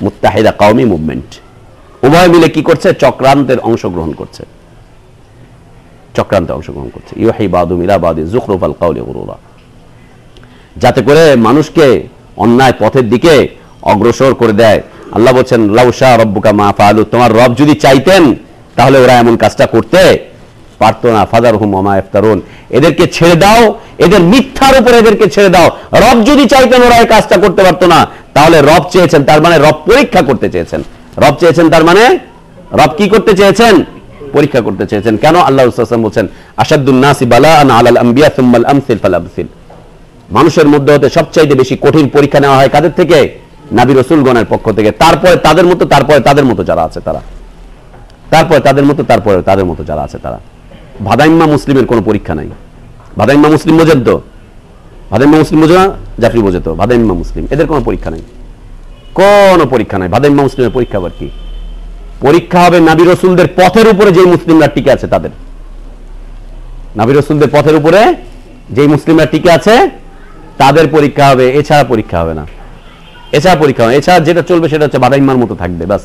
মুত্তাহিদা কওমি মুভমেন্ট, উভয় মিলে কি করছে? চক্রান্তের অংশগ্রহণ করছে, চক্রান্তে অংশগ্রহণ করছে। ইউহি বাদুম ইলা বাদি যুখরুফাল কাওলি গুরুরা, যাতে করে মানুষকে অন্যায় পথের দিকে অগ্রসর করে দেয়। আল্লাহ বলছেন লাউ শা রব্বুকা মা ফাআলু, তোমার রব যদি চাইতেন তাহলে ওরা এমন কাজটা করতে পারতো না। ফাযারহুম ওয়া মা ইফতারুন, এদেরকে ছেড়ে দাও, এদের মিথ্যার উপর এদেরকে ছেড়ে দাও। রব যদি চাইতেন ওরা এই কাজটা করতে পারতো না, তাহলে রব চেয়েছেন, তার মানে রব পরীক্ষা করতে চেয়েছেন। রব চেয়েছেন তার মানে রব কি করতে চেয়েছেন? পরীক্ষা করতে চেয়েছেন। কেন? আল্লাহ রাসূল সাল্লাল্লাহু আলাইহি ওয়াসাল্লাম বলেন আশাদ্দুন নাসি বালাআন আলাল আমবিয়া সুম্মাল আমসিল ফাল আমসিল, মানুষের মধ্যে হতে সবচাইতে বেশি কঠিন পরীক্ষা নেওয়া হয় কাদের থেকে? নবী রাসূলগণের পক্ষ থেকে। তারপরে তাদের মতো, তারপরে তাদের মতো যারা আছে তারা, তারপরে তাদের মতো, তারপরে তাদের মতো যারা আছে তারা। ভাদাইম্মা মুসলিমের কোনো পরীক্ষা নাই। ভাদাইম্মা মুসলিম বোঝেন তো? ভাদাইম্মা মুসলিম বোঝো না? জাফরি বোঝে তো? ভাদাইম্মা মুসলিম, এদের কোনো পরীক্ষা নাই, কোনো পরীক্ষা নাই। ভাদাইম্মা মুসলিমের পরীক্ষা আবার কি? পরীক্ষা হবে নবী রাসূলদের পথের উপরে যে মুসলিমরা টিকে আছে তাদের। নবী রাসূলদের পথের উপরে যে মুসলিমরা টিকে আছে তাদের পরীক্ষা হবে, এছাড়া পরীক্ষা হবে না। এছাড়া পরীক্ষা হবে, এছাড়া যেটা চলবে সেটা হচ্ছে ভাদাইম্মার মতো থাকবে, বাস।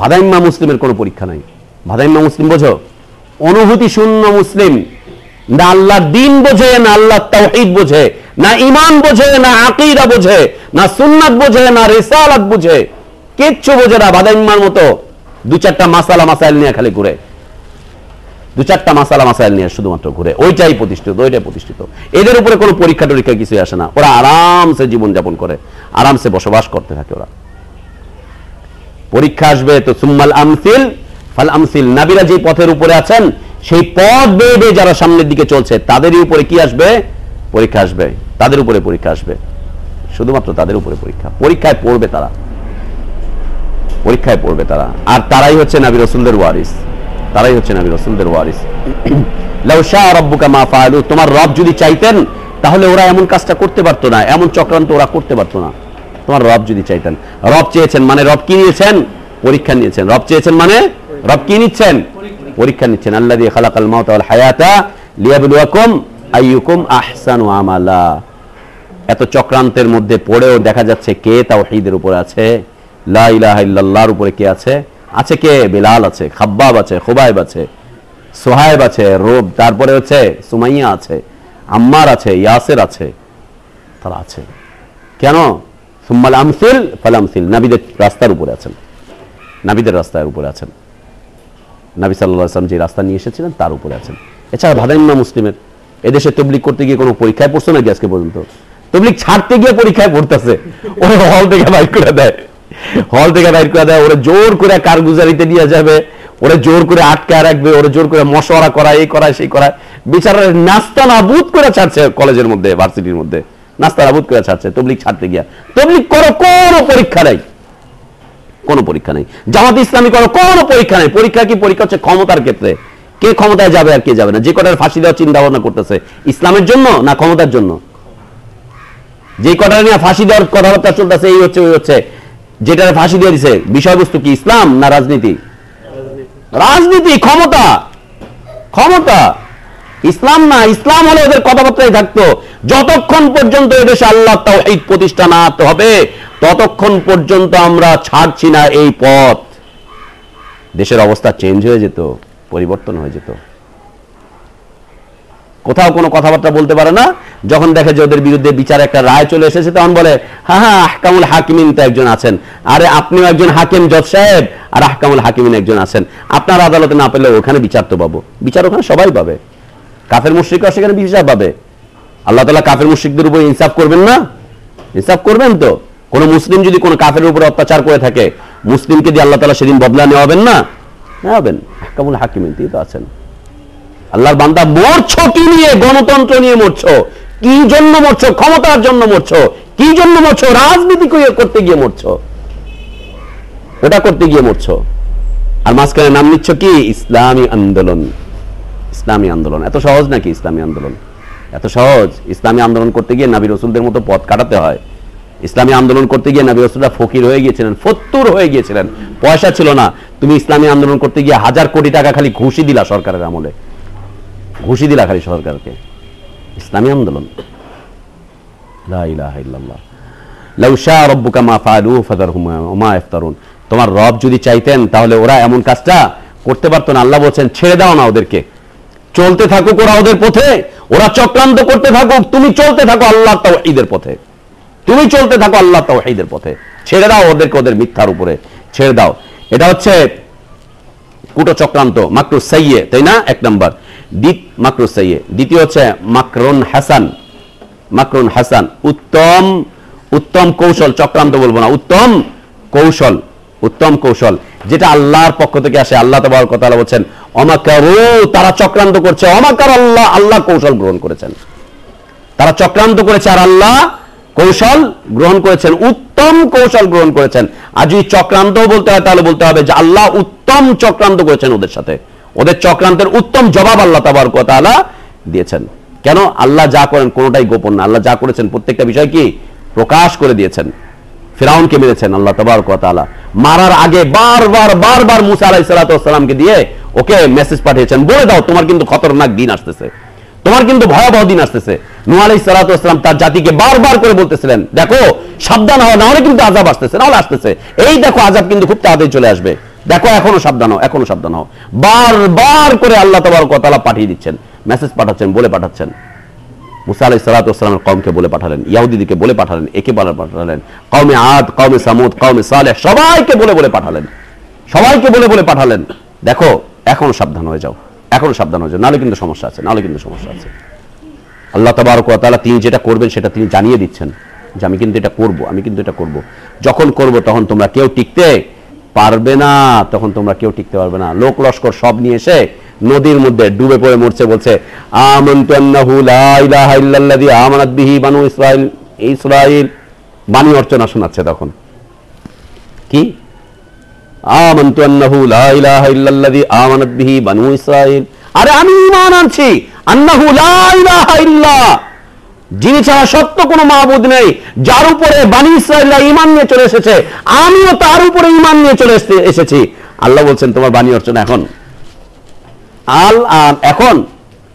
ভাদাইম্মা মুসলিমের কোনো পরীক্ষা নাই। ভাদাইম্মা মুসলিম বোঝো? অনুভূতি শূন্য মুসলিম, না আল্লাহর দ্বীন বোঝে, না আল্লাহর তাওহীদ বোঝে, না ঈমান বোঝে, না আকীদা বোঝে, না সুন্নাত বোঝে, না রিসালাত বোঝে, কিচ্ছু বোঝে না। ভাদাইম্মার মতো দু চারটা মাসাইল নিয়ে খালি ঘুরে, দু চারটা মাসাইল নিয়ে শুধুমাত্র ঘুরে, ওইটাই প্রতিষ্ঠিত, ওইটাই প্রতিষ্ঠিত। এদের উপরে কোনো পরীক্ষা টরীক্ষা কিছুই আসে না। ওরা আরামসে জীবনযাপন করে, আরামসে বসবাস করতে থাকে। ওরা পরীক্ষা আসবে তো সুম্মাল আমসিল ফাল আমসিল, নবীরা যে পথের উপরে আছেন সেই পথ বেয়ে বেয়ে যারা সামনের দিকে চলছে তাদেরই উপরে কি আসবে? পরীক্ষা আসবে, তাদের উপরে পরীক্ষা আসবে, শুধুমাত্র তাদের উপরে পরীক্ষা। পরীক্ষায় পড়বে তারা, পরীক্ষায় পড়বে তারা, আর তারাই হচ্ছে নবী রাসূলদের ওয়ারিস, তারাই হচ্ছে নবী রাসূলদের ওয়ারিস। লাউ শা রাব্বুকা মা ফাআলু, তোমার রব যদি চাইতেন তাহলে ওরা এমন কাজটা করতে পারতো না, এমন চক্রান্ত ওরা করতে পারতো না। তোমার রব যদি চাইতেন। রব চেয়েছেন মানে রব কি নিয়েছেন? পরীক্ষা নিয়েছেন। রব চেয়েছেন মানে রব কি নিচ্ছেন? পরীক্ষা নিচ্ছেন। আল্লাযী খালাকাল মাউতা ওয়াল হায়াতা লিয়াবলুয়াকুম আইয়ুকুম আহসানু আমালা। এত চক্রান্তের মধ্যে পড়েও দেখা যাচ্ছে কে তাওহীদের উপরে আছে, লা ইলাহা ইল্লাল্লাহর উপরে কে আছে? আছে কে? বিলাল আছে, খাব্বাব আছে, খুবাইব আছে, সুহাইব আছে, রব, তারপরে হচ্ছে সুমাইয়া আছে, আম্মার আছে, ইয়াসির আছে, তারা আছে। কেন? সুম্মাল আমসিল ফাল আমসিল, নবীদের রাস্তার উপরে আছেন, নবীদের রাস্তার উপরে আছেন, নবী সাল্লাল্লাহু আলাইহি ওয়াসাল্লাম যে রাস্তা নিয়ে এসেছিলেন তার উপরে আছেন। এছাড়া ভাদাইম্মা মুসলিমের এদেশে তাবলীগ করতে গিয়ে কোনো পরীক্ষায় পড়ছে নাকি আজকে পর্যন্ত? তাবলীগ ছাড়তে গিয়ে পরীক্ষায় পড়তেছে, ওরা হল থেকে বাইর করে দেয়, হল থেকে বাইর করে দেয়, ওরা জোর করে কারগুজারিতে নিয়ে যাবে, ওরা জোর করে আটকায় রাখবে, ওরা জোর করে মশওয়ারা করায়, এই করায় সেই করায়, বিচারা নাস্তা নাবুদ করে ছাড়ছে কলেজের মধ্যে, ভার্সিটির মধ্যে নাস্তা নাবুদ করে ছাড়ছে তাবলীগ ছাড়তে গিয়া। তাবলীগ করো, কোনো পরীক্ষা নাই, কোনো পরীক্ষা নেই। জামাত ইসলামী করো, কোনো পরীক্ষা নেই। পরীক্ষা কি? পরীক্ষা হচ্ছে ক্ষমতার ক্ষেত্রে, কে ক্ষমতায় যাবে আর কে যাবে না। যে কটার ফাঁসি দেওয়ার চিন্তা ভাবনা করতেছে ইসলামের জন্য না ক্ষমতার জন্য? যে কটার নিয়ে ফাঁসি দেওয়ার কথাবার্তা চলতেছে এই হচ্ছে ওই হচ্ছে, যেটা ফাঁসি দিয়ে দিছে বিষয়বস্তু কি ইসলাম না রাজনীতি? রাজনীতি, ক্ষমতা, ক্ষমতা, ইসলাম না। ইসলাম হলে ওদের কথাবার্তায় থাকতো। যতক্ষণ পর্যন্ত এদেশে আল্লাহ তাওহীদ প্রতিষ্ঠা না হবে ততক্ষণ পর্যন্ত আমরা ছাড়ছি না এই পথ। দেশের অবস্থা চেঞ্জ হয়ে যেত, পরিবর্তন হয়ে যেত। কোথাও কোনো কথাবার্তা বলতে পারে না, যখন দেখে যে ওদের বিরুদ্ধে বিচার একটা রায় চলে এসেছে তখন বলে হ্যাঁ হ্যাঁ আহকামুল হাকিমিন তো একজন আছেন। আরে আপনিও একজন হাকিম জজ সাহেব, আর আহকামুল হাকিমিন একজন আছেন। আপনার আদালতে না পেলে ওখানে বিচার তো পাবো, বিচার ওখানে সবাই পাবে। কাফের মুশরিকরা সেখানে বিচার পাবে। আল্লাহ তাআলা কাফের মুশরিকদের উপর ইনসাফ করবেন না? ইনসাফ করবেন তো। কোন মুসলিম যদি কোনো কাফের উপর অত্যাচার করে থাকে, মুসলিমকে দিয়ে আল্লাহ তাআলা সেদিন বদলা নেওয়াবেন না? নেওয়াবেন। আহকামুল হাকিমিন তো আছেন। আল্লাহর বান্দা মরছো কি নিয়ে? গণতন্ত্র নিয়ে মরছো। কি জন্য মরছো? ক্ষমতার জন্য মরছো। কি জন্য মরছো? রাজনীতি করতে গিয়ে মরছো, ওটা করতে গিয়ে মরছো। আর মাঝখানে নাম নিচ্ছ কি? ইসলামী আন্দোলন। ইসলামী আন্দোলন এত সহজ নাকি? ইসলামী আন্দোলন এত সহজ? ইসলামী আন্দোলন করতে গিয়ে নবী রাসূলদের মতো পথ কাটাতে হয়। ইসলামী আন্দোলন করতে গিয়ে নবী রাসূলরা ফকির হয়ে গিয়েছিলেন, ফত্তুর হয়ে গিয়েছিলেন, পয়সা ছিল না। তুমি ইসলামী আন্দোলন করতে গিয়ে হাজার কোটি টাকা খালি ঘুষি দিলা সরকারের আমলে, ঘুষি দিলা খালি সরকারকে। ইসলামী আন্দোলন, লা ইলাহা ইল্লাল্লাহ। লাউ শা রাব্বুকা মা ফাআলু ফাযারহুম ওয়া মা ইফতারুন। তোমার রব যদি চাইতেন তাহলে ওরা এমন কাজটা করতে পারতো না। আল্লাহ বলছেন ছেড়ে দাও না ওদেরকে, চলতে থাকুক ওরা ওদের পথে, ওরা চক্রান্ত করতে থাকুক, তুমি চলতে থাকো আল্লাহর তাওহীদের পথে, তুমি চলতে থাকো আল্লাহর তাওহীদের পথে, ছেড়ে দাও ওদেরকে ওদের মিথ্যার উপরে ছেড়ে দাও। এটা হচ্ছে কুটো চক্রান্ত, মাকরু সাইয়ে, তাই না? এক নাম্বার মাকরু সাইয়ে। দ্বিতীয় হচ্ছে মাকরুন হাসান, মাকরুন হাসান, উত্তম উত্তম কৌশল, চক্রান্ত বলবো না, উত্তম কৌশল, উত্তম কৌশল যেটা আল্লাহর পক্ষ থেকে আসে। আল্লাহ তাবারক ওয়া তাআলা বলেন অমাকারু, তারা চক্রান্ত করছে, অমাকার আল্লাহ, আল্লাহ কৌশল গ্রহণ করেছেন, তারা চক্রান্ত করেছে আর আল্লাহ কৌশল গ্রহণ করেছেন, উত্তম কৌশল গ্রহণ করেছেন। আর যদি চক্রান্ত বলতে হয় তাহলে বলতে হবে যে আল্লাহ উত্তম চক্রান্ত করেছেন ওদের সাথে, ওদের চক্রান্তের উত্তম জবাব আল্লাহ তাবারক ওয়া তাআলা দিয়েছেন। কেন? আল্লাহ যা করেন কোনোটাই গোপন না, আল্লাহ যা করেছেন প্রত্যেকটা বিষয় কি প্রকাশ করে দিয়েছেন। ফিরাউনকে মেরেছেন আল্লাহ তাবারক ওয়া তাআলা, মারার আগে বারবার মুসা আলাইহিস সালাতু ওয়াস সালামকে দিয়ে ওকে মেসেজ পাঠিয়েছেন, বলে দাও তোমার কিন্তু খতরনাক দিন আসতেছে, তোমার কিন্তু ভয়াবহ দিন আসতেছে। নূহ আলাইহিস সালাতু ওয়াস সালাম তার জাতিকে বারবার করে বলতেছিলেন দেখো সাবধান হও, না হলে কিন্তু আযাব আসতেছে, না হলে আসতেছে, এই দেখো আযাব কিন্তু খুব তাড়াতাড়ি চলে আসবে, দেখো এখনো সাবধান হও, এখনো সাবধান হও। বারবার করে আল্লাহ তাবারক ওয়া তাআলা পাঠিয়ে দিচ্ছেন, মেসেজ পাঠাচ্ছেন, বলে পাঠাচ্ছেন। মুসা আলাইহিস সালাতু ওয়াস সালামের কওমকে বলে পাঠালেন, ইহুদিদেরকে বলে পাঠালেন, একে বলে পাঠালেন, কওমে আদ, কওমে সামুদ, কওমে সালেহ, সবাইকে বলে পাঠালেন, সবাইকে বলে পাঠালেন দেখো এখনো সাবধান হয়ে যাও, এখনো সাবধান হয়ে যাও, নাহলে কিন্তু সমস্যা আছে, নাহলে কিন্তু সমস্যা আছে। আল্লাহ তাবারক ওয়া তাআলা তিনি যেটা করবেন সেটা তিনি জানিয়ে দিচ্ছেন যে আমি কিন্তু এটা করব, আমি কিন্তু এটা করব, যখন করব তখন তোমরা কেউ টিকতে পারবে না, তখন তোমরা কেউ টিকতে পারবে না। লোক লস্কর সব নিয়ে এসে নদীর মধ্যে ডুবে পড়ে মরছে, বলছে আমানতু আন্নাহু লা ইলাহা ইল্লাল্লাযী আমানাত বিহি বানু ইসরাঈল, ইসরাঈল বাণী অর্চনা শোনাচ্ছে তখন কি আমানতু আন্নাহু লা ইলাহা ইল্লাল্লাযী আমানাত বিহি বানু ইসরাঈল, আরে আমি ঈমান আনছি আন্নাহু লা ইলাহা ইল্লাহ, যিনি ছাড়া সত্য কোনো মাবুদ নেই, যার উপরে বানি ইসরাঈলরা ঈমান নিয়ে চলে এসেছে, আমিও তার উপরে ঈমান নিয়ে চলে এসেছি। আল্লাহ বলছেন তোমার বাণী অর্চনা এখন এখন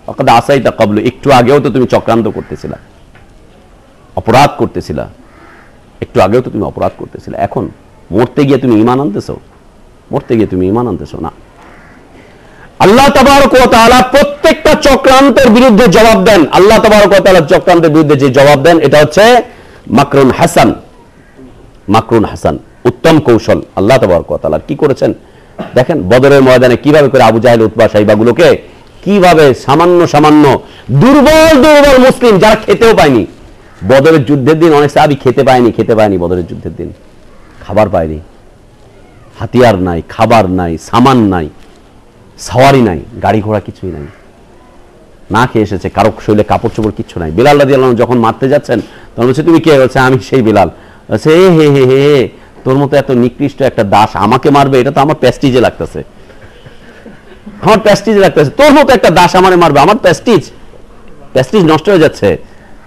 ওয়াকাদ আসাইতা ক্বাবলু, একটু আগেও তো তুমি চক্রান্ত করতেছিলা, অপরাধ করতেছিলা, একটু আগেও তো তুমি অপরাধ করতেছিলা, এখন মরতে গিয়ে তুমি ঈমান আনতেছো, মরতে গিয়ে তুমি ঈমান আনতেছো না। আল্লাহ তাবারক ওয়া তাআলা প্রত্যেকটা চক্রান্তের বিরুদ্ধে জবাব দেন। আল্লাহ তাবারক ওয়া তাআলা চক্রান্তের বিরুদ্ধে যে জবাব দেন এটা হচ্ছে মাকরুন হাসান, মাকরুন হাসান, উত্তম কৌশল। আল্লাহ তাবারক ওয়া তাআলা কি করেছেন দেখেন, বদরের ময়দানে কিভাবে করে আবু জাহেল, উতবা, সাইবাগুলোকে কিভাবে সামান্য দুর্বল মুসলিম যারা খেতেও পায়নি, বদরের যুদ্ধের দিন অনেক সাহাবী খেতে পায়নি বদরের যুদ্ধের দিন, খাবার পায়নি, হাতিয়ার নাই, খাবার নাই, সামান নাই, সাওয়ারি নাই, গাড়ি ঘোড়া কিছুই নাই, না খেয়ে এসেছে, কারো শরীরে কাপড় চোপড় কিচ্ছু নাই। বিলাল রাদিয়াল্লাহু আনহু যখন মারতে যাচ্ছেন তখন বলছে তুমি কে? বলছে আমি সেই বিলাল। বলছে হে তোর মতো এত নিকৃষ্ট একটা দাস আমাকে মারবে, এটা তো আমার প্রেস্টিজে লাগতেছে, আমার প্রেস্টিজে লাগতেছে, তোর মতো একটা দাস আমারে মারবে, আমার প্রেস্টিজ নষ্ট হয়ে যাচ্ছে।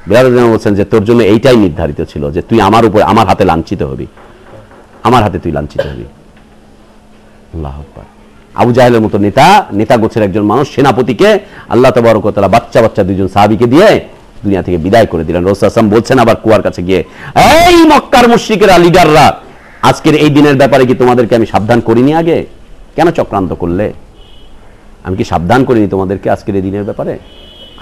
বিলাল রাদিয়াল্লাহু আনহু বলছেন যে তোর জন্য এইটাই নির্ধারিত ছিল যে তুই আমার উপর, আমার হাতে লাঞ্ছিত হবি, আমার হাতে তুই লাঞ্ছিত হবি। আল্লাহু আকবার। আবু জাহেলের মতো নেতা গোছের একজন মানুষ, সেনাপতিকে আল্লাহ তাবারক ওয়া তাআলা বাচ্চা দুইজন সাহাবীকে দিয়ে দুনিয়া থেকে বিদায় করে দিলেন। রাসূল সাল্লাল্লাহু আলাইহি ওয়াসাল্লাম বলছেন আবার কুয়ার কাছে গিয়ে, এই মক্কার মুশরিকেরা, লিডাররা, আজকের এই দিনের ব্যাপারে কি তোমাদেরকে আমি সাবধান করিনি আগে? কেন চক্রান্ত করলে? আমি কি সাবধান করিনি তোমাদেরকে আজকের এই দিনের ব্যাপারে?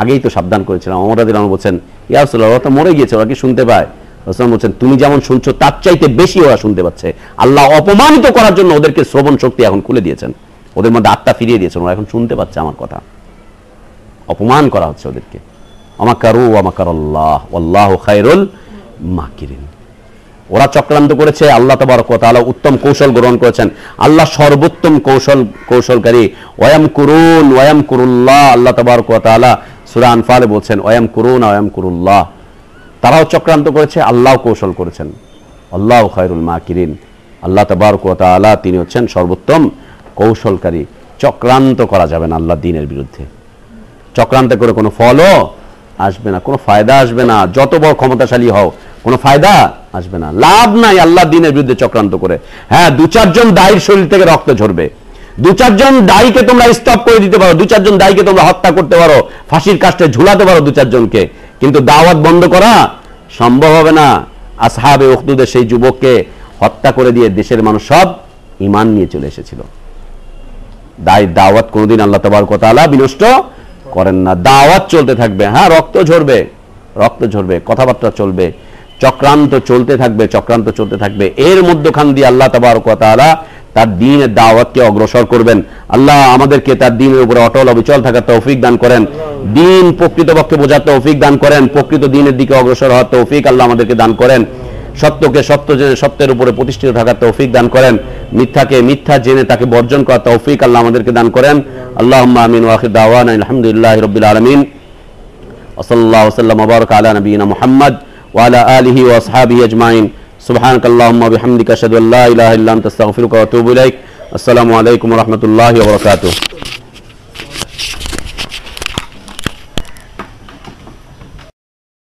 আগেই তো সাবধান করেছিলাম। ওমর রাদিয়াল্লাহু আনহু বলছেন ইয়া রাসূলুল্লাহ, ওরা তো মরে গিয়েছে, ওরা কি শুনতে পায়? রাসূল বলছেন তুমি যেমন শুনছো তার চাইতে বেশি ওরা শুনতে পাচ্ছে। আল্লাহ অপমানিত করার জন্য ওদেরকে শ্রবণ শক্তি এখন খুলে দিয়েছেন, ওদের মধ্যে আত্মা ফিরিয়ে দিয়েছেন, ওরা এখন শুনতে পাচ্ছে আমার কথা। অপমান করা হচ্ছে ওদেরকে। আমাকারু ওয়া মাকারাল্লাহ ওয়াল্লাহু খায়রুল মাকিরিন। ওরা চক্রান্ত করেছে, আল্লাহ তাবারক ওয়া তাআলা উত্তম কৌশল গ্রহণ করেছেন। আল্লাহ সর্বোত্তম কৌশলকারী। ওয়ায়ামকুরুল্লাহ, আল্লাহ তাবারক ওয়া তাআলা সূরা আনফালে বলছেন ওয়ায়ামকুরুল্লাহ। তারাও চক্রান্ত করেছে, আল্লাহও কৌশল করেছেন। আল্লাহু খায়রুল মাকিরিন। আল্লাহ তাবারক ওয়া তাআলা তিনি হচ্ছেন সর্বোত্তম কৌশলকারী। চক্রান্ত করা যাবে না আল্লাহর দ্বীনের বিরুদ্ধে। চক্রান্ত করে কোনো ফলও আসবে না, কোনো ফায়দা আসবে না। যত বড় ক্ষমতাশালী হও, কোনো ফায়দা আসবে না, লাভ নাই আল্লাহর দ্বীনের বিরুদ্ধে চক্রান্ত করে। হ্যাঁ, 2-4 জন দায়ীর শরীর থেকে রক্ত ঝরবে, 2-4 জন দায়ীকে তোমরা স্টপ করে দিতে পারো, 2-4 জন দায়ীকে তোমরা হত্যা করতে পারো, ফাঁসির কাস্টে ঝুলাতে পারো 2-4 জনকে, কিন্তু দাওয়াত বন্ধ করা সম্ভব হবে না। আসহাবে উখদুদের সেই যুবককে হত্যা করে দিয়ে দেশের মানুষ সব ঈমান নিয়ে চলে এসেছিল। দাওয়াত কোনোদিন আল্লাহ তাবারক ওয়া তাআলা বিনষ্ট করেন না, দাওয়াত চলতে থাকবে। হ্যাঁ, রক্ত ঝরবে, কথাবার্তা চলবে, চক্রান্ত চলতে থাকবে। এর মধ্যখান দিয়ে আল্লাহ তাবারক ওয়া তাআলা তার দ্বীনের দাওয়াতকে অগ্রসর করবেন। আল্লাহ আমাদেরকে তার দ্বীনের উপরে অটল অবিচল থাকার তৌফিক দান করেন, দ্বীন প্রকৃতপক্ষে বোঝার তৌফিক দান করেন, প্রকৃত দ্বীনের দিকে অগ্রসর হওয়ার তৌফিক আল্লাহ আমাদেরকে দান করেন, সত্যকে সত্য জেনে সত্যের উপরে প্রতিষ্ঠিত থাকার তৌফিক দান করেন, মিথ্যাকে মিথ্যা জেনে তাকে বর্জন করার তৌফিক আল্লাহ আমাদেরকে দান করেন। আল্লাহুম্মা আমিন ওয়া আখির দাওয়ানা আলহামদুলিল্লাহি রাব্বিল আলামিন ওয়া সাল্লাল্লাহু ওয়া সাল্লাম ওয়া বারাকা আলা নাবিয়িনা মুহাম্মদ ওয়া আলা আলিহি ওয়া আসহাবিহি আজমাইন। সুবহানাকাল্লাহুম্মা ওয়া বিহামদিকা আশহাদু আল্লা ইলাহা ইল্লা আনতা আস্তাগফিরুকা ওয়া আতুবু ইলাইক। আসসালামু আলাইকুম ওয়া রাহমাতুল্লাহি ওয়া বারাকাতুহু।